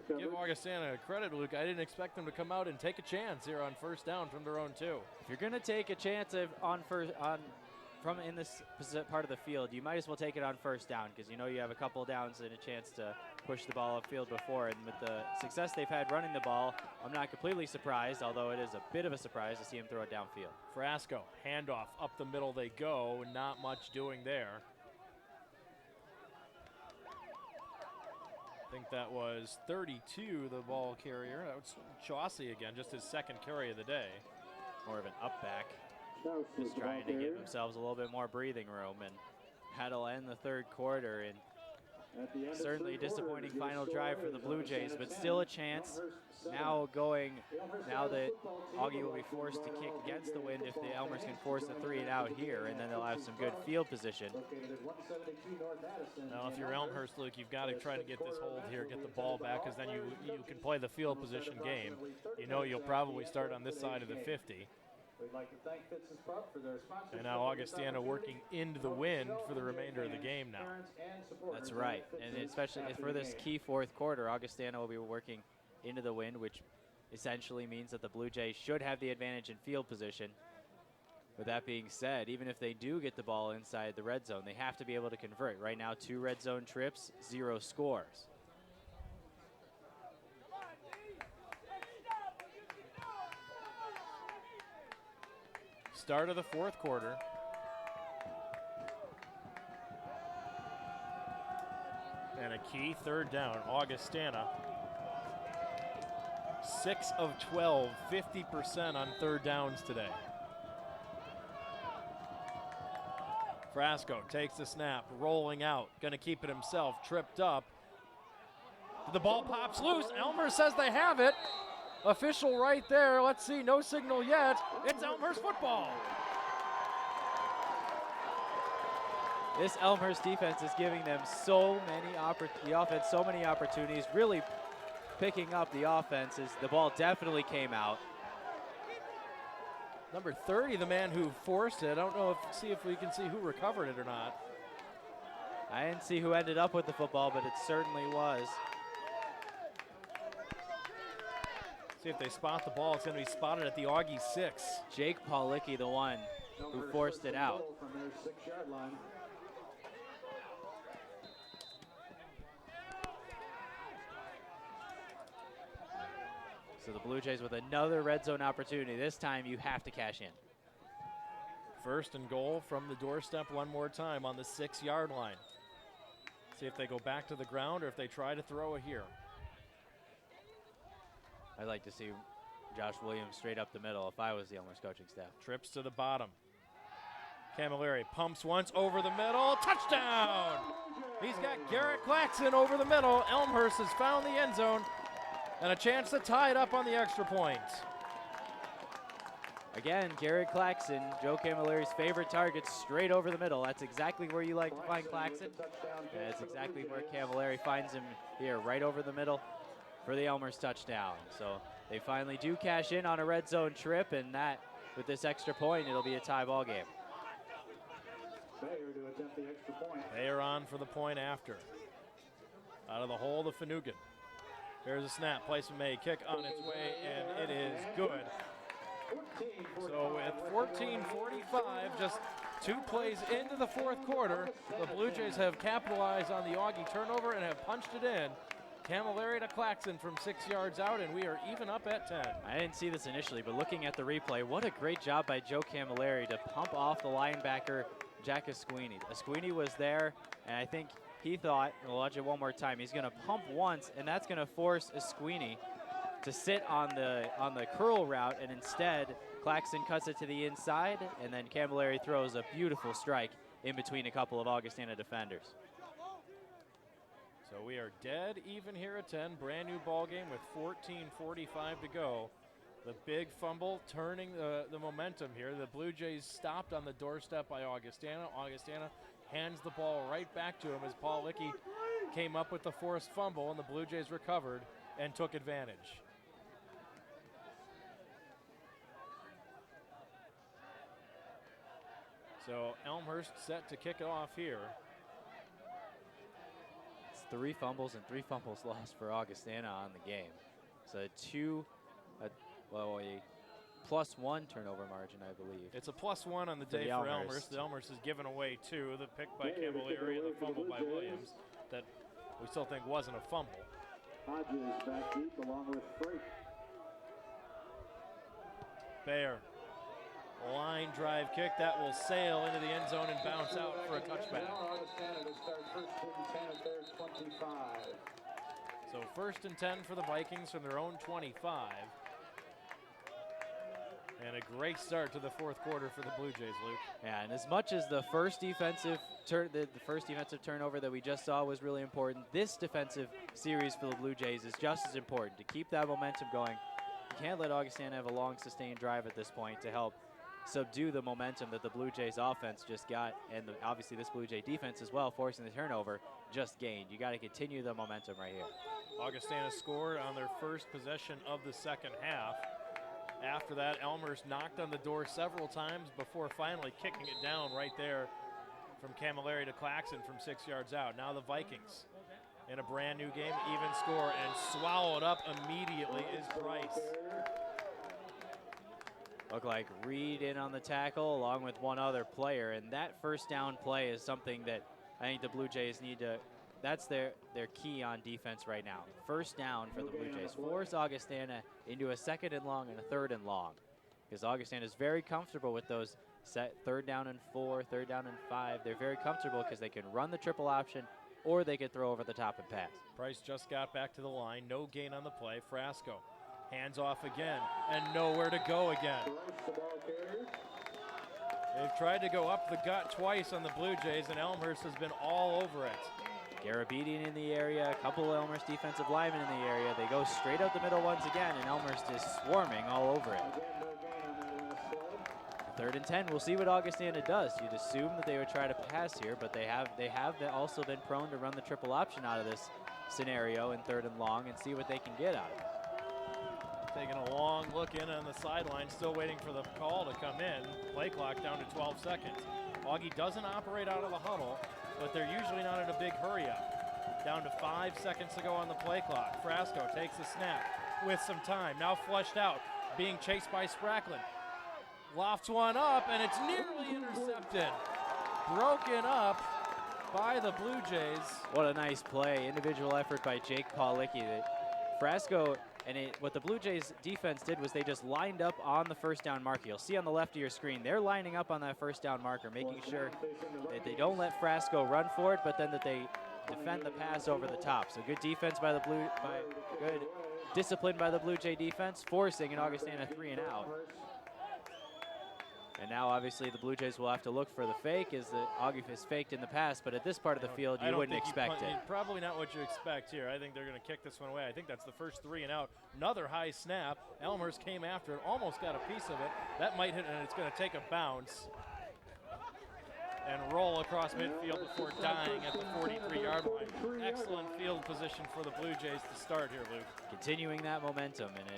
Give Augustana credit, Luke. I didn't expect them to come out and take a chance here on 1st down from their own 2. If you're going to take a chance on from in this part of the field, you might as well take it on first down because you know you have a couple downs and a chance to push the ball upfield before. And with the success they've had running the ball, I'm not completely surprised, although it is a bit of a surprise to see him throw it downfield. Frasco, handoff, up the middle they go, not much doing there. I think that was 32, the ball carrier. That was Chauncey again, just his second carry of the day. More of an up back, just trying to give themselves a little bit more breathing room, and that'll end the third quarter. And certainly a disappointing final drive for the Blue Jays, but still a chance. Now that Augie will be forced to kick against the wind if the Elmhurst can force a 3-and-out here, and then they'll have some good field position. Now, if you're Elmhurst, Luke, you've got to try to get this hold here, get the ball back, because then you can play the field position game. You know you'll probably start on this side of the 50. And now Augustana working into the wind for the remainder of the game now. That's right, and especially for this key fourth quarter, Augustana will be working into the wind, which essentially means that the Blue Jays should have the advantage in field position. With that being said, even if they do get the ball inside the red zone, they have to be able to convert. Right now, 2 red zone trips, 0 scores. Start of the fourth quarter. And a key third down, Augustana. 6 of 12, 50% on third downs today. Frasco takes the snap, rolling out, gonna keep it himself, tripped up. The ball pops loose, Elmhurst says they have it. Official right there, let's see, no signal yet. It's Elmhurst football. This Elmhurst defense is giving them so many opportunities, really picking up the offenses. The ball definitely came out. Number 30, the man who forced it. I don't know see if we can see who recovered it or not. I didn't see who ended up with the football, but it certainly was. See if they spot the ball. It's going to be spotted at the Augie 6. Jake Paulicki, the one who forced it out. From their 6-yard line. So the Blue Jays with another red zone opportunity. This time you have to cash in. First and goal from the doorstep one more time on the 6-yard line. See if they go back to the ground or if they try to throw it here. I'd like to see Josh Williams straight up the middle if I was the Elmhurst coaching staff. Trips to the bottom. Camilleri pumps once over the middle. Touchdown! He's got Garrett Claxton over the middle. Elmhurst has found the end zone and a chance to tie it up on the extra point. Again, Garrett Claxton, Joe Camilleri's favorite target, straight over the middle. That's exactly where you like to find Claxton. That's exactly where Camilleri finds him here, right over the middle for the Elmhurst touchdown. So they finally do cash in on a red zone trip, and that, with this extra point, it'll be a tie ball game. Bayer to attempt the extra point. They are on for the point after. Out of the hole, the Finucane. Here's a snap, placement made, kick on its way, and it is good. So with 14:45, just 2 plays into the fourth quarter, the Blue Jays have capitalized on the Augie turnover and have punched it in. Camilleri to Claxton from 6 yards out, and we are even up at 10. I didn't see this initially, but looking at the replay, what a great job by Joe Camilleri to pump off the linebacker, Jack Esquini. Esquini was there, and I think he thought, we'll watch it one more time, he's going to pump once, and that's going to force Esquini to sit on the curl route, and instead, Claxton cuts it to the inside, and then Camilleri throws a beautiful strike in between a couple of Augustana defenders. So we are dead even here at 10. Brand new ball game with 14:45 to go. The big fumble turning the momentum here. The Blue Jays stopped on the doorstep by Augustana. Augustana hands the ball right back to him as Paulicki came up with the forced fumble, and the Blue Jays recovered and took advantage. So Elmhurst set to kick it off here. 3 fumbles and 3 fumbles lost for Augustana on the game. So +1 turnover margin, I believe. It's a +1 on the For day the for Elmhurst. Elmhurst. The Elmhurst has given away 2, the pick by Camilleri and the fumble by Williams that we still think wasn't a fumble. Hodges back deep along with Freight. Bayer, line drive kick that will sail into the end zone and bounce out for a touchback. Augustana to start first and 10 at their 25. So 1st and 10 for the Vikings from their own 25. And a great start to the 4th quarter for the Blue Jays, Luke. Yeah, and as much as the first defensive turnover that we just saw was really important, this defensive series for the Blue Jays is just as important to keep that momentum going. You can't let Augustana have a long, sustained drive at this point to help subdue the momentum that the Blue Jays offense just got, and obviously this Blue Jay defense as well, forcing the turnover, just gained. You got to continue the momentum right here. Augustana scored on their first possession of the second half. After that, Elmhurst knocked on the door several times before finally kicking it down right there from Camilleri to Claxon from 6 yards out. Now the Vikings in a brand new game, even score, and swallowed up immediately is Bryce. Look like Reed in on the tackle along with one other player, and that first down play is something that I think the Blue Jays need to, that's their key on defense right now. First down for the Blue Jays. Force Augustana into a 2nd and long and a 3rd and long, because Augustana is very comfortable with those set 3rd down and 4, 3rd down and 5. They're very comfortable because they can run the triple option or they could throw over the top and pass. Price just got back to the line. No gain on the play. Frasco hands off again and nowhere to go again. They've tried to go up the gut twice on the Blue Jays, and Elmhurst has been all over it. Garabedian in the area, a couple of Elmhurst defensive linemen in the area. They go straight up the middle once again, and Elmhurst is swarming all over it. 3rd and 10. We'll see what Augustana does. You'd assume that they would try to pass here, but they have also been prone to run the triple option out of this scenario in 3rd and long and see what they can get out of it. Taking a long look in on the sideline, still waiting for the call to come in. Play clock down to 12 seconds. Augie doesn't operate out of the huddle, but they're usually not in a big hurry up. Down to 5 seconds to go on the play clock. Frasco takes the snap with some time. Now flushed out, being chased by Spracklin. Lofts one up, and it's nearly intercepted. Broken up by the Blue Jays. What a nice play. Individual effort by Jake Paulicki. Frasco, and what the Blue Jays defense did was they just lined up on the first down marker. You'll see on the left of your screen, they're lining up on that first down marker, making sure that they don't let Frasco run for it, but then that they defend the pass over the top. So good defense by good discipline by the Blue Jay defense, forcing an Augustana 3 and out. And now, obviously, the Blue Jays will have to look for the fake, as the Augie has faked in the past, but at this part of the field, you wouldn't expect it. Probably not what you expect here. I think they're going to kick this one away. I think that's the first 3 and out. Another high snap. Elmhurst came after it, almost got a piece of it. That might hit, and it's going to take a bounce and roll across midfield before dying at the 43-yard line. Excellent field position for the Blue Jays to start here, Luke. Continuing that momentum, and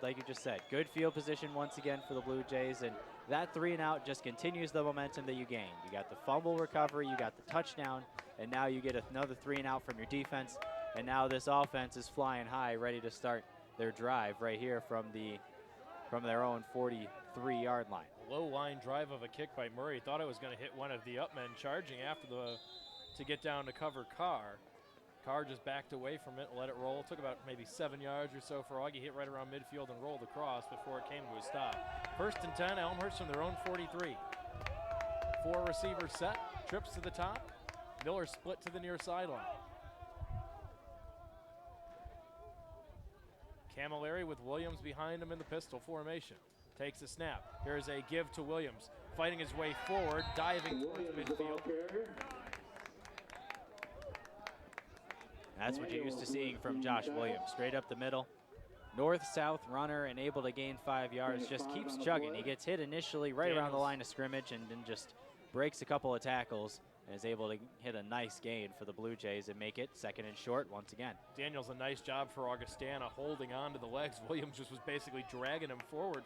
like you just said, good field position once again for the Blue Jays, and that 3 and out just continues the momentum that you gained. You got the fumble recovery, you got the touchdown, and now you get another 3 and out from your defense, and now this offense is flying high, ready to start their drive right here from their own 43-yard line. Low line drive of a kick by Murray. Thought it was going to hit one of the up men charging after to get down to cover Carr. Carr just backed away from it and let it roll. Took about maybe 7 yards or so for Augie. Hit right around midfield and rolled across before it came to a stop. 1st and 10, Elmhurst from their own 43. 4 receivers set, trips to the top. Miller split to the near sideline. Camilleri with Williams behind him in the pistol formation. Takes a snap. Here's a give to Williams. Fighting his way forward, diving towards midfield. That's what you're used to seeing from Josh Williams. Straight up the middle. North-south runner and able to gain 5 yards. Just keeps chugging. He gets hit initially right around the line of scrimmage and then just breaks a couple of tackles and is able to hit a nice gain for the Blue Jays and make it 2nd and short once again. Daniels, a nice job for Augustana holding on to the legs. Williams just was basically dragging him forward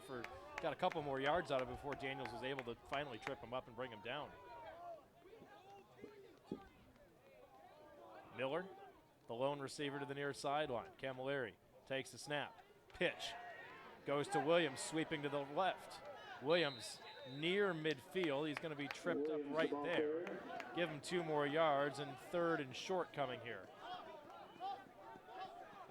got a couple more yards out of it before Daniels was able to finally trip him up and bring him down. Miller, the lone receiver to the near sideline. Camilleri takes the snap. Pitch. Goes to Williams, sweeping to the left. Williams near midfield. He's going to be tripped up right there. Give him 2 more yards, and 3rd and short coming here.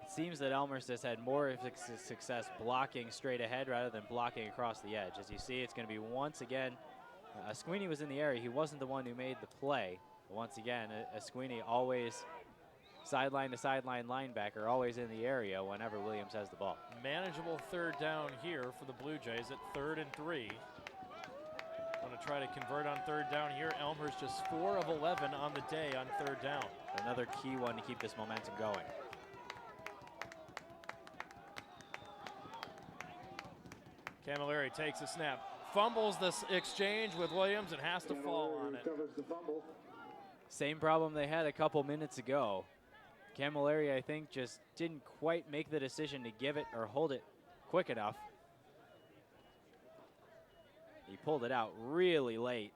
It seems that Elmhurst has had more of success blocking straight ahead rather than blocking across the edge. As you see, it's going to be once again, Esquini was in the area. He wasn't the one who made the play. But once again, Esquini always sideline to sideline linebacker, always in the area whenever Williams has the ball. Manageable 3rd down here for the Blue Jays at 3rd and 3. Going to try to convert on 3rd down here. Elmhurst just 4 of 11 on the day on 3rd down. Another key one to keep this momentum going. Camilleri takes a snap, fumbles this exchange with Williams and has to fall on it. Same problem they had a couple minutes ago. Camilleri, I think, just didn't quite make the decision to give it or hold it quick enough. He pulled it out really late.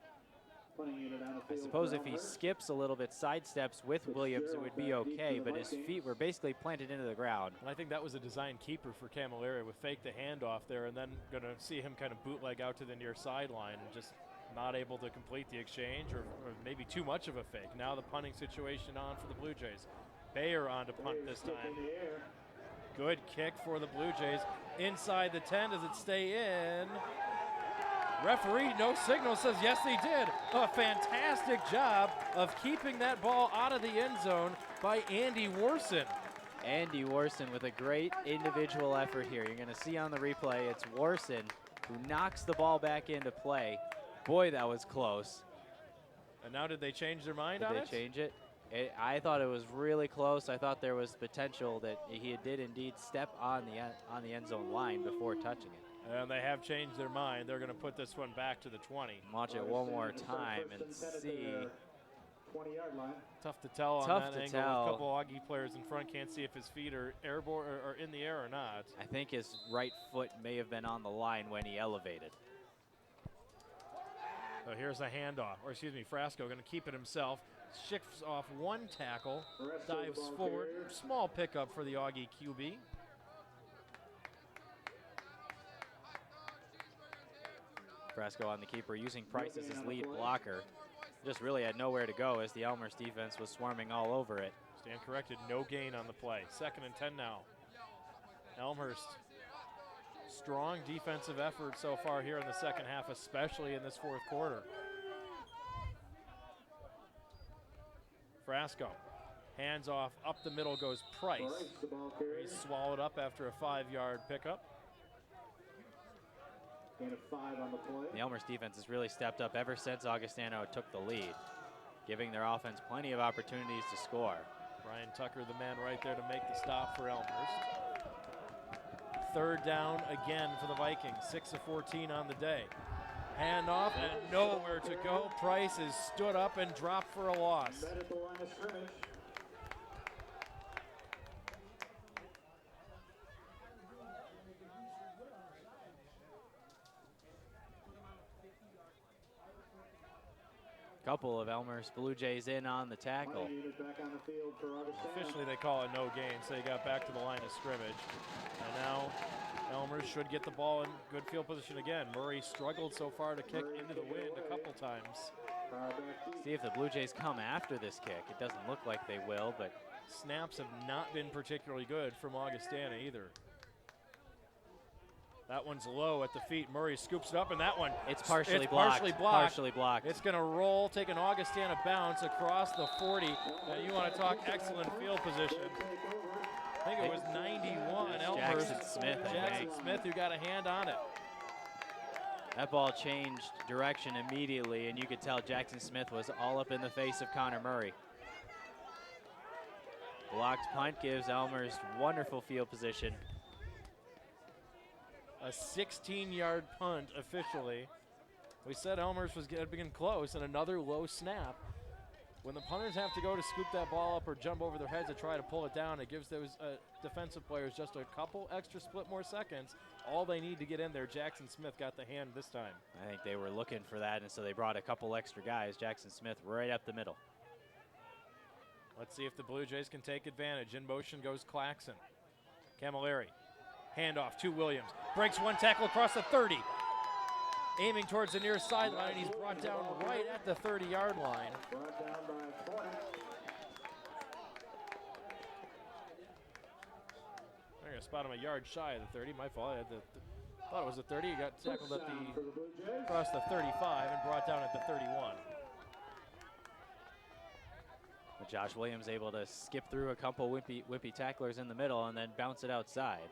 I suppose if he skips a little bit, sidesteps with Williams, it would be okay, but his feet were basically planted into the ground. And I think that was a design keeper for Camilleri, with fake the handoff there and then going to see him kind of bootleg out to the near sideline and just not able to complete the exchange, or maybe too much of a fake. Now the punting situation on for the Blue Jays. Bayer on to punt this time. Good kick for the Blue Jays. Inside the 10, does it stay in? Referee, no signal, says yes they did. A fantastic job of keeping that ball out of the end zone by Andy Warson. Andy Warson with a great individual effort here. You're going to see on the replay, it's Warson who knocks the ball back into play. Boy, that was close. And now did they change their mind on it? Did they change it? I thought it was really close. I thought there was potential that he did indeed step on the end zone line before touching it. And they have changed their mind. They're going to put this one back to the 20. Watch it one more time and see. 20-yard line. Tough to tell on that angle. A couple of Augie players in front can't see if his feet are airborne or in the air or not. I think his right foot may have been on the line when he elevated. So here's a handoff, or excuse me, Frasco going to keep it himself. Shifts off one tackle, dives forward. Small pickup for the Augie QB. Frasco on the keeper, using Price as his lead blocker. Just really had nowhere to go as the Elmhurst defense was swarming all over it. Stand corrected, no gain on the play. 2nd and 10 now. Elmhurst, strong defensive effort so far here in the second half, especially in this 4th quarter. Frasco, hands off, up the middle goes Price. He's swallowed up after a 5-yard pickup. Gain of 5 on the play. The Elmhurst defense has really stepped up ever since Augustana took the lead, giving their offense plenty of opportunities to score. Brian Tucker, the man right there to make the stop for Elmhurst. 3rd down again for the Vikings, 6 of 14 on the day. Handoff and nowhere to go. Price is stood up and dropped for a loss. At the line of scrimmage. Couple of Elmhurst Blue Jays in on the tackle. Back on the field for Augustana. Officially, they call it no gain, so they got back to the line of scrimmage. And now Elmhurst should get the ball in good field position again. Murray struggled so far to kick into the wind a couple times. See if the Blue Jays come after this kick. It doesn't look like they will, but snaps have not been particularly good from Augustana either. That one's low at the feet. Murray scoops it up, and that one, it's partially blocked. Partially blocked. It's going to roll, take an Augustana bounce across the 40. You want to talk excellent field position. I think it was 91. Elmhurst. Jackson Smith who got a hand on it. That ball changed direction immediately, and you could tell Jackson Smith was all up in the face of Connor Murray. Blocked punt gives Elmhurst wonderful field position. A 16-yard punt officially. We said Elmhurst was getting close, and another low snap. When the punters have to go to scoop that ball up or jump over their heads to try to pull it down, it gives those defensive players just a couple extra split more seconds. All they need to get in there. Jackson Smith got the hand this time. I think they were looking for that, and so they brought a couple extra guys. Jackson Smith right up the middle. Let's see if the Blue Jays can take advantage. In motion goes Claxon. Camilleri Handoff to Williams. Breaks one tackle across the 30. Aiming towards the near sideline. He's brought down right at the 30-yard line. They're going to spot him a yard shy of the 30. My fault. I had thought it was the 30. He got tackled across the 35 and brought down at the 31. But Josh Williams able to skip through a couple wimpy tacklers in the middle and then bounce it outside.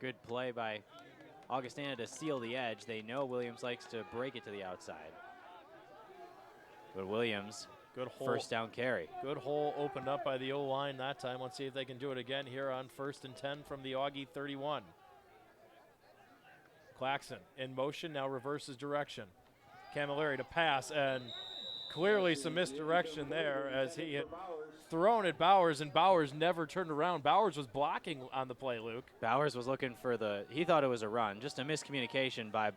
Good play by Augustana to seal the edge. They know Williams likes to break it to the outside. But Williams, good hole. First down carry. Good hole opened up by the O-line that time. Let's see if they can do it again here on 1st and 10 from the Augie 31. Claxon in motion, now reverses direction. Camilleri to pass, and clearly some misdirection there as he had thrown at Bowers, and Bowers never turned around. Bowers was blocking on the play, Luke. Bowers was looking for he thought it was a run. Just a miscommunication by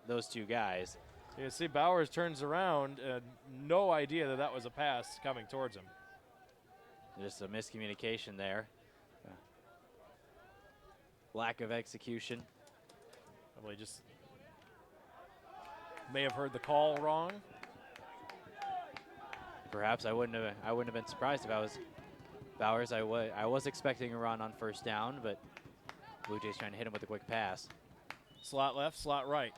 those two guys. You see Bowers turns around, and no idea that was a pass coming towards him. Just a miscommunication there. Lack of execution. Probably just may have heard the call wrong. Perhaps I wouldn't have been surprised if I was Bowers. I was expecting a run on 1st down, but Blue Jays trying to hit him with a quick pass. Slot left, slot right.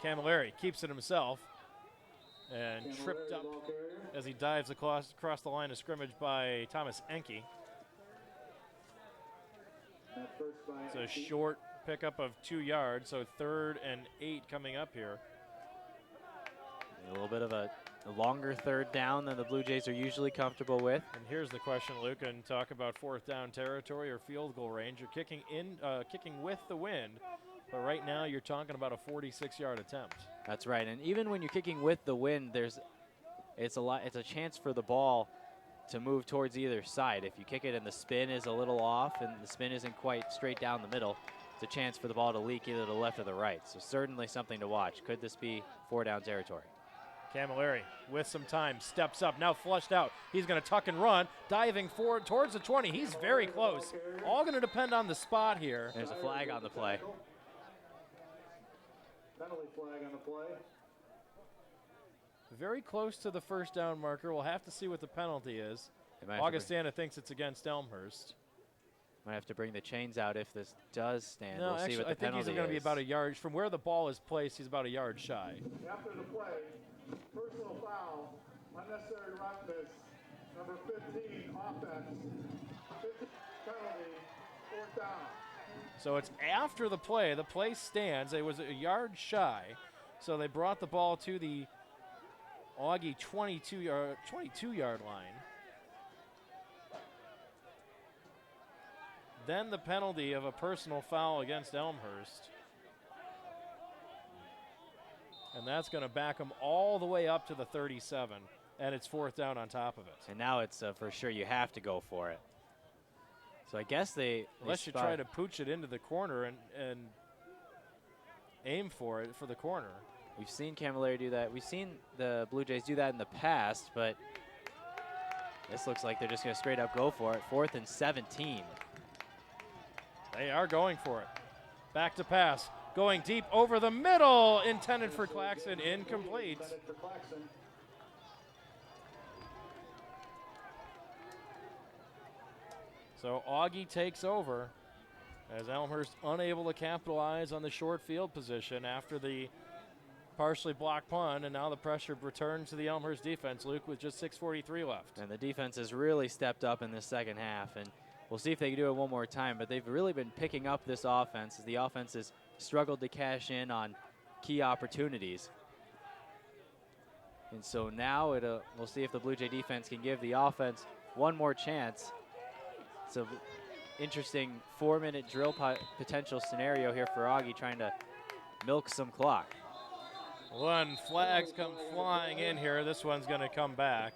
Camilleri keeps it himself and tripped up as he dives across the line of scrimmage by Thomas Enke. It's a short pickup of 2 yards, so 3rd and 8 coming up here. A little bit of a longer 3rd down than the Blue Jays are usually comfortable with. And here's the question, Luke, and talk about 4th down territory or field goal range. You're kicking with the wind, but right now you're talking about a 46-yard attempt. That's right, and even when you're kicking with the wind, it's a chance for the ball to move towards either side. If you kick it and the spin is a little off and the spin isn't quite straight down the middle, it's a chance for the ball to leak either to the left or the right. So certainly something to watch. Could this be 4 down territory? Camilleri with some time, steps up, now flushed out. He's going to tuck and run, diving forward towards the 20. He's very close. All going to depend on the spot here. There's a flag on the play. Penalty flag on the play. Very close to the 1st down marker. We'll have to see what the penalty is. Augustana thinks it's against Elmhurst. Might have to bring the chains out if this does stand. No, we'll actually, see what the I think he's going to be about a yard. From where the ball is placed, he's about a yard shy. After the play, personal foul, unnecessary roughness, number 15, offense, 15 penalty, 4th down. So it's after the play. The play stands. It was a yard shy. So they brought the ball to the Augie 22-yard line. Then the penalty of a personal foul against Elmhurst. And that's going to back them all the way up to the 37. And it's 4th down on top of it. And now it's for sure you have to go for it. So I guess unless you try to pooch it into the corner and aim for it for the corner. We've seen Camilleri do that. We've seen the Blue Jays do that in the past, but this looks like they're just going to straight up go for it. 4th and 17. They are going for it. Back to pass. Going deep over the middle. Intended for Claxon. Incomplete. So Augie takes over as Elmhurst unable to capitalize on the short field position after the partially blocked punt, and now the pressure returns to the Elmhurst defense, Luke, with just 6:43 left. And the defense has really stepped up in this 2nd half, and we'll see if they can do it one more time, but they've really been picking up this offense as the offense has struggled to cash in on key opportunities. And so now we'll see if the Blue Jay defense can give the offense one more chance. It's an interesting 4-minute drill potential scenario here for Augie, trying to milk some clock. One flags come flying in here. This one's going to come back.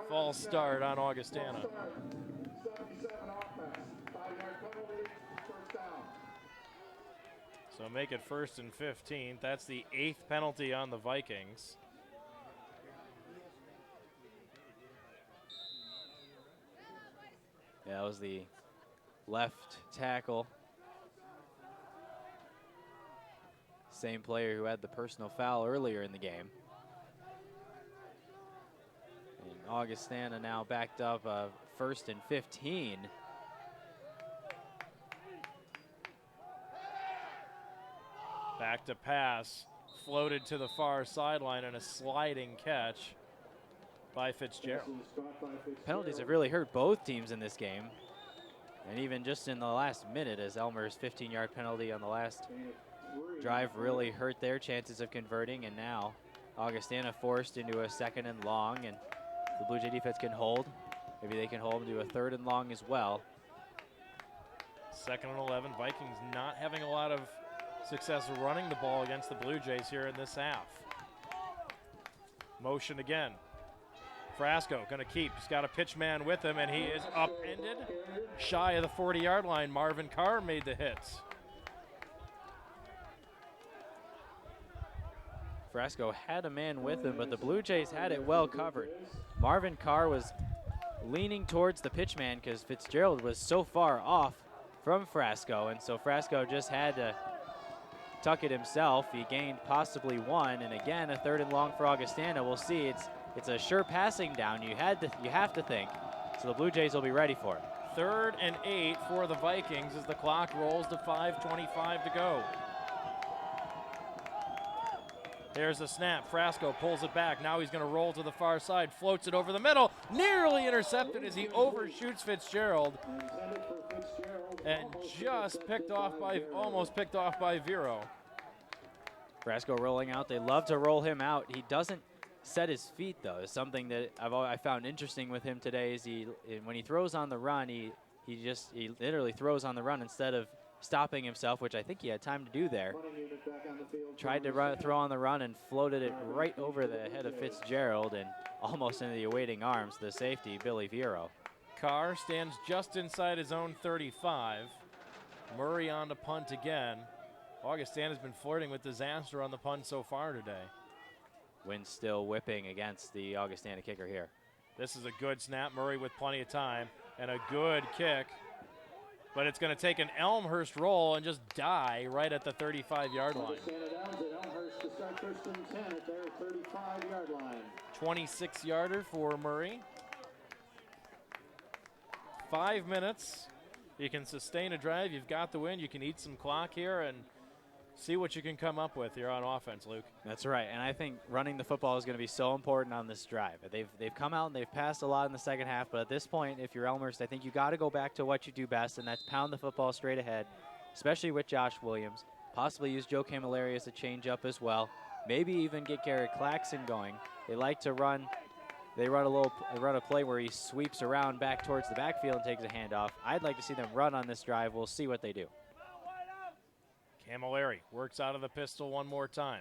False start on Augustana. 77 offense, 5-yard penalty, 1st down. So make it 1st and 15. That's the 8th penalty on the Vikings. Yeah, that was the left tackle Same player who had the personal foul earlier in the game. And Augustana now backed up 1st and 15. Back to pass, floated to the far sideline, and a sliding catch by Fitzgerald. Penalties have really hurt both teams in this game. And even just in the last minute, as Elmhurst's 15-yard penalty on the last drive really hurt their chances of converting. And now Augustana forced into a 2nd and long, and the Blue Jay defense can hold. Maybe they can hold into a 3rd and long as well. 2nd and 11. Vikings not having a lot of success running the ball against the Blue Jays here in this half. Motion again. Frasco going to keep. He's got a pitch man with him, and he is upended shy of the 40-yard line. Marvin Carr made the hits. Frasco had a man with him, but the Blue Jays had it well covered. Marvin Carr was leaning towards the pitchman because Fitzgerald was so far off from Frasco, and so Frasco just had to tuck it himself. He gained possibly 1, and again a 3rd and long for Augustana. We'll see. It's a sure passing down. You have to think. So the Blue Jays will be ready for it. 3rd and 8 for the Vikings as the clock rolls to 5:25 to go. There's a snap. Frasco pulls it back. Now he's going to roll to the far side, floats it over the middle, nearly intercepted as he overshoots Fitzgerald, and just almost picked off by Vero. Frasco rolling out. They love to roll him out. He doesn't set his feet, though. It's something that I found interesting with him today is when he throws on the run, he literally throws on the run instead of stopping himself, which I think he had time to do there. Tried to throw on the run and floated it right over the head of Fitzgerald and almost into the awaiting arms of the safety, Billy Vero. Carr stands just inside his own 35. Murray on to punt again. Augustana's been flirting with disaster on the punt so far today. Wind still whipping against the Augustana kicker here. This is a good snap. Murray with plenty of time and a good kick. But it's going to take an Elmhurst roll and just die right at the 35-yard line. 26-yarder for Murray. 5 minutes. You can sustain a drive. You've got the win. You can eat some clock here and see what you can come up with here on offense, Luke. That's right, and I think running the football is going to be so important on this drive. They've come out and they've passed a lot in the second half, but at this point, if you're Elmhurst, I think you got to go back to what you do best, and that's pound the football straight ahead, especially with Josh Williams. Possibly use Joe Camilleri as a change-up as well. Maybe even get Garrett Claxton going. They like to run. They run a play where he sweeps around back towards the backfield and takes a handoff. I'd like to see them run on this drive. We'll see what they do. Camilleri works out of the pistol one more time.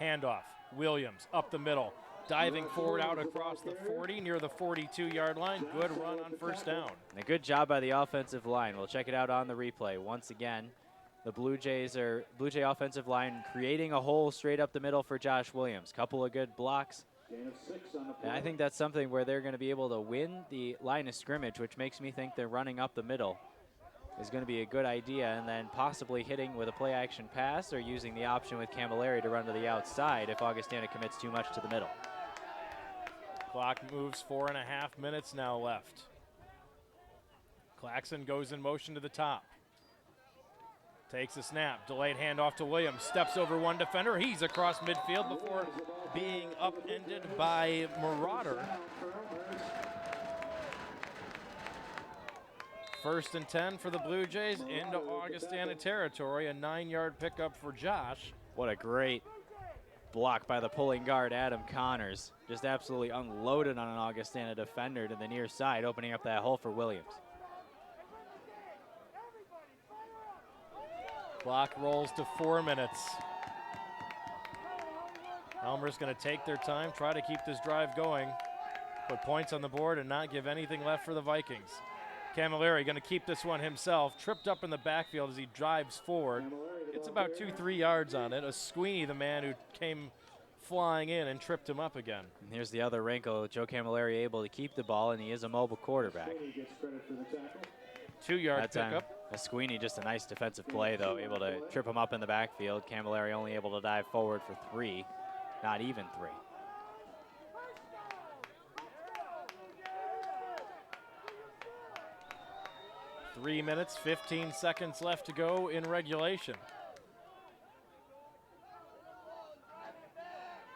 Handoff. Williams up the middle. Diving forward out across the 40 near the 42-yard line. Good run on 1st down. And a good job by the offensive line. We'll check it out on the replay. Once again, the Blue Jay offensive line creating a hole straight up the middle for Josh Williams. Couple of good blocks. And I think that's something where they're going to be able to win the line of scrimmage, which makes me think they're running up the middle is going to be a good idea, and then possibly hitting with a play-action pass or using the option with Camilleri to run to the outside if Augustana commits too much to the middle. Clock moves 4.5 minutes now left. Claxton goes in motion to the top. Takes a snap, delayed handoff to Williams, steps over one defender. He's across midfield before being upended by Marauder. 1st and 10 for the Blue Jays into Augustana territory. A 9-yard pickup for Josh. What a great block by the pulling guard, Adam Connors. Just absolutely unloaded on an Augustana defender to the near side, opening up that hole for Williams. Clock rolls to 4 minutes. Elmhurst going to take their time, try to keep this drive going, put points on the board and not give anything left for the Vikings. Camilleri going to keep this one himself, tripped up in the backfield as he drives forward. It's about 2-3 yards on it. Sweeney, the man who came flying in and tripped him up again. And here's the other wrinkle. Joe Camilleri able to keep the ball, and he is a mobile quarterback. 2-yard That time, pickup. Esquini, just a nice defensive play, though, able to trip him up in the backfield. Camilleri only able to dive forward for 3, not even 3. Three minutes, 15 seconds left to go in regulation.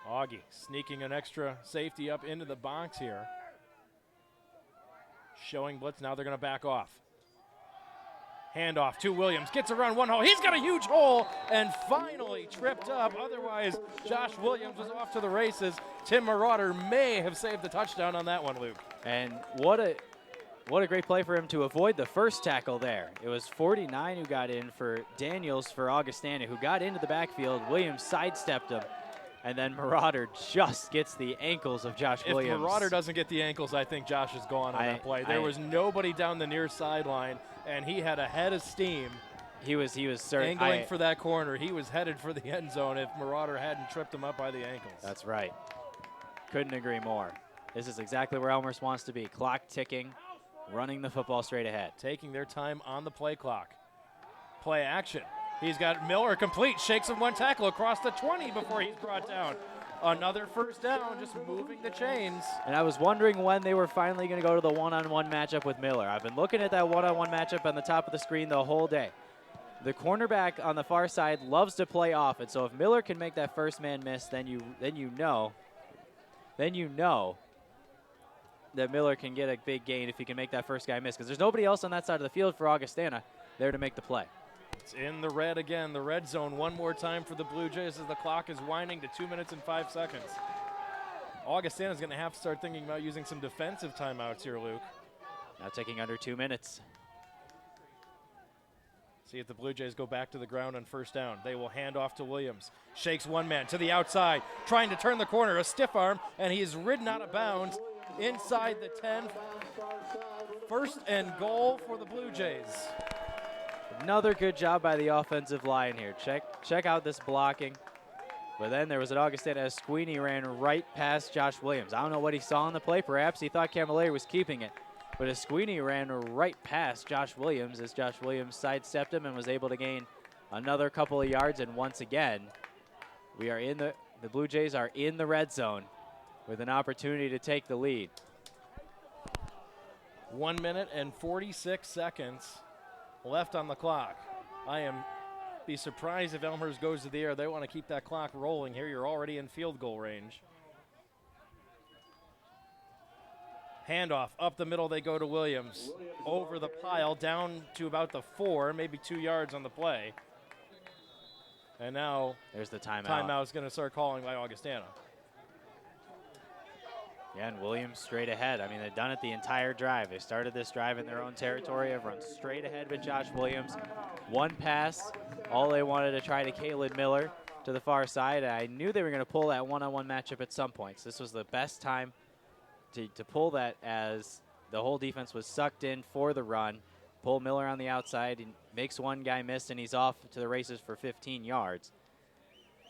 Augie sneaking an extra safety up into the box here. Showing blitz, now they're going to back off. Handoff to Williams, gets around one hole. He's got a huge hole and finally tripped up. Otherwise, Josh Williams was off to the races. Tim Marauder may have saved the touchdown on that one, Luke. And what a great play for him to avoid the first tackle there. It was 49 who got in for Daniels for Augustana, who got into the backfield. Williams sidestepped him, and then Marauder just gets the ankles of Josh Williams. If Marauder doesn't get the ankles, I think Josh is gone on that play. There was nobody down the near sideline, and he had a head of steam. He was certain angling for that corner. He was headed for the end zone if Marauder hadn't tripped him up by the ankles. That's right. Couldn't agree more. This is exactly where Elmhurst wants to be. Clock ticking, running the football straight ahead. Taking their time on the play clock. Play action. He's got Miller complete, shakes him one tackle across the 20 before he's brought down. Another first down, just moving the chains. And I was wondering when they were finally going to go to the one-on-one matchup with Miller. I've been looking at that one-on-one matchup on the top of the screen the whole day. The cornerback on the far side loves to play off it, so if Miller can make that first man miss, then you know that Miller can get a big gain if he can make that first guy miss, because there's nobody else on that side of the field for Augustana there to make the play. It's in the red again, the red zone one more time for the Blue Jays as the clock is winding to 2 minutes and 5 seconds. Augustana's going to have to start thinking about using some defensive timeouts here, Luke. Now taking under 2 minutes. See if the Blue Jays go back to the ground on first down. They will hand off to Williams. Shakes one man to the outside, trying to turn the corner, a stiff arm, and he is ridden out of bounds inside the 10. First and goal for the Blue Jays. Another good job by the offensive line here. Check out this blocking. But then there was an Augustana as Squeeny ran right past Josh Williams. I don't know what he saw on the play. Perhaps he thought Camilleri was keeping it. But as Squeeny ran right past Josh Williams as Josh Williams sidestepped him and was able to gain another couple of yards. And once again, we are in the Blue Jays are in the red zone with an opportunity to take the lead. 1 minute and 46 seconds left on the clock. Be surprised if Elmhurst goes to the air. They want to keep that clock rolling here. You're already in field goal range. Handoff up the middle. They go to Williams. Over the pile, down to about the 4, maybe 2 yards on the play. And now there's the timeout. Timeout's going to start calling by Augustana. Yeah, and Williams straight ahead. I mean, they've done it the entire drive. They started this drive in their own territory. Have run straight ahead with Josh Williams. One pass. All they wanted to try to Caleb Miller to the far side. I knew they were going to pull that one-on-one matchup at some points. This was the best time to pull that as the whole defense was sucked in for the run. Pull Miller on the outside. He makes one guy miss, and he's off to the races for 15 yards.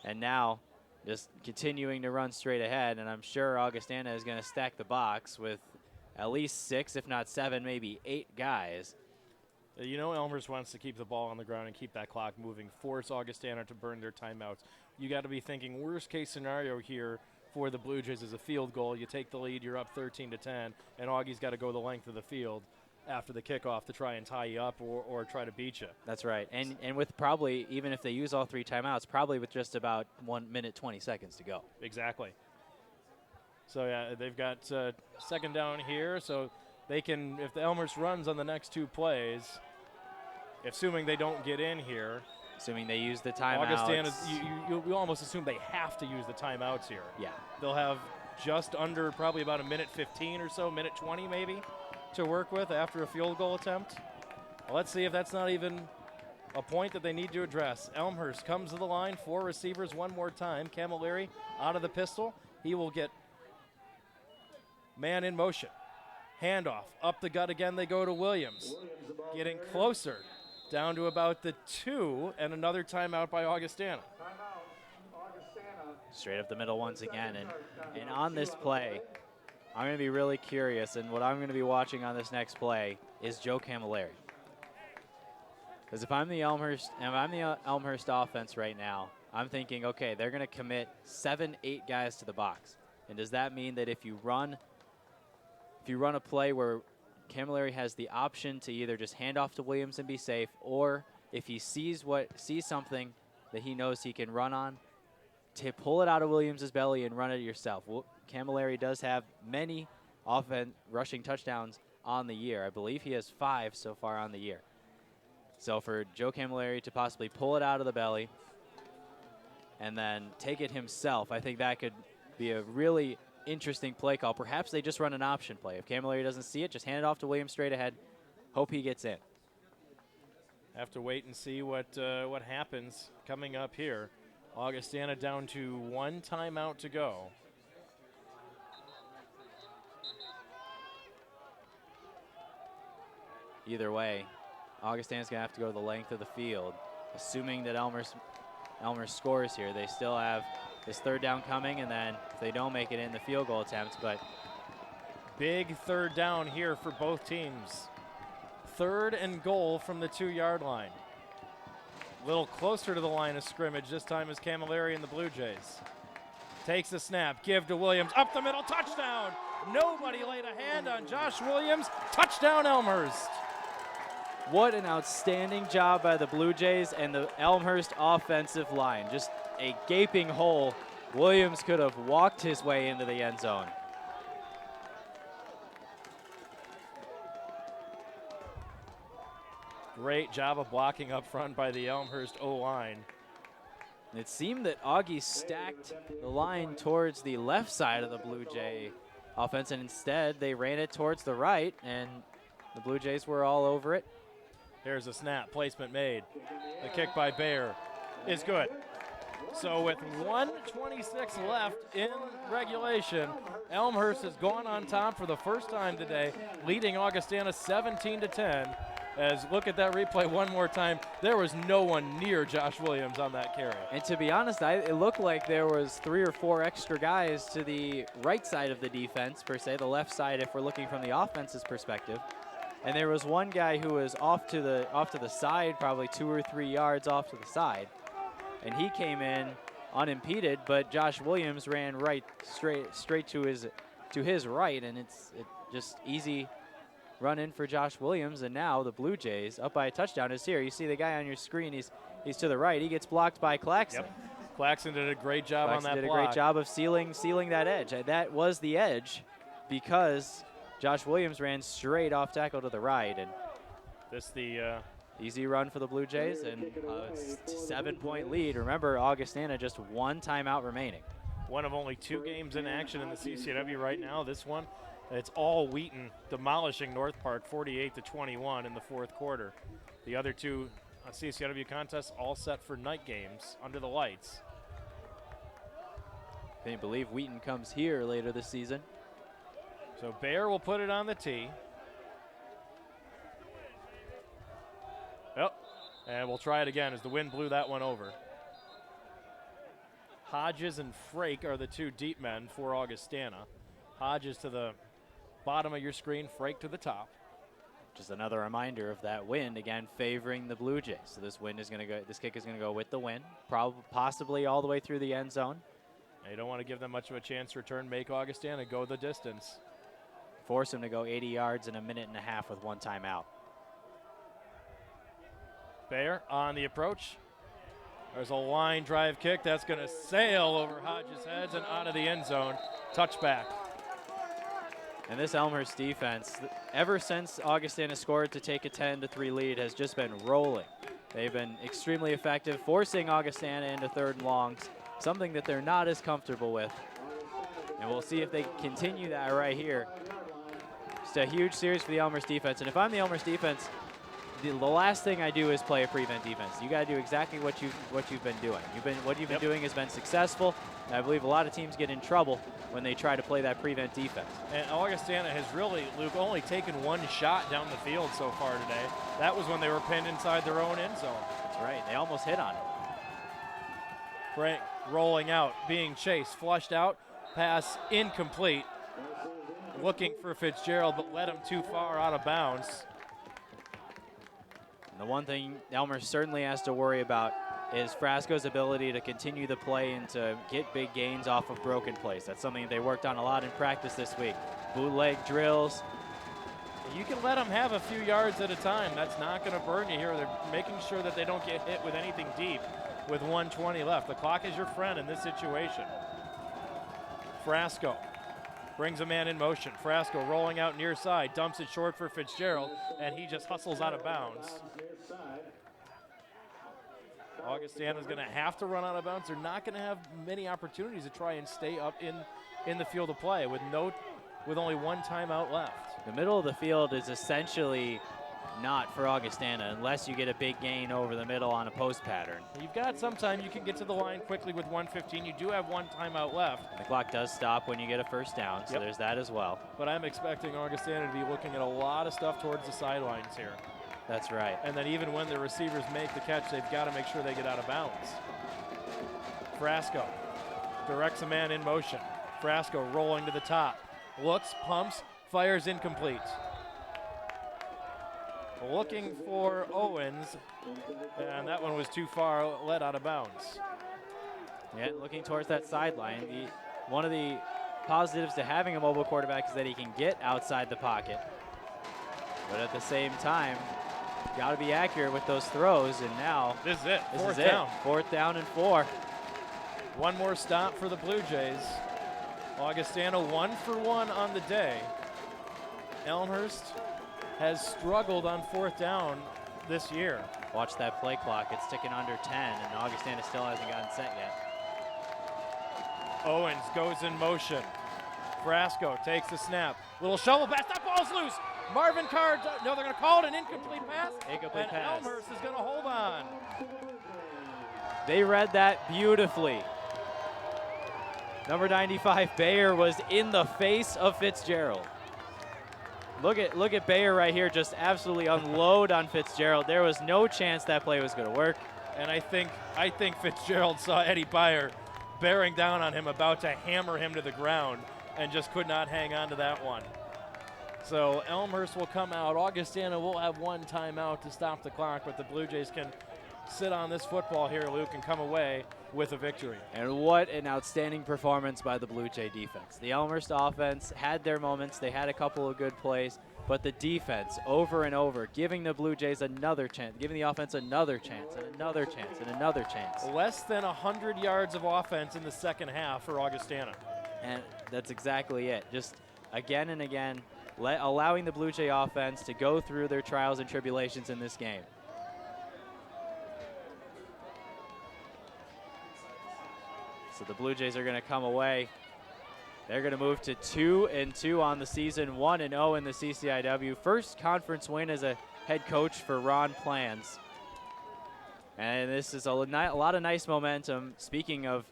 And now just continuing to run straight ahead, and I'm sure Augustana is going to stack the box with at least 6, if not 7, maybe 8 guys. You know Elmhurst wants to keep the ball on the ground and keep that clock moving, force Augustana to burn their timeouts. You got to be thinking worst case scenario here for the Blue Jays is a field goal. You take the lead, you're up 13-10, and Augie's got to go the length of the field after the kickoff to try and tie you up or try to beat you. That's right. And with probably, even if they use all 3 timeouts, probably with just about 1 minute, 20 seconds to go. Exactly. So, yeah, they've got second down here, so they can, if the Elmhurst runs on the next 2 plays, assuming they don't get in here. Assuming they use the timeouts. Augustana, you almost assume they have to use the timeouts here. Yeah. They'll have just under probably about a minute 15 or so, minute 20 maybe, to work with after a field goal attempt. Well, let's see if that's not even a point that they need to address. Elmhurst comes to the line, 4 receivers one more time. Camilleri out of the pistol. He will get man in motion. Handoff, up the gut again, they go to Williams. Getting closer, down to about the 2, and another timeout by Augustana. Straight up the middle once again, and on this play, I'm going to be really curious, and what I'm going to be watching on this next play is Joe Camilleri. Because if I'm the Elmhurst offense right now, I'm thinking, okay, they're going to commit 7, 8 guys to the box. And does that mean that if you run a play where Camilleri has the option to either just hand off to Williams and be safe, or if he sees something that he knows he can run on, to pull it out of Williams' belly and run it yourself? Camilleri does have many rushing touchdowns on the year. I believe he has 5 so far on the year. So for Joe Camilleri to possibly pull it out of the belly and then take it himself, I think that could be a really interesting play call. Perhaps they just run an option play. If Camilleri doesn't see it, just hand it off to Williams straight ahead. Hope he gets in. Have to wait and see what happens coming up here. Augustana down to 1 timeout to go. Either way, Augustana's going to have to go the length of the field. Assuming that Elmhurst scores here, they still have this 3rd down coming, and then if they don't make it in, the field goal attempt. But big 3rd down here for both teams. 3rd and goal from the 2-yard line. A little closer to the line of scrimmage this time is Camilleri and the Blue Jays. Takes the snap, give to Williams, up the middle, touchdown! Nobody laid a hand on Josh Williams, touchdown Elmhurst! What an outstanding job by the Blue Jays and the Elmhurst offensive line. Just a gaping hole. Williams could have walked his way into the end zone. Great job of blocking up front by the Elmhurst O-line. It seemed that Augie stacked the line towards the left side of the Blue Jay offense, and instead they ran it towards the right, and the Blue Jays were all over it. Here's a snap, placement made. The kick by Bayer is good. So with 1:26 left in regulation, Elmhurst has gone on top for the first time today, leading Augustana 17-10. As look at that replay one more time, there was no one near Josh Williams on that carry. And to be honest, it looked like there was 3 or 4 extra guys to the right side of the defense, per se, the left side if we're looking from the offense's perspective. And there was one guy who was off to the side, probably 2 or 3 yards off to the side. And he came in unimpeded, but Josh Williams ran straight to his right, and it just easy run in for Josh Williams. And now the Blue Jays up by a touchdown is here. You see the guy on your screen, he's to the right. He gets blocked by Claxton. Yep. Claxton did a great job on that block. Did a great job of sealing that edge. That was the edge because Josh Williams ran straight off tackle to the right, and this the easy run for the Blue Jays and a 7-point lead. Remember, Augustana just 1 timeout remaining. One of only 2 games in action in the CCW right now. This one, it's all Wheaton demolishing North Park 48-21 in the 4th quarter. The other 2 CCW contests all set for night games under the lights. They believe Wheaton comes here later this season. So Bayer will put it on the tee. Yep, and we'll try it again as the wind blew that one over. Hodges and Frake are the 2 deep men for Augustana. Hodges to the bottom of your screen, Frake to the top. Just another reminder of that wind, again, favoring the Blue Jays. So this kick is going to go with the wind, possibly all the way through the end zone. They don't want to give them much of a chance to return, make Augustana go the distance. Force them to go 80 yards in a minute and a half with 1 timeout. Bayer on the approach. There's a line drive kick that's going to sail over Hodges' heads and out of the end zone. Touchback. And this Elmhurst defense, ever since Augustana scored to take a 10-3 lead, has just been rolling. They've been extremely effective, forcing Augustana into 3rd and longs, something that they're not as comfortable with. And we'll see if they continue that right here. Just a huge series for the Elmhurst defense. And if I'm the Elmhurst defense, the last thing I do is play a prevent defense. You got to do exactly what you've been doing. What you've been doing has been successful. And I believe a lot of teams get in trouble when they try to play that prevent defense. And Augustana has really, Luke, only taken 1 shot down the field so far today. That was when they were pinned inside their own end zone. That's right. They almost hit on it. Frank rolling out, being chased, flushed out, pass incomplete. Looking for Fitzgerald, but led him too far out of bounds. And the one thing Elmhurst certainly has to worry about is Frasco's ability to continue the play and to get big gains off of broken plays. That's something they worked on a lot in practice this week. Bootleg drills. You can let them have a few yards at a time. That's not going to burn you here. They're making sure that they don't get hit with anything deep with 1:20 left. The clock is your friend in this situation. Frasco brings a man in motion. Frasco rolling out near side, dumps it short for Fitzgerald, and he just hustles out of bounds. Augustana's going to have to run out of bounds. They're not going to have many opportunities to try and stay up in the field of play with only one timeout left. The middle of the field is essentially not for Augustana unless you get a big gain over the middle on a post pattern. You've got some time. You can get to the line quickly with 1:15. You do have one timeout left. The clock does stop when you get a first down, so there's that as well. But I'm expecting Augustana to be looking at a lot of stuff towards the sidelines here. That's right. And then even when the receivers make the catch, they've got to make sure they get out of bounds. Frasco directs a man in motion. Frasco rolling to the top. Looks, pumps, fires incomplete. Looking for Owens, and that one was too far, let out of bounds. Yeah, looking towards that sideline. One of the positives to having a mobile quarterback is that he can get outside the pocket. But at the same time, got to be accurate with those throws, and now this is it. Fourth down. 4th down and 4. One more stop for the Blue Jays. Augustana 1 for 1 on the day. Elmhurst has struggled on 4th down this year. Watch that play clock. It's ticking under 10, and Augustana still hasn't gotten set yet. Owens goes in motion. Frasco takes the snap. Little shovel pass. That ball's loose. Marvin Carr, no, they're going to call it an incomplete pass. Incomplete and pass. Elmhurst is going to hold on. They read that beautifully. Number 95, Bayer, was in the face of Fitzgerald. Look at Bayer right here, just absolutely unload on Fitzgerald. There was no chance that play was going to work. And I think Fitzgerald saw Eddie Bayer bearing down on him, about to hammer him to the ground, and just could not hang on to that one. So Elmhurst will come out. Augustana will have one timeout to stop the clock, but the Blue Jays can sit on this football here, Luke, and come away with a victory. And what an outstanding performance by the Blue Jay defense. The Elmhurst offense had their moments. They had a couple of good plays, but the defense over and over, giving the Blue Jays another chance, giving the offense another chance and another chance and another chance. Less than 100 yards of offense in the second half for Augustana. And that's exactly it. Just again and again, allowing the Blue Jay offense to go through their trials and tribulations in this game. So the Blue Jays are going to come away. They're going to move to 2-2 on the season, 1-0 in the CCIW. First conference win as a head coach for Ron Plans. And this is a lot of nice momentum. Speaking of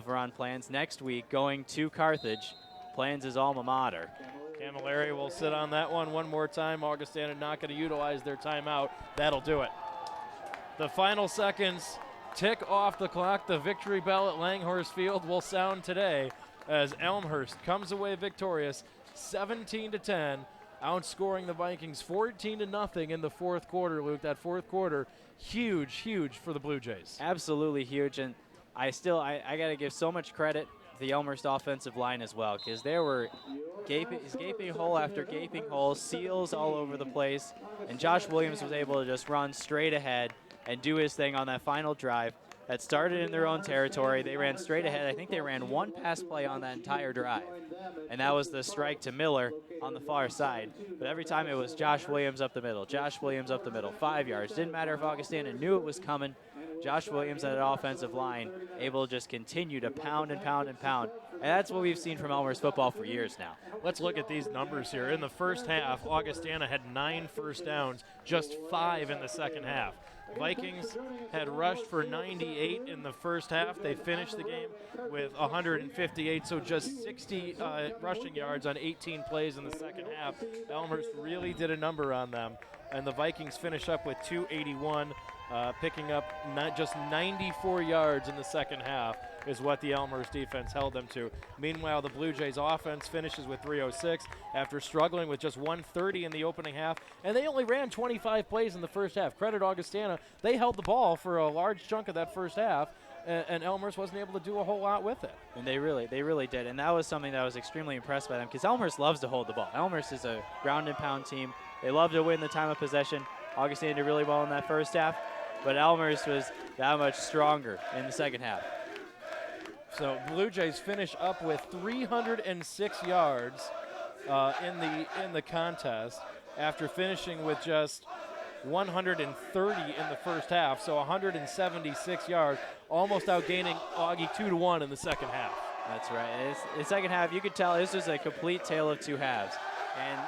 Ron Plans, next week going to Carthage, Plans' alma mater. Camilleri will sit on that one more time. Augustana not going to utilize their timeout. That'll do it. The final seconds tick off the clock. The victory bell at Langhorse Field will sound today as Elmhurst comes away victorious 17-10, outscoring the Vikings 14-0 in the fourth quarter. Luke, that fourth quarter, huge for the Blue Jays. Absolutely huge, and I got to give so much credit to the Elmhurst offensive line as well, because there were gaping hole after gaping hole, seals all over the place, and Josh Williams was able to just run straight ahead and do his thing on that final drive that started in their own territory. They ran straight ahead. I think they ran one pass play on that entire drive, and that was the strike to Miller on the far side. But every time it was Josh Williams up the middle, Josh Williams up the middle, 5 yards. Didn't matter if Augustana knew it was coming. Josh Williams and that offensive line able to just continue to pound and pound and pound. And that's what we've seen from Elmhurst football for years now. Let's look at these numbers here. In the first half, Augustana had 9 first downs, just 5 in the second half. Vikings had rushed for 98 in the first half. They finished the game with 158, so just 60 rushing yards on 18 plays in the second half. Elmhurst really did a number on them. and the Vikings finish up with 281, picking up just 94 yards in the second half is what the Elmhurst defense held them to. Meanwhile, the Blue Jays offense finishes with 306 after struggling with just 130 in the opening half, and they only ran 25 plays in the first half. Credit Augustana, they held the ball for a large chunk of that first half, and Elmhurst wasn't able to do a whole lot with it. And they really did. And that was something that I was extremely impressed by them, because Elmhurst loves to hold the ball. Elmhurst is a ground and pound team. They love to win the time of possession. Augustana did really well in that first half, but Elmhurst was that much stronger in the second half. So Blue Jays finish up with 306 yards in the contest after finishing with just 130 in the first half, so 176 yards, almost outgaining Augie 2-1 in the second half. That's right. The second half, you could tell this was a complete tale of two halves. And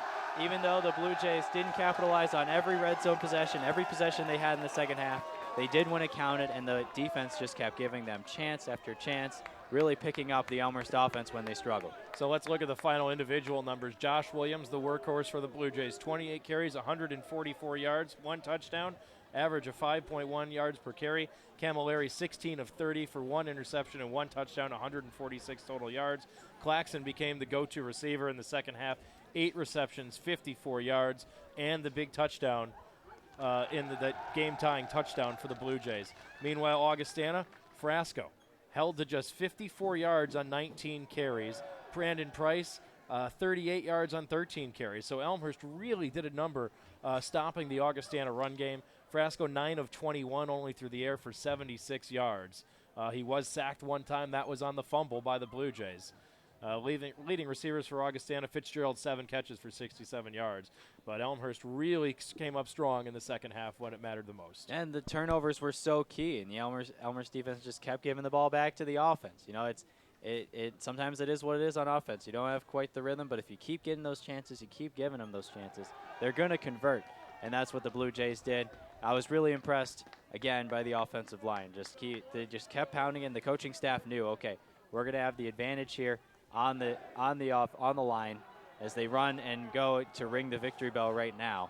even though the Blue Jays didn't capitalize on every red zone possession, every possession they had in the second half, they did when it counted, and the defense just kept giving them chance after chance, really picking up the Elmhurst offense when they struggled. So let's look at the final individual numbers. Josh Williams, the workhorse for the Blue Jays, 28 carries, 144 yards, 1 touchdown, average of 5.1 yards per carry. Camilleri, 16 of 30 for 1 interception and 1 touchdown, 146 total yards. Claxton became the go-to receiver in the second half, 8 receptions, 54 yards, and the big touchdown in the game-tying touchdown for the Blue Jays. Meanwhile, Augustana, Frasco, held to just 54 yards on 19 carries. Brandon Price, 38 yards on 13 carries. So Elmhurst really did a number stopping the Augustana run game. Frasco, 9 of 21, only through the air for 76 yards. He was sacked one time. That was on the fumble by the Blue Jays. Leading receivers for Augustana, Fitzgerald, 7 catches for 67 yards. But Elmhurst really came up strong in the second half when it mattered the most. And the turnovers were so key, and the Elmhurst defense just kept giving the ball back to the offense. You know, sometimes it is what it is on offense. You don't have quite the rhythm, but if you keep getting those chances, you keep giving them those chances, they're going to convert. And that's what the Blue Jays did. I was really impressed, again, by the offensive line. They just kept pounding in. The coaching staff knew, okay, we're going to have the advantage here on the line as they run and go to ring the victory bell right now.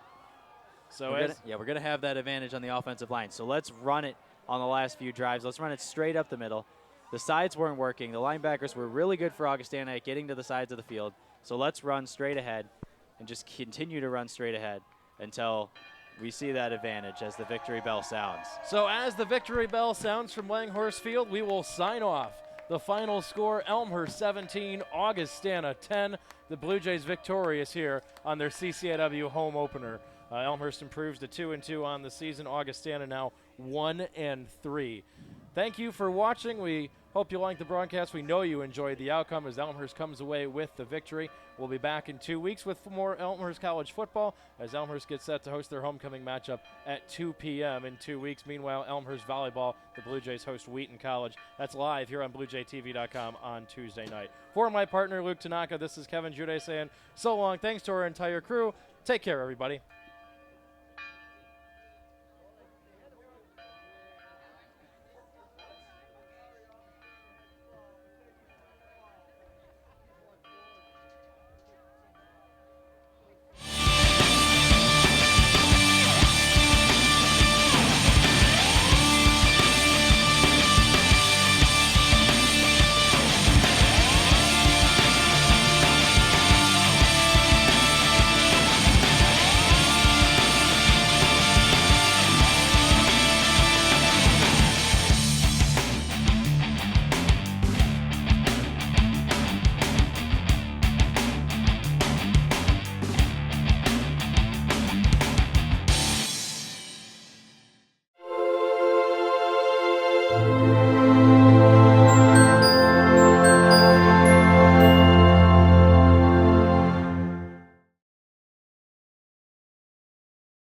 So we're gonna have that advantage on the offensive line. So let's run it on the last few drives. Let's run it straight up the middle. The sides weren't working. The linebackers were really good for Augustana at getting to the sides of the field. So let's run straight ahead and just continue to run straight ahead until we see that advantage as the victory bell sounds. So as the victory bell sounds from Langhorse Field, we will sign off. The final score, Elmhurst 17, Augustana 10. The Blue Jays victorious here on their CCAW home opener. Elmhurst improves to 2-2 on the season. Augustana now 1-3. Thank you for watching. We hope you liked the broadcast. We know you enjoyed the outcome as Elmhurst comes away with the victory. We'll be back in 2 weeks with more Elmhurst College football as Elmhurst gets set to host their homecoming matchup at 2 p.m. in 2 weeks. Meanwhile, Elmhurst volleyball, the Blue Jays host Wheaton College. That's live here on BlueJayTV.com on Tuesday night. For my partner, Luke Tanaka, this is Kevin Jude saying so long. Thanks to our entire crew. Take care, everybody.